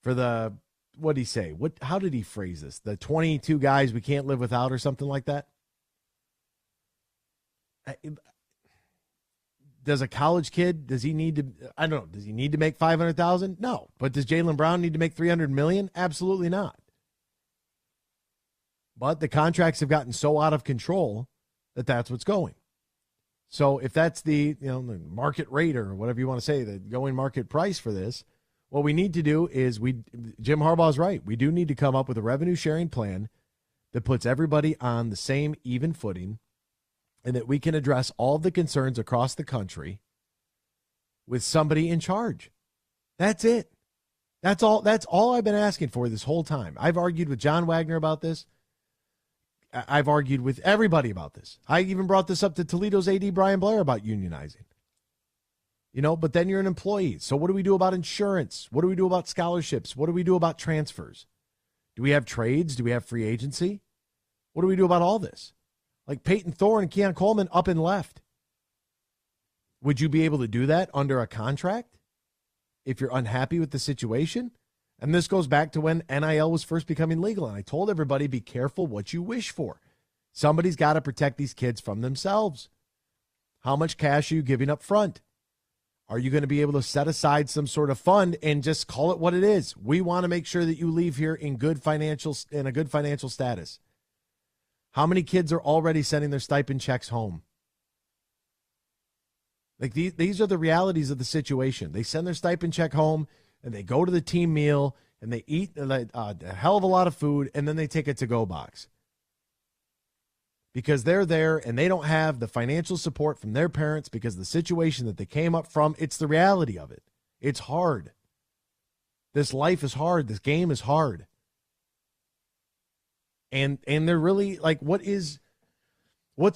for the, what did he say? How did he phrase this? The 22 guys we can't live without or something like that? Does a college kid, does he need to, I don't know, does he need to make $500,000? No. But does Jaylen Brown need to make $300 million? Absolutely not. But the contracts have gotten so out of control that that's what's going. So if that's the, the market rate or whatever you want to say, the going market price for this, what we need to do is Jim Harbaugh's right. We do need to come up with a revenue sharing plan that puts everybody on the same even footing and that we can address all the concerns across the country with somebody in charge. That's it. That's all I've been asking for this whole time. I've argued with John Wagner about this. I've argued with everybody about this. I even brought this up to Toledo's AD Brian Blair about unionizing. But then you're an employee. So what do we do about insurance? What do we do about scholarships? What do we do about transfers? Do we have trades? Do we have free agency? What do we do about all this? Like Peyton Thorne and Keon Coleman up and left. Would you be able to do that under a contract if you're unhappy with the situation? And this goes back to when NIL was first becoming legal. And I told everybody, be careful what you wish for. Somebody's got to protect these kids from themselves. How much cash are you giving up front? Are you going to be able to set aside some sort of fund and just call it what it is? We want to make sure that you leave here in a good financial status. How many kids are already sending their stipend checks home? Like these are the realities of the situation. They send their stipend check home and they go to the team meal and they eat a hell of a lot of food and then they take a to-go box. Because they're there and they don't have the financial support from their parents because of the situation that they came up from. It's the reality of it. It's hard. This life is hard. This game is hard. And they're really like, what's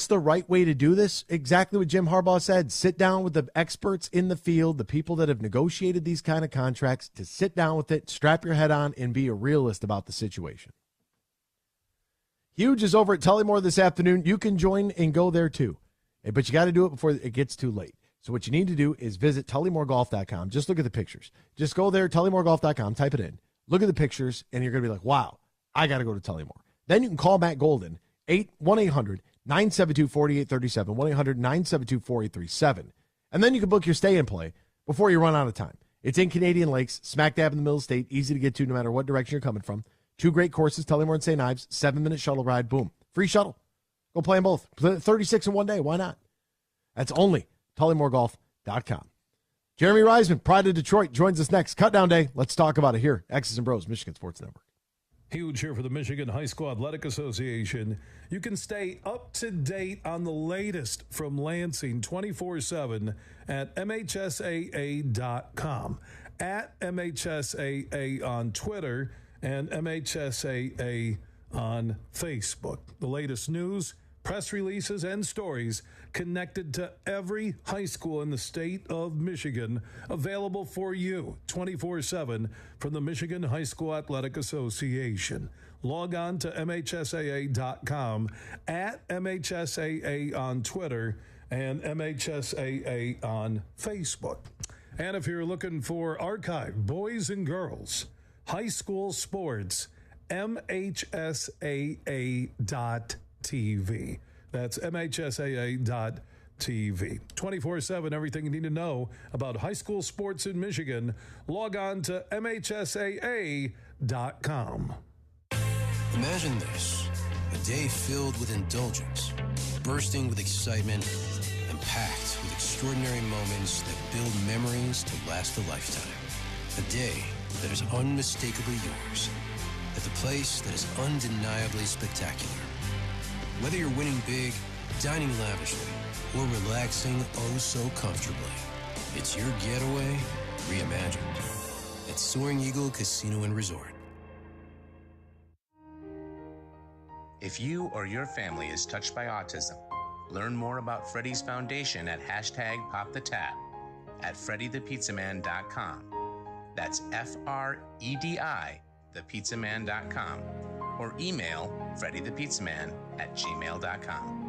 the right way to do this? Exactly what Jim Harbaugh said. Sit down with the experts in the field, the people that have negotiated these kind of contracts, to sit down with it, strap your head on, and be a realist about the situation. Huge is over at Tullymore this afternoon. You can join and go there too. But you got to do it before it gets too late. So what you need to do is visit TullymoreGolf.com. Just look at the pictures. Just go there, TullymoreGolf.com, type it in. Look at the pictures, and you're going to be like, wow, I got to go to Tullymore. Then you can call Matt Golden, 1-800-972-4837, 1-800-972-4837. And then you can book your stay and play before you run out of time. It's in Canadian Lakes, smack dab in the middle of the state, easy to get to no matter what direction you're coming from. 2 great courses, Tullymore and St. Ives, 7-minute shuttle ride, boom. Free shuttle. Go play them both. 36 in one day, why not? That's only TullymoreGolf.com. Jeremy Reisman, Pride of Detroit, joins us next. Cutdown Day. Let's talk about it here. X's and Bros, Michigan Sports Network. Huge here for the Michigan High School Athletic Association. You can stay up to date on the latest from Lansing 24/7 at MHSAA.com. At MHSAA on Twitter and MHSAA on Facebook. The latest news, press releases, and stories connected to every high school in the state of Michigan, available for you 24/7 from the Michigan High School Athletic Association. Log on to MHSAA.com, at MHSAA on Twitter, and MHSAA on Facebook. And if you're looking for archived boys and girls high school sports, MHSAA.TV. That's MHSAA.TV. 24/7, everything you need to know about high school sports in Michigan. Log on to MHSAA.com. Imagine this, a day filled with indulgence, bursting with excitement, and packed with extraordinary moments that build memories to last a lifetime. A day that is unmistakably yours, at the place that is undeniably spectacular. Whether you're winning big, dining lavishly, or relaxing oh so comfortably, it's your getaway reimagined at Soaring Eagle Casino and Resort. If you or your family is touched by autism, learn more about Freddy's Foundation at #PopTheTap at freddythepizzaman.com. That's FREDI, thepizzaman.com, or email freddythepizzaman@gmail.com.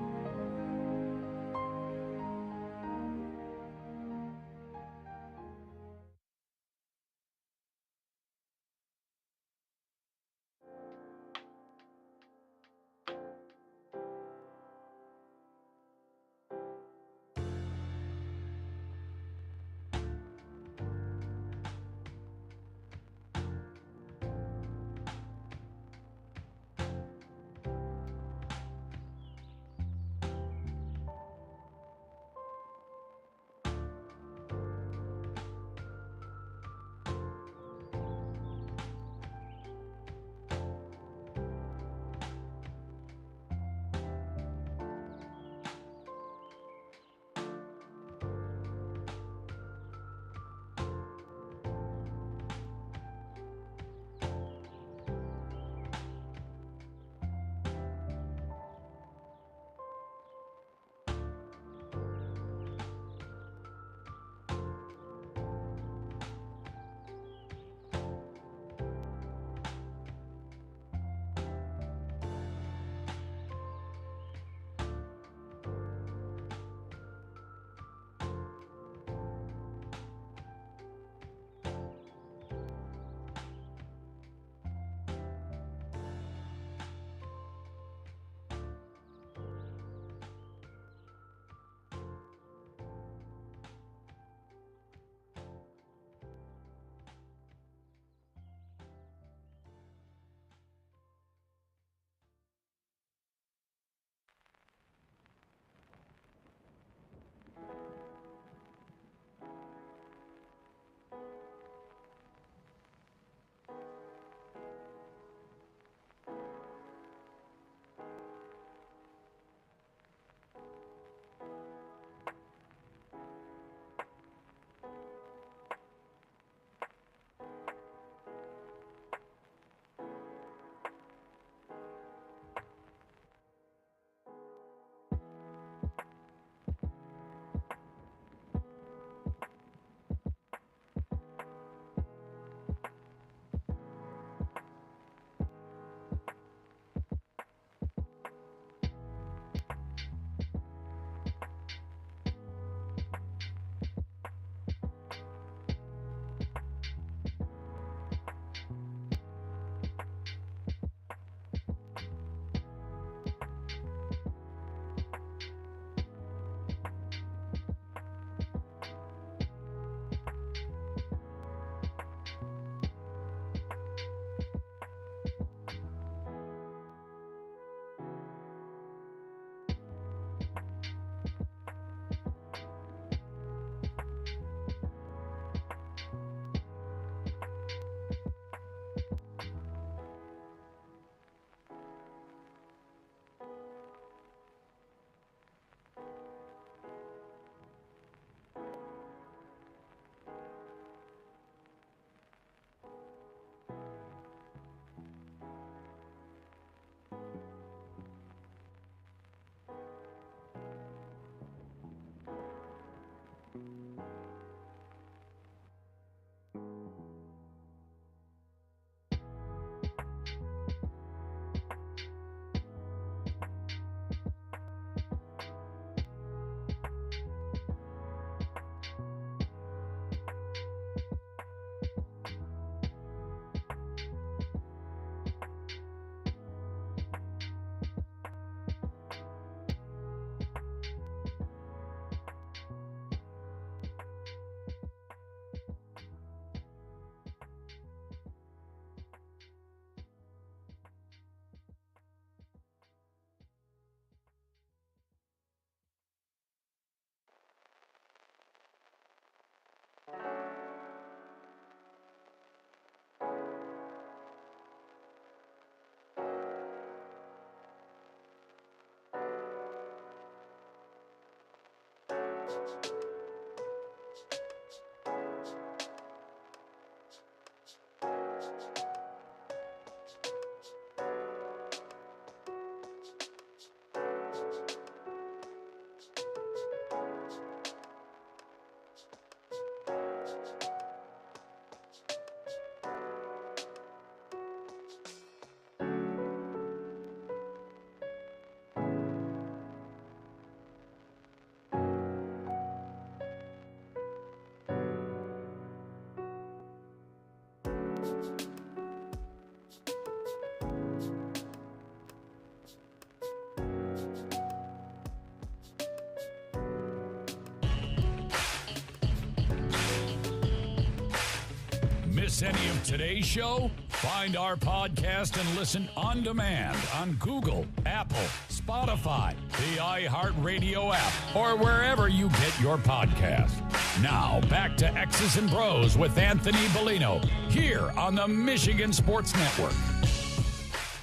Miss any of today's show? Find our podcast and listen on demand on Google, Apple, Spotify, the iHeartRadio app, or wherever you get your podcast. Now, back to X's and Bros with Anthony Bellino, here on the Michigan Sports Network.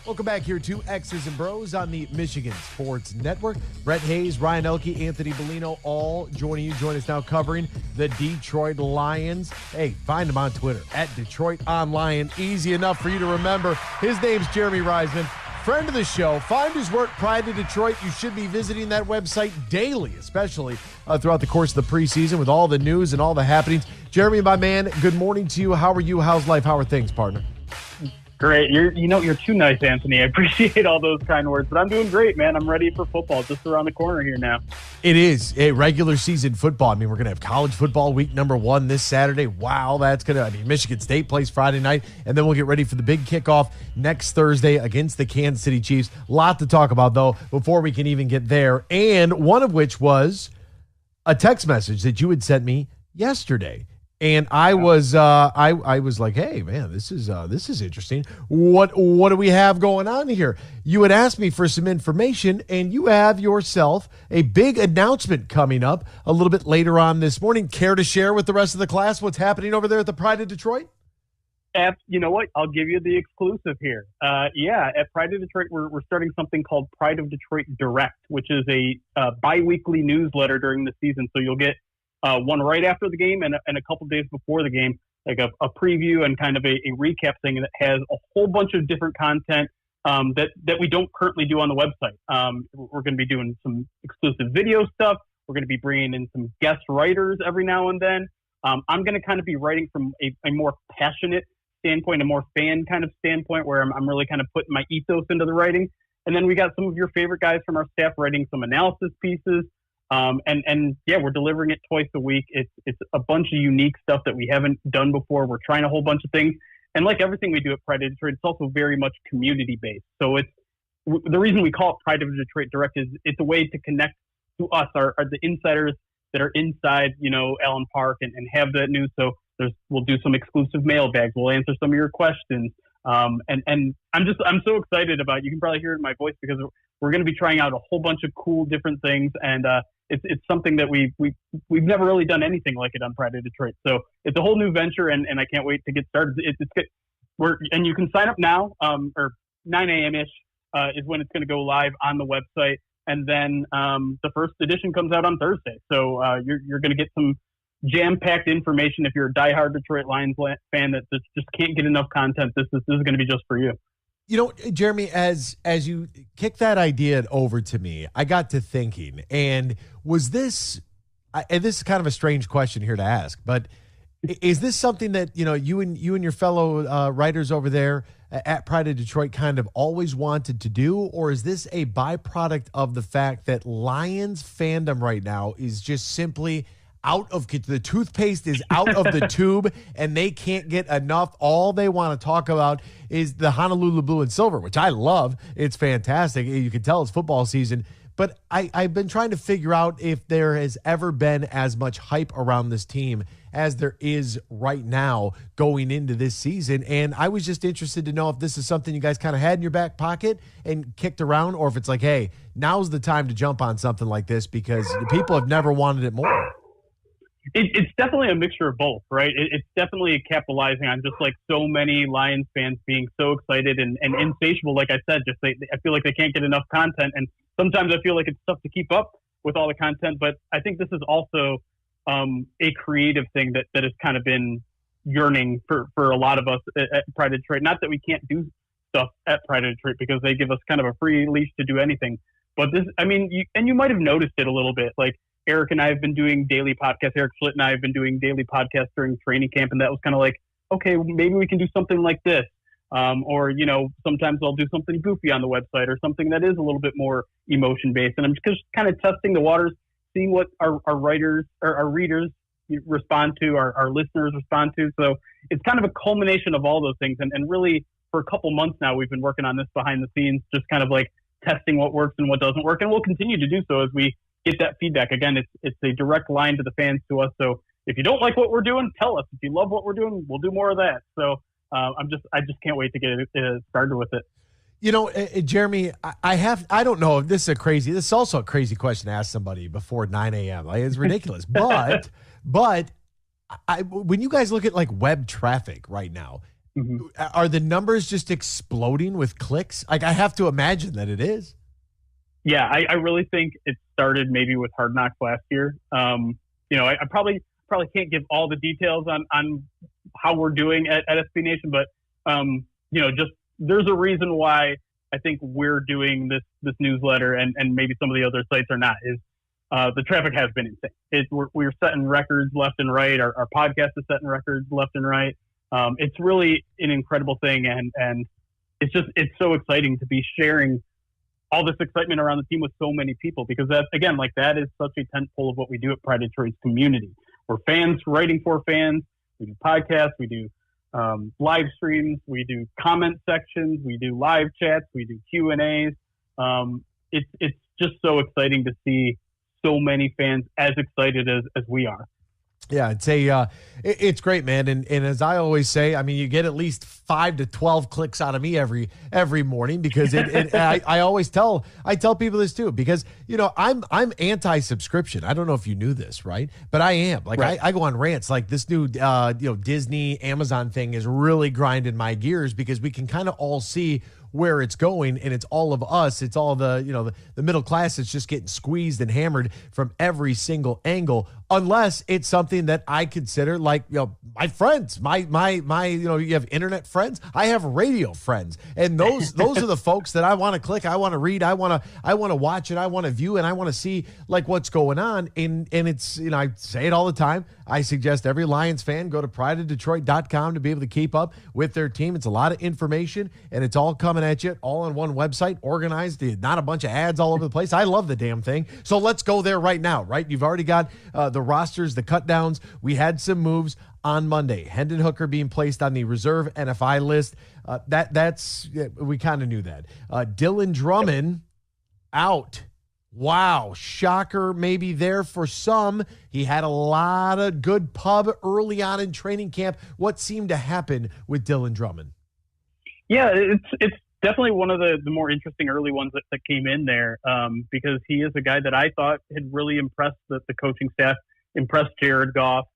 Welcome back here to X's and Bros on the Michigan Sports Network. Brett Hayes, Ryan Elke, Anthony Bellino, all joining you. Join us now covering the Detroit Lions. Hey, find him on Twitter, at Detroit On Lion. Easy enough for you to remember. His name's Jeremy Reisman, friend of the show. Find his work, Pride of Detroit. You should be visiting that website daily, especially throughout the course of the preseason with all the news and all the happenings. Jeremy, my man, good morning to you. How are you? How's life? How are things, partner? Great. You're too nice, Anthony. I appreciate all those kind words, but I'm doing great, man. I'm ready for football just around the corner here now. It is a regular season football. I mean, we're going to have college football week number 1 this Saturday. Wow, Michigan State plays Friday night, and then we'll get ready for the big kickoff next Thursday against the Kansas City Chiefs. Lot to talk about, though, before we can even get there, and one of which was a text message that you had sent me yesterday. And I was like, hey man, this is interesting. What do we have going on here? You had asked me for some information, and you have yourself a big announcement coming up a little bit later on this morning. Care to share with the rest of the class what's happening over there at the Pride of Detroit? You know what? I'll give you the exclusive here. At Pride of Detroit, we're starting something called Pride of Detroit Direct, which is a bi-weekly newsletter during the season. So you'll get one right after the game and a couple days before the game, like a preview and kind of a recap thing that has a whole bunch of different content that we don't currently do on the website. We're going to be doing some exclusive video stuff. We're going to be bringing in some guest writers every now and then. I'm going to kind of be writing from a more passionate standpoint, a more fan kind of standpoint, where I'm really kind of putting my ethos into the writing. And then we got some of your favorite guys from our staff writing some analysis pieces. We're delivering it twice a week. It's a bunch of unique stuff that we haven't done before. We're trying a whole bunch of things. And like everything we do at Pride of Detroit, it's also very much community based. So it's the reason we call it Pride of Detroit Direct is it's a way to connect to us, are the insiders that are inside, Allen Park and have that news. So we'll do some exclusive mailbags. We'll answer some of your questions. And I'm so excited about it. You can probably hear it in my voice because we're going to be trying out a whole bunch of cool different things. And, it's something that we've never really done anything like it on Pride of Detroit. So it's a whole new venture, and I can't wait to get started. It's good. And you can sign up now, or 9 a.m.-ish is when it's going to go live on the website. And then the first edition comes out on Thursday. So you're going to get some jam-packed information if you're a diehard Detroit Lions fan that just can't get enough content. This is going to be just for you. Jeremy, as you kick that idea over to me, I got to thinking, and was this, and this is kind of a strange question here to ask, but is this something that, you and your fellow writers over there at Pride of Detroit kind of always wanted to do, or is this a byproduct of the fact that Lions fandom right now is just simply the toothpaste is out of the tube and they can't get enough? All they want to talk about is the Honolulu blue and silver, which I love. It's fantastic. You can tell it's football season. But I've been trying to figure out if there has ever been as much hype around this team as there is right now going into this season. And I was just interested to know if this is something you guys kind of had in your back pocket and kicked around, or if it's like, hey, now's the time to jump on something like this because people have never wanted it more. It's definitely a mixture of both, right? It's definitely capitalizing on just like so many Lions fans being so excited and insatiable. Like I said, I feel like they can't get enough content. And sometimes I feel like it's tough to keep up with all the content. But I think this is also a creative thing that has kind of been yearning for a lot of us at Pride of Detroit. Not that we can't do stuff at Pride of Detroit because they give us kind of a free leash to do anything. But this, you might have noticed it a little bit. Like, Eric and I have been doing daily podcasts. Eric Schlitt and I have been doing daily podcasts during training camp, and that was kind of like, okay, maybe we can do something like this. Or, sometimes I'll do something goofy on the website or something that is a little bit more emotion-based. And I'm just kind of testing the waters, seeing what our writers or our readers respond to, our listeners respond to. So it's kind of a culmination of all those things. And really, for a couple months now, we've been working on this behind the scenes, just kind of like testing what works and what doesn't work. And we'll continue to do so as we get that feedback. Again, it's a direct line to the fans to us. So if you don't like what we're doing, tell us. If you love what we're doing, we'll do more of that. So I just can't wait to get started with it. You know, Jeremy, I don't know if this is also a crazy question to ask somebody before 9 a.m. Like, it's ridiculous. but when you guys look at like web traffic right now, are the numbers just exploding with clicks? Like, I have to imagine that it is. Yeah, I really think it started maybe with Hard Knocks last year. You know, I probably can't give all the details on how we're doing at SB Nation, but you know, just there's a reason why I think we're doing this newsletter and maybe some of the other sites are not. Is the traffic has been insane. We're setting records left and right. Our podcast is setting records left and right. It's really an incredible thing, and it's so exciting to be sharing all this excitement around the team with so many people, because that is such a tentpole of what we do at Pride Detroit's community. We're fans writing for fans. We do podcasts. We do live streams. We do comment sections. We do live chats. We do Q&As. It's just so exciting to see so many fans as excited as we are. Yeah, it's great, man. And as I always say, I mean, you get at least 5 to 12 clicks out of me every morning, because I always tell people this too, because, you know, I'm anti-subscription. I don't know if you knew this, right? But I am. Like, right. I go on rants. Like, this new Disney, Amazon thing is really grinding my gears, because we can kind of all see where it's going, and it's all of us. It's all the middle class that's just getting squeezed and hammered from every single angle, unless it's something that I consider, like, you know, my friends, my you know, you have internet friends, I have radio friends, and those are the folks that I want to click, I want to read, I want to watch it, I want to view, and I want to see like what's going on. And it's, you know, I say it all the time. I suggest every Lions fan go to prideofdetroit.com to be able to keep up with their team. It's a lot of information, and it's all coming at you all on one website, organized, not a bunch of ads all over the place. I love the damn thing. So let's go there right now, right? You've already got the rosters, the cut downs. We had some moves on Monday. Hendon Hooker being placed on the reserve NFI list. We kind of knew that. Dylan Drummond out. Wow, shocker maybe there for some. He had a lot of good pub early on in training camp. What seemed to happen with Dylan Drummond? Yeah, it's definitely one of the more interesting early ones that came in there, because he is a guy that I thought had really impressed the coaching staff, impressed Jared Goff,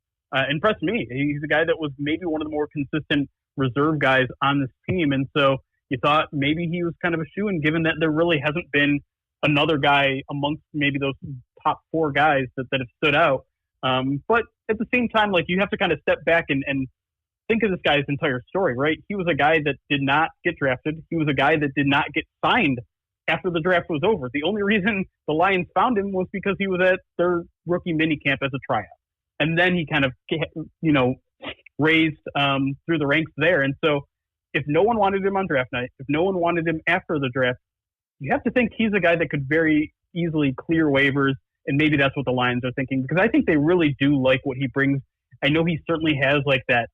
impressed me. He's a guy that was maybe one of the more consistent reserve guys on this team, and so you thought maybe he was kind of a shoo-in, given that there really hasn't been another guy amongst maybe those top 4 guys that have stood out. But at the same time, like, you have to kind of step back and think of this guy's entire story, right? He was a guy that did not get drafted. He was a guy that did not get signed after the draft was over. The only reason the Lions found him was because he was at their rookie minicamp as a tryout. And then he kind of, you know, raised through the ranks there. And so if no one wanted him on draft night, if no one wanted him after the draft, you have to think he's a guy that could very easily clear waivers, and maybe that's what the Lions are thinking, because I think they really do like what he brings. I know he certainly has like that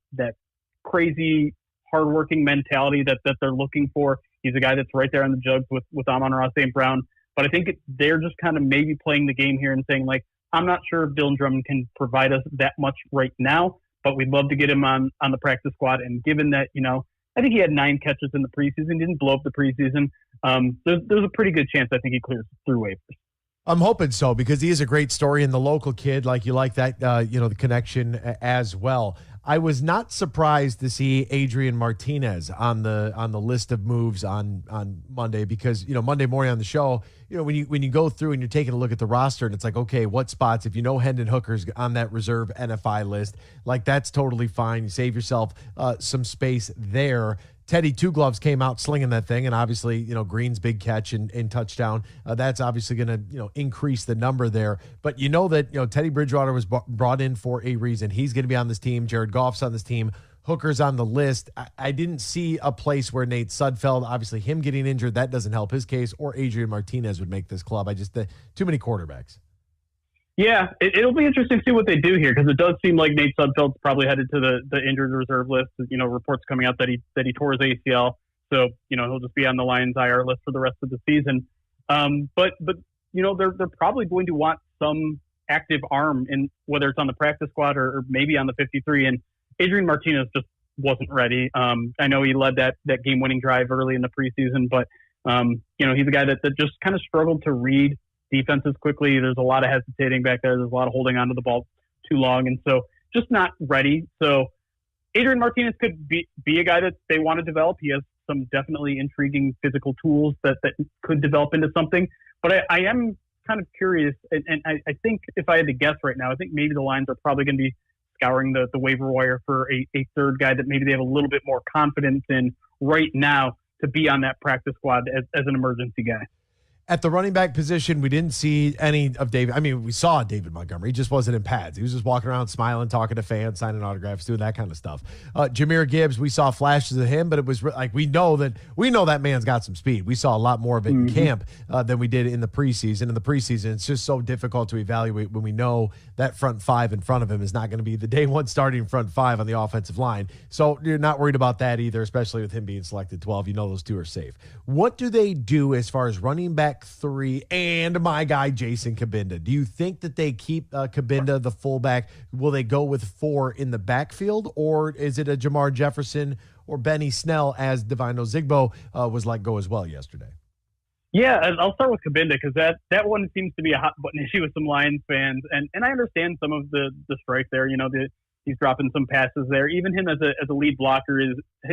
crazy, hardworking mentality that they're looking for. He's a guy that's right there on the jugs with Amon-Ra St. Brown. But I think they're just kind of maybe playing the game here and saying, like, I'm not sure if Dylan Drummond can provide us that much right now, but we'd love to get him on the practice squad. And given that, you know, I think he had 9 catches in the preseason, didn't blow up the preseason. There's a pretty good chance I think he clears through waivers. I'm hoping so, because he is a great story, and the local kid, like, you like that, you know, the connection as well. I was not surprised to see Adrian Martinez on the list of moves on Monday, because, you know, Monday morning on the show, you know, when you go through and you're taking a look at the roster, and it's like, okay, what spots, if you know Hendon Hooker's on that reserve NFI list, like, that's totally fine. You save yourself some space there. Teddy Two Gloves came out slinging that thing, and obviously, you know, Green's big catch and touchdown. That's obviously going to, you know, increase the number there. But you know that, you know, Teddy Bridgewater was brought in for a reason. He's going to be on this team. Jared Goff's on this team. Hooker's on the list. I didn't see a place where Nate Sudfeld, obviously him getting injured, that doesn't help his case, or Adrian Martinez would make this club. Too many quarterbacks. Yeah, it'll be interesting to see what they do here, because it does seem like Nate Sudfeld's probably headed to the injured reserve list. You know, reports coming out that he tore his ACL, so, you know, he'll just be on the Lions IR list for the rest of the season. But you know, they're probably going to want some active arm, in whether it's on the practice squad or maybe on the 53. And Adrian Martinez just wasn't ready. I know he led that game-winning drive early in the preseason, but he's a guy that just kind of struggled to read defenses quickly. There's a lot of hesitating back there. There's a lot of holding onto the ball too long, and so just not ready. So Adrian Martinez could be a guy that they want to develop. He has some definitely intriguing physical tools that could develop into something. But I am kind of curious, and I think if I had to guess right now, I think maybe the Lions are probably going to be scouring the waiver wire for a third guy that maybe they have a little bit more confidence in right now to be on that practice squad as an emergency guy. At the running back position, we didn't see any of David. I mean, we saw David Montgomery. He just wasn't in pads. He was just walking around smiling, talking to fans, signing autographs, doing that kind of stuff. Jahmyr Gibbs, we saw flashes of him, but it was like we know that man's got some speed. We saw a lot more of it in camp than we did in the preseason. In the preseason, it's just so difficult to evaluate when we know that front five in front of him is not going to be the day one starting front five on the offensive line. So you're not worried about that either, especially with him being selected 12. You know those two are safe. What do they do as far as running back 3 and my guy Jason Cabinda? Do you think that they keep Cabinda the fullback? Will they go with 4 in the backfield, or is it a Jamar Jefferson or Benny Snell as Divine Ozigbo was let go as well yesterday? Yeah, I'll start with Cabinda because that one seems to be a hot button issue with some Lions fans, and I understand some of the strife there. He's dropping some passes there. Even him as a lead blocker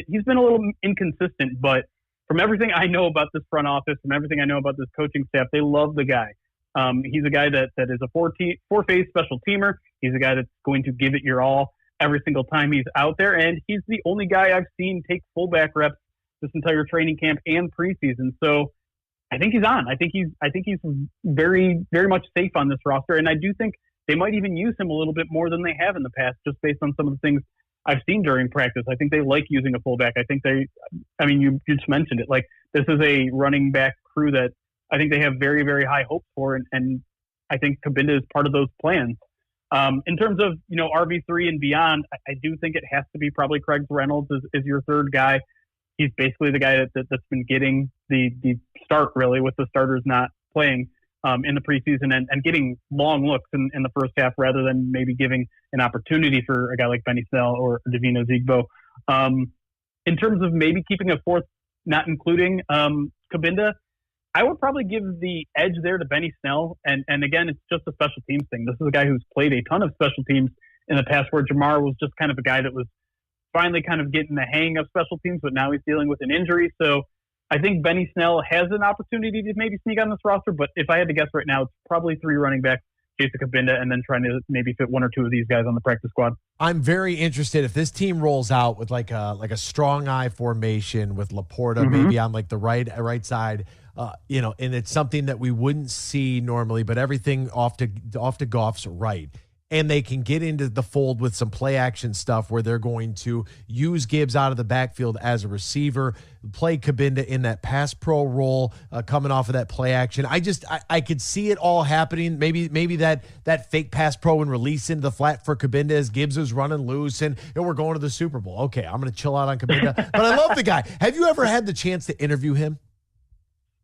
he's been a little inconsistent, but from everything I know about this front office, from everything I know about this coaching staff, they love the guy. He's a guy that is a four-phase special teamer. He's a guy that's going to give it your all every single time he's out there, and he's the only guy I've seen take fullback reps this entire training camp and preseason. So I think he's on. I think he's very, very much safe on this roster, and I do think they might even use him a little bit more than they have in the past, just based on some of the things I've seen during practice. I think they like using a fullback. You just mentioned it. Like, this is a running back crew that I think they have very, very high hopes for, and I think Cabinda is part of those plans. In terms of, RB3 and beyond, I do think it has to be probably Craig Reynolds is your third guy. He's basically the guy that's been getting the start, really, with the starters not playing in the preseason and getting long looks in the first half rather than maybe giving an opportunity for a guy like Benny Snell or Divine Ozigbo. In terms of maybe keeping a fourth, not including Cabinda, I would probably give the edge there to Benny Snell. And again, it's just a special teams thing. This is a guy who's played a ton of special teams in the past, where Jamar was just kind of a guy that was finally kind of getting the hang of special teams, but now he's dealing with an injury. So I think Benny Snell has an opportunity to maybe sneak on this roster, but if I had to guess right now, it's probably 3 running backs, Jason Cabinda, and then trying to maybe fit 1 or 2 of these guys on the practice squad. I'm very interested if this team rolls out with like a strong eye formation with Laporta maybe on like the right side, and it's something that we wouldn't see normally, but everything off to Goff's right. And they can get into the fold with some play action stuff where they're going to use Gibbs out of the backfield as a receiver, play Cabinda in that pass pro role, coming off of that play action. I could see it all happening. Maybe that fake pass pro and release into the flat for Cabinda as Gibbs is running loose and we're going to the Super Bowl. Okay, I'm going to chill out on Cabinda. But I love the guy. Have you ever had the chance to interview him?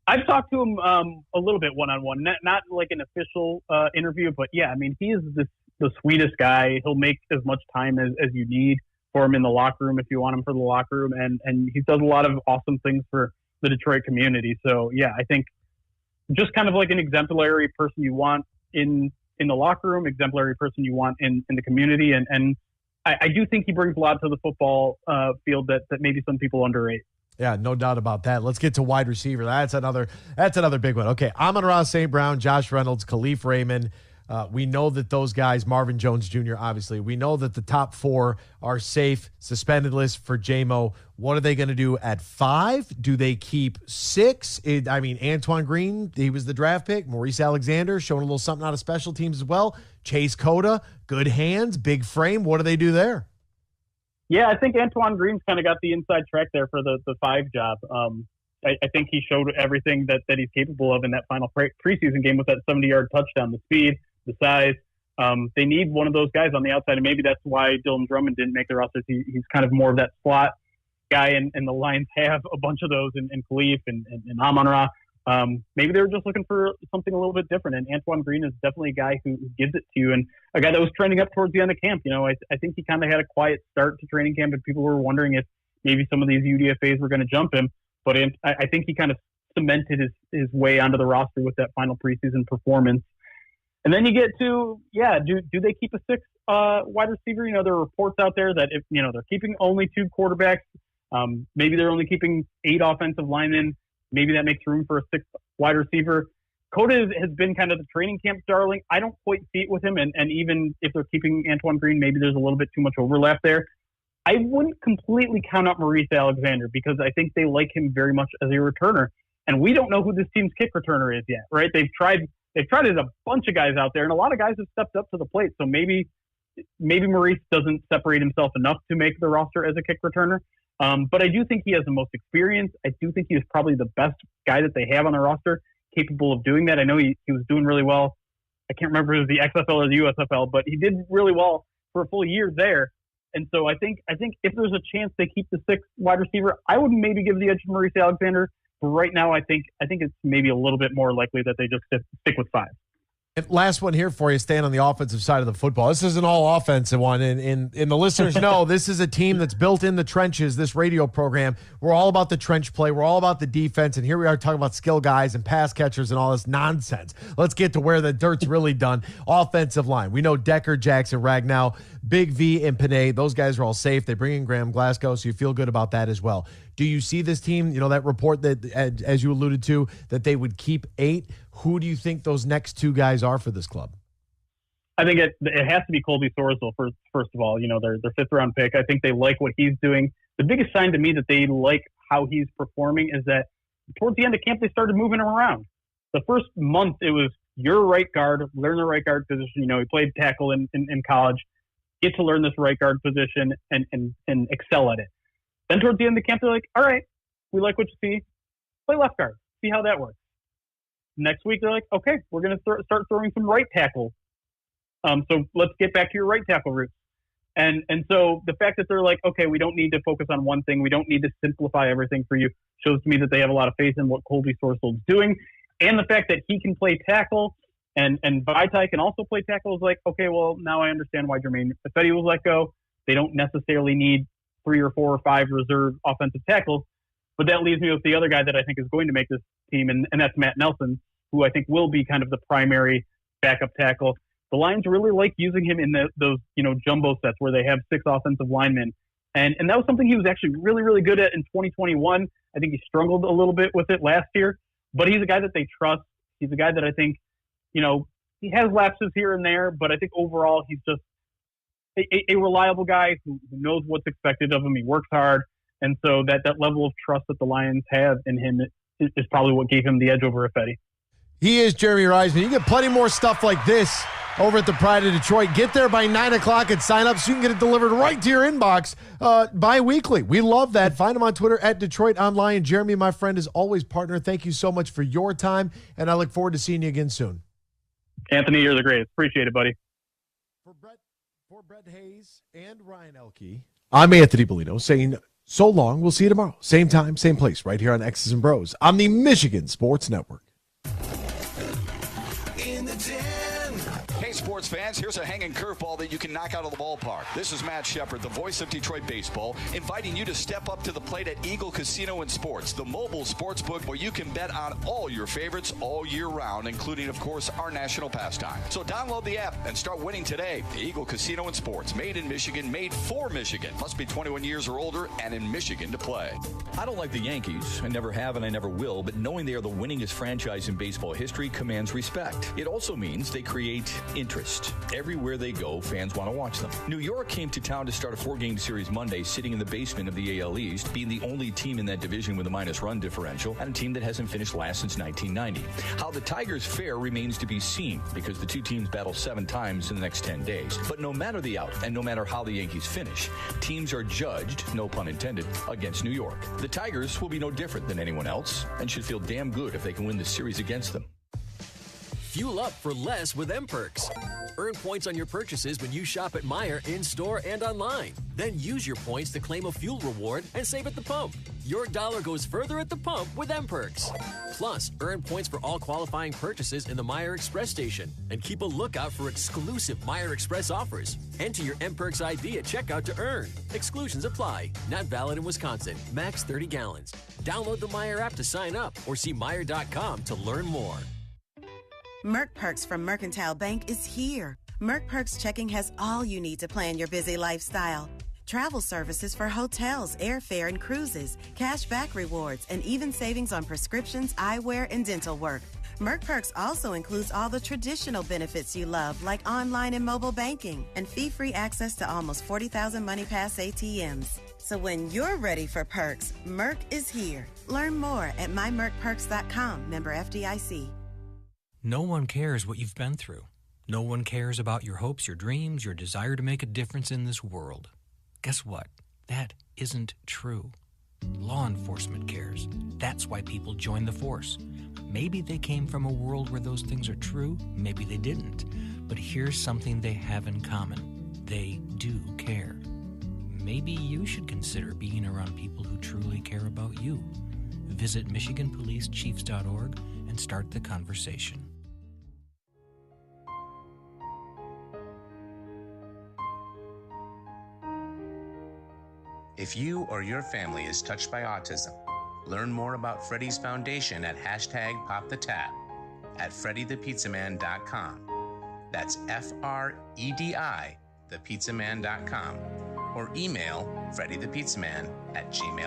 I've talked to him a little bit one-on-one, not like an official interview, but yeah, I mean, he is the sweetest guy. He'll make as much time as you need for him in the locker room if you want him for the locker room. And he does a lot of awesome things for the Detroit community. So, yeah, I think just kind of like an exemplary person you want in the locker room, exemplary person you want in the community. And I do think he brings a lot to the football field that maybe some people underrate. Yeah, no doubt about that. Let's get to wide receiver. That's another big one. Okay, Amon-Ra St. Brown, Josh Reynolds, Khalif Raymond. We know that those guys, Marvin Jones Jr., obviously, we know that the top 4 are safe, suspended list for JMO. What are they going to do at 5? Do they keep 6? Antoine Green, he was the draft pick. Maurice Alexander showing a little something out of special teams as well. Chase Cota, good hands, big frame. What do they do there? Yeah, I think Antoine Green's kind of got the inside track there for the 5 job. I think he showed everything that he's capable of in that final preseason game with that 70-yard touchdown, the speed, the size. They need one of those guys on the outside, and maybe that's why Dylan Drummond didn't make the roster. He's kind of more of that slot guy, and the Lions have a bunch of those in Khalif and Amon-Ra. Maybe they were just looking for something a little bit different. And Antoine Green is definitely a guy who gives it to you, and a guy that was trending up towards the end of camp. I think he kind of had a quiet start to training camp, and people were wondering if maybe some of these UDFAs were going to jump him. But I think he kind of cemented his way onto the roster with that final preseason performance. And then you get to, do they keep a sixth wide receiver? There are reports out there that if they're keeping only 2 quarterbacks, maybe they're only keeping 8 offensive linemen. Maybe that makes room for a 6th wide receiver. Cota has been kind of the training camp darling. I don't quite see it with him, and even if they're keeping Antoine Green, maybe there's a little bit too much overlap there. I wouldn't completely count out Maurice Alexander because I think they like him very much as a returner, and we don't know who this team's kick returner is yet, right? They've tried a bunch of guys out there, and a lot of guys have stepped up to the plate. So maybe Maurice doesn't separate himself enough to make the roster as a kick returner. But I do think he has the most experience. I do think he is probably the best guy that they have on the roster capable of doing that. I know he was doing really well. I can't remember if it was the XFL or the USFL, but he did really well for a full year there. And so I think if there's a chance they keep the 6th wide receiver, I would maybe give the edge to Maurice Alexander. But right now, I think it's maybe a little bit more likely that they just stick with 5. Last one here for you, staying on the offensive side of the football. This is an all offensive one, and the listeners know this is a team that's built in the trenches, this radio program. We're all about the trench play. We're all about the defense, and here we are talking about skill guys and pass catchers and all this nonsense. Let's get to where the dirt's really done. Offensive line. We know Decker, Jackson, Ragnow, Big V, and Panay. Those guys are all safe. They bring in Graham Glasgow, so you feel good about that as well. Do you see this team, that report that, as you alluded to, that they would keep 8? Who do you think those next 2 guys are for this club? I think it has to be Colby Sorsel, first of all. Their 5th-round pick. I think they like what he's doing. The biggest sign to me that they like how he's performing is that towards the end of camp, they started moving him around. The first month, it was your right guard, learn the right guard position. He played tackle in college. Get to learn this right guard position and excel at it. Then towards the end of the camp, they're like, all right, we like what you see. Play left guard. See how that works. Next week, they're like, okay, we're going to start throwing some right tackles. So let's get back to your right tackle roots. And so the fact that they're like, okay, we don't need to focus on one thing. We don't need to simplify everything for you shows to me that they have a lot of faith in what Colby Sorsel is doing. And the fact that he can play tackle and Vaitai can also play tackle is like, okay, well, now I understand why Jermaine Ifedi was let go. They don't necessarily need 3 or 4 or 5 reserve offensive tackles. But that leaves me with the other guy that I think is going to make this team, and that's Matt Nelson, who I think will be kind of the primary backup tackle. The Lions really like using him in those jumbo sets where they have 6 offensive linemen. And that was something he was actually really, really good at in 2021. I think he struggled a little bit with it last year, but he's a guy that they trust. He's a guy that I think, he has lapses here and there, but I think overall he's just a reliable guy who knows what's expected of him. He works hard. And so that level of trust that the Lions have in him is probably what gave him the edge over Ifedi. He is Jeremy Reisman. You get plenty more stuff like this over at the Pride of Detroit. Get there by 9 o'clock and sign up so you can get it delivered right to your inbox bi-weekly. We love that. Find him on Twitter at Detroit Online. Jeremy, my friend, is always partner. Thank you so much for your time, and I look forward to seeing you again soon. Anthony, you're the greatest. Appreciate it, buddy. For Brett Hayes and Ryan Elke, I'm Anthony Bellino saying so long. We'll see you tomorrow. Same time, same place, right here on X's and Bros on the Michigan Sports Network. In the den. Hey, sports fans, here's a hanging curveball that you can knock out of the ballpark. This is Matt Shepard, the voice of Detroit baseball, inviting you to step up to the plate at Eagle Casino and Sports, the mobile sports book where you can bet on all your favorites all year round, including, of course, our national pastime. So download the app and start winning today. The Eagle Casino and Sports, made in Michigan, made for Michigan. Must be 21 years or older and in Michigan to play. I don't like the Yankees. I never have and I never will, but knowing they are the winningest franchise in baseball history commands respect. It also means they create interest. Everywhere they go, fans want to watch them. New York came to town to start a 4-game series Monday, sitting in the basement of the AL East, being the only team in that division with a minus run differential, and a team that hasn't finished last since 1990. How the Tigers fare remains to be seen, because the two teams battle 7 times in the next 10 days. But no matter the out, and no matter how the Yankees finish, teams are judged, no pun intended, against New York. The Tigers will be no different than anyone else, and should feel damn good if they can win this series against them. Fuel up for less with M-Perks. Earn points on your purchases when you shop at Meijer in-store and online. Then use your points to claim a fuel reward and save at the pump. Your dollar goes further at the pump with M-Perks. Plus, earn points for all qualifying purchases in the Meijer Express station. And keep a lookout for exclusive Meijer Express offers. Enter your M-Perks ID at checkout to earn. Exclusions apply. Not valid in Wisconsin. Max 30 gallons. Download the Meijer app to sign up or see Meijer.com to learn more. Merck Perks from Mercantile Bank is here. Merck Perks checking has all you need to plan your busy lifestyle. Travel services for hotels, airfare, and cruises, cash back rewards, and even savings on prescriptions, eyewear, and dental work. Merck Perks also includes all the traditional benefits you love, like online and mobile banking, and fee-free access to almost 40,000 MoneyPass ATMs. So when you're ready for perks, Merck is here. Learn more at mymerckperks.com, member FDIC. No one cares what you've been through. No one cares about your hopes, your dreams, your desire to make a difference in this world. Guess what? That isn't true. Law enforcement cares. That's why people join the force. Maybe they came from a world where those things are true. Maybe they didn't. But here's something they have in common. They do care. Maybe you should consider being around people who truly care about you. Visit MichiganPoliceChiefs.org and start the conversation. If you or your family is touched by autism, learn more about Freddy's Foundation at #PopTheTap at FreddyThePizzaman.com. That's FREDI, thepizzaman.com, or email FreddyThePizzaman@gmail.com.